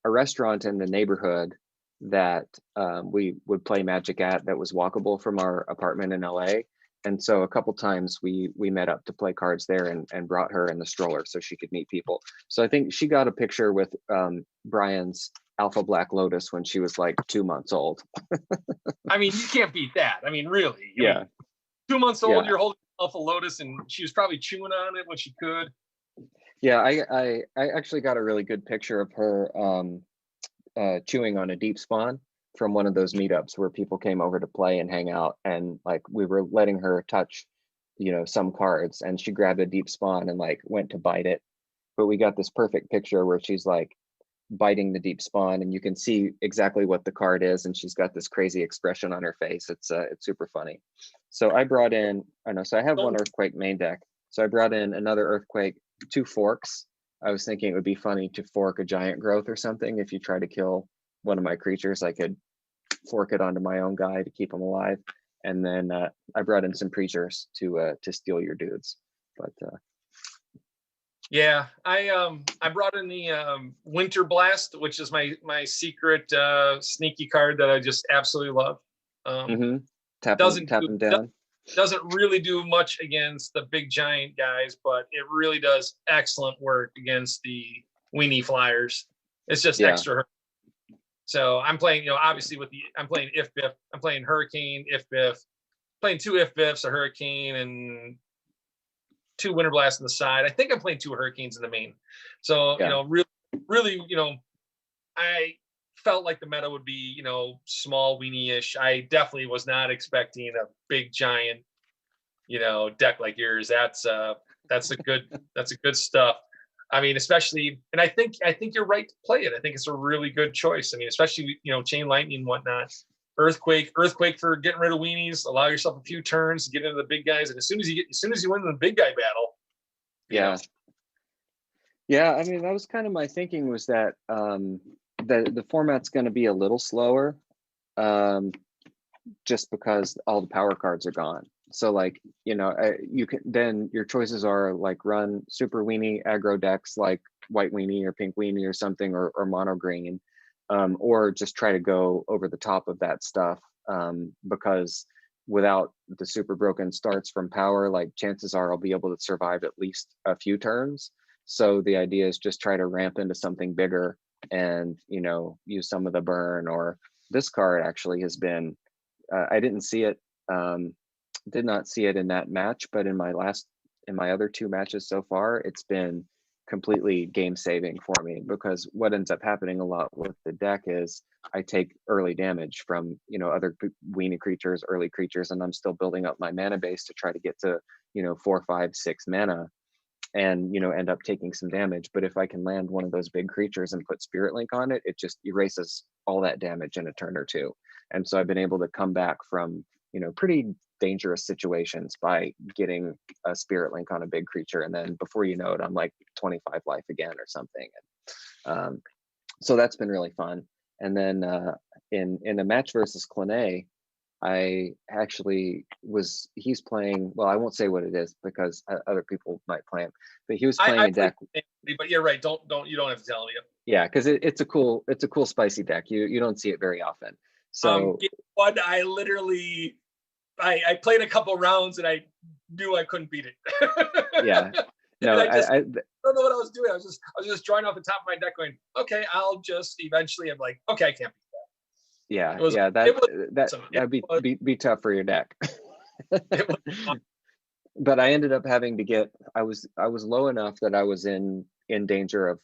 restaurant in the neighborhood that we would play Magic at that was walkable from our apartment in LA. And so a couple times we met up to play cards there and brought her in the stroller so she could meet people. So I think she got a picture with Brian's Alpha Black Lotus when she was like 2 months old. I mean, you can't beat that. I mean, really. Yeah. I mean, 2 months old, you're holding Alpha Lotus, and she was probably chewing on it when she could. Yeah, I actually got a really good picture of her chewing on a deep spawn from one of those meetups where people came over to play and hang out, and like we were letting her touch, some cards, and she grabbed a deep spawn and like went to bite it. But we got this perfect picture where she's like biting the deep spawn, and you can see exactly what the card is, and she's got this crazy expression on her face. It's super funny. So I brought in, so I have one Earthquake main deck. So I brought in another Earthquake, 2 forks. I was thinking it would be funny to fork a giant growth or something. If you try to kill one of my creatures, I could fork it onto my own guy to keep him alive. And then I brought in some preachers to steal your dudes. But yeah, I brought in the Winter Blast, which is my secret sneaky card that I just absolutely love. Tap them down. Doesn't really do much against the big giant guys, but it really does excellent work against the weenie flyers. It's just extra. So I'm playing, obviously I'm playing If Biff, I'm playing Hurricane, If Biff, playing 2 If Biffs, a Hurricane, and 2 Winter Blasts on the side. I think I'm playing 2 Hurricanes in the main. So, really, I felt like the meta would be, small weenie-ish. I definitely was not expecting a big giant, deck like yours. That's a good stuff. I mean, especially, and I think you're right to play it. I think it's a really good choice. I mean, especially, Chain Lightning and whatnot. Earthquake for getting rid of weenies. Allow yourself a few turns to get into the big guys, and as soon as you win the big guy battle. Yeah. I mean, that was kind of my thinking, was that the format's going to be a little slower, just because all the power cards are gone. So like, you can, then your choices are like run super weenie aggro decks like white weenie or pink weenie or something, or mono green, or just try to go over the top of that stuff, because without the super broken starts from power, like chances are I'll be able to survive at least a few turns. So the idea is just try to ramp into something bigger and, use some of the burn. Or this card actually has been, I didn't see it, did not see it in that match, but in my other 2 matches so far, it's been completely game saving for me, because what ends up happening a lot with the deck is I take early damage from, you know, other weenie creatures, early creatures, and I'm still building up my mana base to try to get to, you know, 4, 5, 6 mana, and, you know, end up taking some damage. But if I can land one of those big creatures and put Spirit Link on it, it just erases all that damage in a turn or two. And so I've been able to come back from, you know, pretty dangerous situations by getting a Spirit Link on a big creature, and then before you know it, I'm like 25 life again or something. And so that's been really fun. And then in a match versus Clannay, I actually he's playing, well, I won't say what it is because other people might play him, but he was playing a deck. But you're right. You don't have to tell me. Yeah, because it's a cool spicy deck. You don't see it very often. So one, I literally I played a couple rounds and I knew I couldn't beat it. Yeah. No, I don't know what I was doing. I was just drawing off the top of my deck going, okay, I'll just eventually, I'm like, okay, I can't beat that. Yeah, that'd be tough for your deck. But I ended up having to get, I was low enough that I was in danger of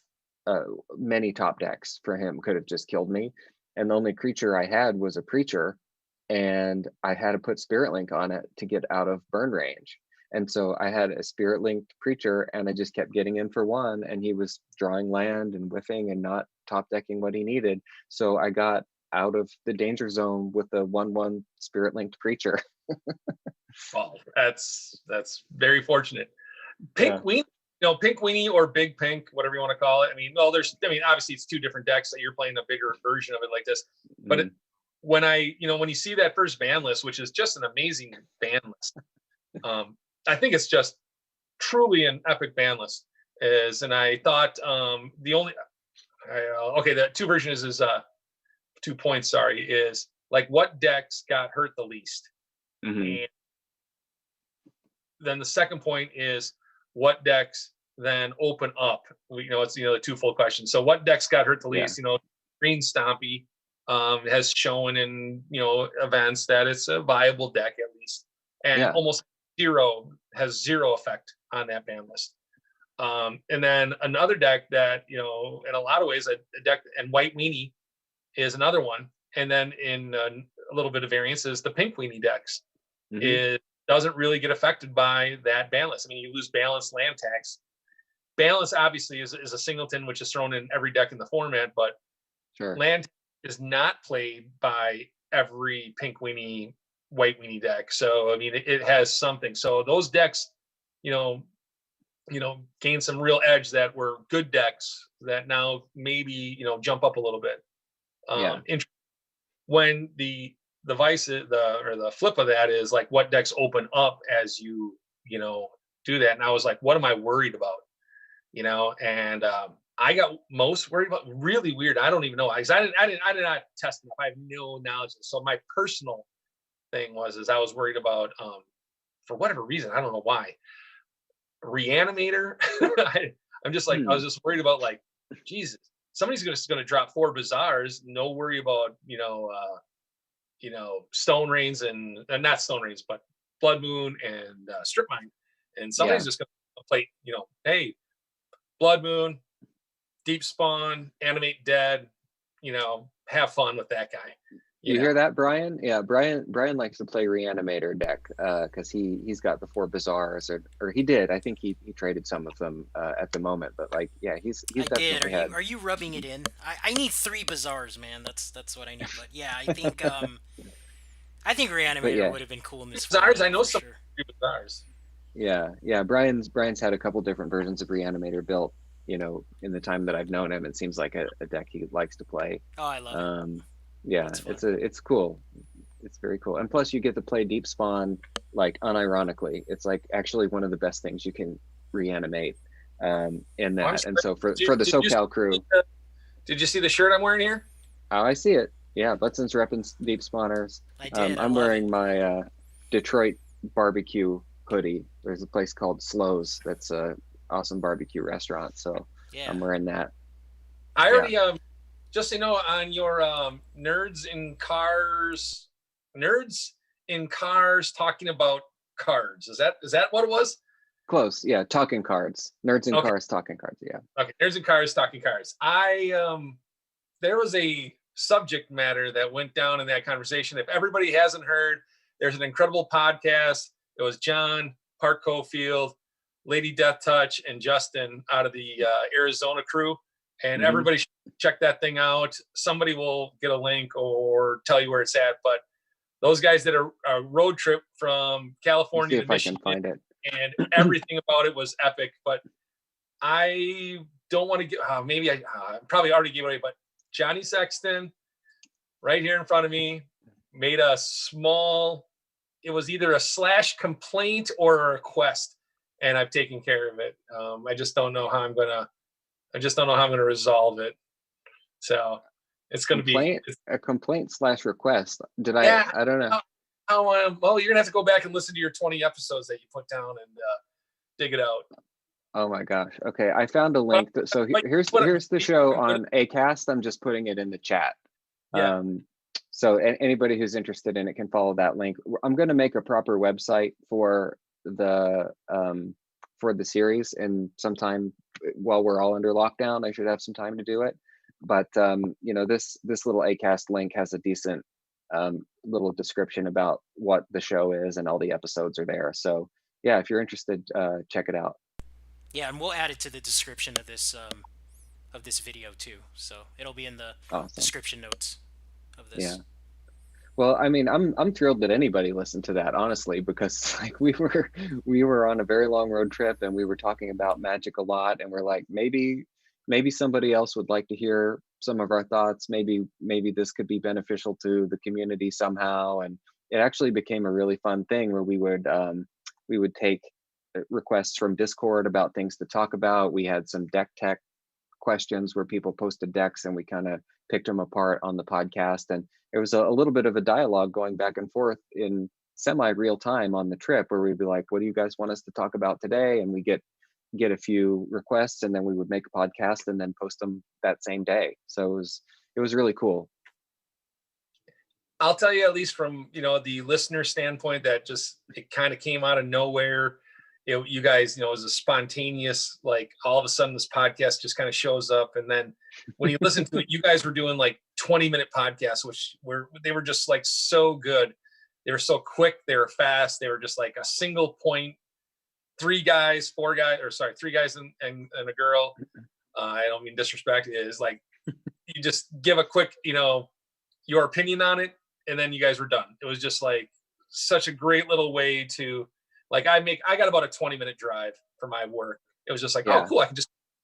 many top decks for him could have just killed me. And the only creature I had was a Preacher, and I had to put Spirit Link on it to get out of burn range. And so I had a Spirit Linked Preacher, and I just kept getting in for one, and he was drawing land and whiffing and not top decking what he needed. So I got out of the danger zone with a 1/1 Spirit Linked Preacher. Well, that's very fortunate. Pink Weenie, Pink Weenie or Big Pink, whatever you want to call it. I mean, obviously it's two different decks that you're playing a bigger version of it like this. But when you see that first ban list, which is just an amazing ban list, I think it's just truly an epic ban list. And I thought the two versions is 2 points. Sorry, is like what decks got hurt the least. And then the second point is what decks then open up. It's the twofold question. So what decks got hurt the least? Green Stompy has shown in events that it's a viable deck at least, and almost has zero effect on that ban list. And then another deck that in a lot of ways a deck, and White Weenie is another one. And then in a little bit of variance is the Pink Weenie decks. It doesn't really get affected by that balance. I mean, you lose balance land tax. Balance obviously is a singleton, which is thrown in every deck in the format, but land is not played by every Pink Weenie, White Weenie deck. So I mean, it has something. So those decks, gain some real edge that were good decks that now maybe jump up a little bit. When the vice, the flip of that is like what decks open up as you do that, and I was like, what am I worried about? And I got most worried about, really weird, I don't even know, because I did not test enough. I have no knowledge. So my personal thing was I was worried about for whatever reason, I don't know why, Reanimator. I'm just like, I was just worried about, like, Jesus, somebody's just going to drop 4 Bazaars, no worry about Stone Rains and not Stone Rains, but Blood Moon and Strip Mine, and somebody's just going to play, hey, Blood Moon, Deep Spawn, Animate Dead, have fun with that guy. You hear that, Brian? Yeah, Brian likes to play Reanimator deck because he's got the 4 Bazaars, or he did. I think he traded some of them at the moment, but like, yeah, he's definitely had. Are you rubbing it in? I need 3 Bazaars, man. That's what I need. But yeah, I think Reanimator would have been cool in this. Bazaars, I know some 3 Bazaars. Yeah. Brian's had a couple different versions of Reanimator built. In the time that I've known him, it seems like a deck he likes to play. Oh, I love it. Yeah, it's cool. It's very cool. And plus you get to play Deep Spawn, like, unironically. It's like actually one of the best things you can reanimate in that. And so for the SoCal crew. Did you see the shirt I'm wearing here? Oh, I see it. Yeah, Butson's repping Deep Spawners. I did. I'm wearing my Detroit barbecue hoodie. There's a place called Slows that's a awesome barbecue restaurant. So I'm wearing that. I already just on your nerds in cars talking about cards. Is that what it was? Close. Yeah. Talking cards. Nerds and Okay. cars talking cards. Yeah. Okay. Nerds and cars talking cars. There was a subject matter that went down in that conversation. If everybody hasn't heard, there's an incredible podcast. It was John, Park Cofield, Lady Death Touch, and Justin out of the Arizona crew. And everybody should check that thing out. Somebody will get a link or tell you where it's at. But those guys did a road trip from California See to if I can Michigan, find it. and everything about it was epic. But I don't want to get, maybe I probably already gave it away, but Johnny Sexton, right here in front of me, made a small, it was either a slash complaint or a request, and I've taken care of it. I just don't know how I'm gonna resolve it. So it's gonna be a complaint / request. Did yeah, I don't know. Well, you're gonna have to go back and listen to your 20 episodes that you put down and dig it out. Oh my gosh. Okay, I found a link. So here's the show on Acast. I'm just putting it in the chat. Yeah. So anybody who's interested in it can follow that link. I'm going to make a proper website for the series, and sometime while we're all under lockdown, I should have some time to do it. But this little Acast link has a decent little description about what the show is, and all the episodes are there. So yeah, if you're interested, check it out. Yeah, and we'll add it to the description of this video too. So it'll be in the description notes of this. Yeah. Well, I mean, I'm thrilled that anybody listened to that, honestly, because like we were on a very long road trip, and we were talking about Magic a lot, and we're like, maybe somebody else would like to hear some of our thoughts. Maybe this could be beneficial to the community somehow. And it actually became a really fun thing where we would take requests from Discord about things to talk about. We had some deck tech questions where people posted decks, and we kind of picked them apart on the podcast. And it was a little bit of a dialogue going back and forth in semi real time on the trip, where we'd be like, what do you guys want us to talk about today? And we get a few requests, and then we would make a podcast and then post them that same day. So it was really cool. I'll tell you, at least from the listener standpoint, that just it kind of came out of nowhere. You guys, it was a spontaneous, like all of a sudden this podcast just kind of shows up. And then when you listen to it, you guys were doing like 20-minute podcasts, which they were just like so good. They were so quick. They were fast. They were just like a single point, three guys and a girl. I don't mean disrespect. It is like, you just give a quick, your opinion on it. And then you guys were done. It was just like such a great little way to, like, I got about a 20-minute drive for my work. It was just like, oh, cool.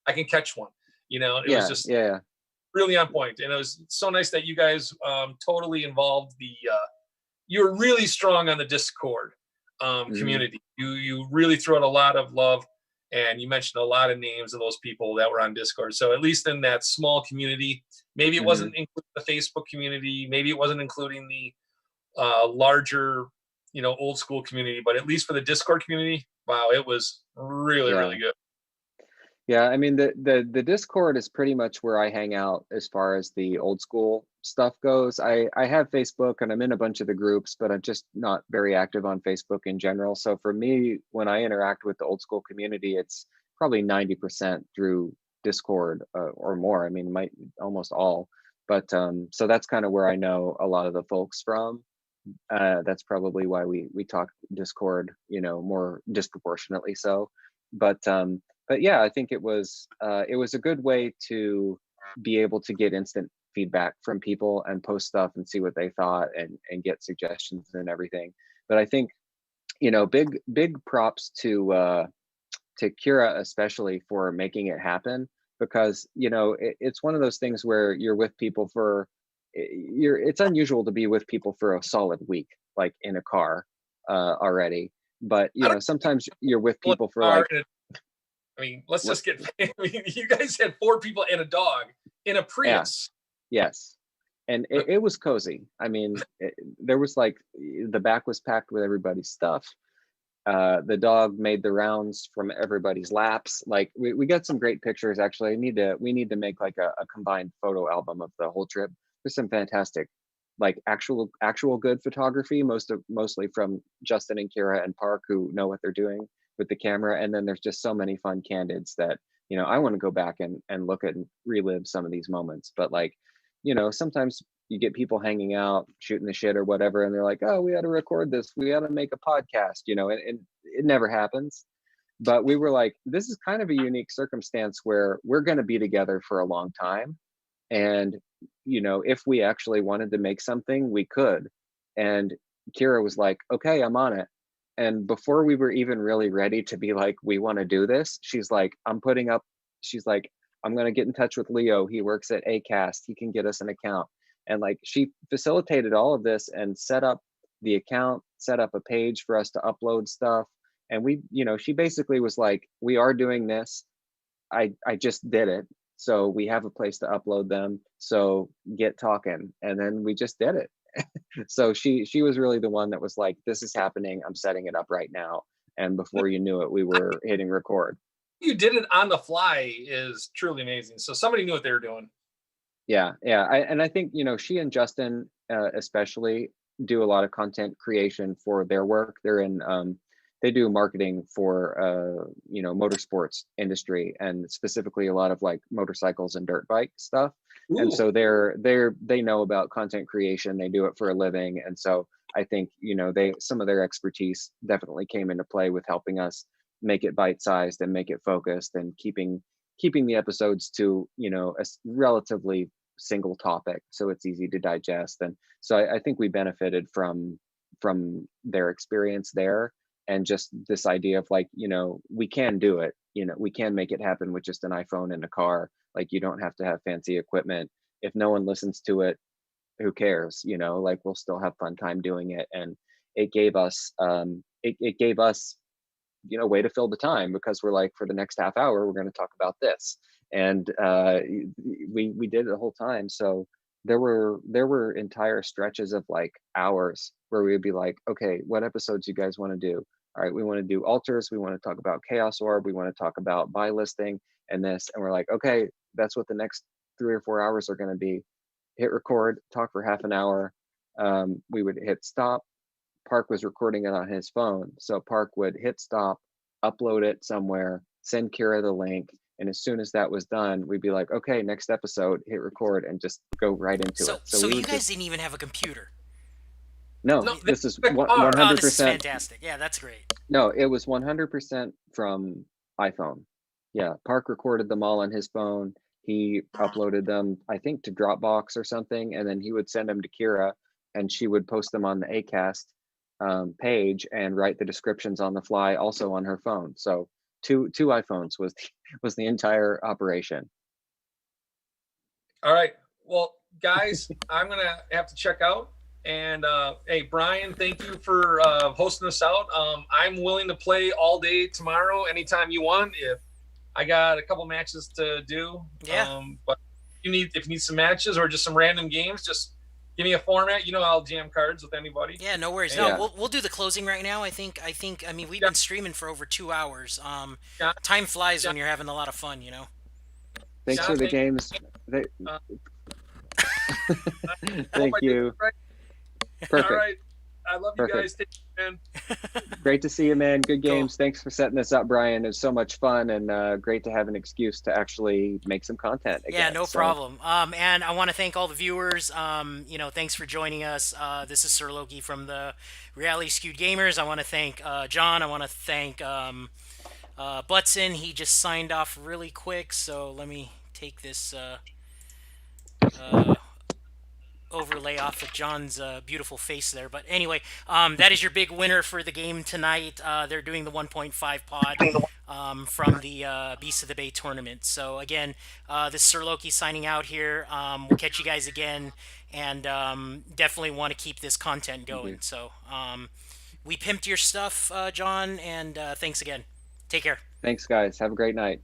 I can catch one, it was just really on point. And it was so nice that you guys totally involved you're really strong on the Discord community. You really threw out a lot of love, and you mentioned a lot of names of those people that were on Discord. So at least in that small community, maybe it wasn't including the Facebook community, maybe it wasn't including the larger old school community, but at least for the Discord community, wow, it was really, really good. Yeah, I mean, the Discord is pretty much where I hang out as far as the old school stuff goes. I have Facebook, and I'm in a bunch of the groups, but I'm just not very active on Facebook in general. So for me, when I interact with the old school community, it's probably 90% through Discord or more. I mean, almost all. But so that's kind of where I know a lot of the folks from. That's probably why we talk Discord, more disproportionately so. But yeah, I think it was a good way to be able to get instant feedback from people and post stuff and see what they thought and get suggestions and everything. But I think, big props to Kira especially for making it happen, because it's one of those things where you're with people it's unusual to be with people for a solid week, like in a car already. But sometimes you're with people for like. I mean, let's just get. You guys had 4 people and a dog in a Prius. Yeah. Yes, and it was cozy. I mean, there was like the back was packed with everybody's stuff. The dog made the rounds from everybody's laps. Like we got some great pictures. Actually, we need to make like a combined photo album of the whole trip. There's some fantastic, like actual good photography, mostly from Justin and Kira and Park, who know what they're doing. with the camera. And then there's just so many fun candids that, I want to go back and look at and relive some of these moments. But like, sometimes you get people hanging out, shooting the shit or whatever, and they're like, oh, we got to record this, we got to make a podcast, and it never happens. But we were like, this is kind of a unique circumstance where we're going to be together for a long time. And, if we actually wanted to make something, we could. And Kira was like, okay, I'm on it. And before we were even really ready to be like, we want to do this, she's like, I'm going to get in touch with Leo. He works at Acast. He can get us an account. And like, she facilitated all of this and set up the account, set up a page for us to upload stuff. And she basically was like, we are doing this. I just did it. So we have a place to upload them. So get talking. And then we just did it. So she was really the one that was like, this is happening. I'm setting it up right now. And before you knew it, we were hitting record. You did it on the fly is truly amazing. So somebody knew what they were doing. Yeah. I think, she and Justin especially do a lot of content creation for their work. They do marketing for motorsports industry, and specifically a lot of like motorcycles and dirt bike stuff. Ooh. And so they know about content creation. They do it for a living. And so I think, some of their expertise definitely came into play with helping us make it bite-sized and make it focused, and keeping the episodes to, a relatively single topic, so it's easy to digest. And so I think we benefited from their experience there. And just this idea of like, we can do it, we can make it happen with just an iPhone in a car. Like, you don't have to have fancy equipment. If no one listens to it, who cares? Like, we'll still have fun time doing it. And it gave us it gave us way to fill the time, because we're like, for the next half hour we're going to talk about this. And we did it the whole time. So there were entire stretches of like hours where we would be like, okay, what episodes you guys want to do? All right, we want to do altars, we want to talk about Chaos Orb, we want to talk about buy listing and this. And we're like, okay, that's what the next 3 or 4 hours are going to be. Hit record, talk for half an hour. We would hit stop. Park was recording it on his phone, so Park would hit stop, upload it somewhere, send Kira the link, and as soon as that was done, we'd be like, okay, next episode, hit record, and just go right into it. So you guys didn't even have a computer? No, this is 100%. Oh, this is fantastic. Yeah, that's great. No, it was 100% from iPhone. Yeah, Park recorded them all on his phone. He uploaded them, I think, to Dropbox or something, and then he would send them to Kira, and she would post them on the Acast page and write the descriptions on the fly, also on her phone. So two iPhones was the entire operation. All right, well, guys, I'm gonna have to check out. And hey, Brian, thank you for hosting us out. I'm willing to play all day tomorrow, anytime you want. If I got a couple matches to do, yeah. But if you need some matches or just some random games, just give me a format. I'll jam cards with anybody. Yeah, no worries. Yeah. No, we'll do the closing right now. I mean, we've been streaming for over 2 hours. Time flies when you're having a lot of fun, Thanks for the games. Thank you. Perfect. All right. I love you guys. Take care, man. Great to see you, man. Good games. Cool. Thanks for setting this up, Brian. It was so much fun, and great to have an excuse to actually make some content again. Yeah, no problem. And I want to thank all the viewers. Thanks for joining us. This is Sir Loki from the Reality Skewed Gamers. I want to thank John. I want to thank Butson. He just signed off really quick, so let me take this overlay off of John's beautiful face there. But anyway, that is your big winner for the game tonight. They're doing the 1.5 pod from the Beast of the Bay tournament. So again, this is Sir Loki signing out here. We'll catch you guys again, and definitely want to keep this content going. So we pimped your stuff, John, and thanks again. Take care. Thanks, guys. Have a great night.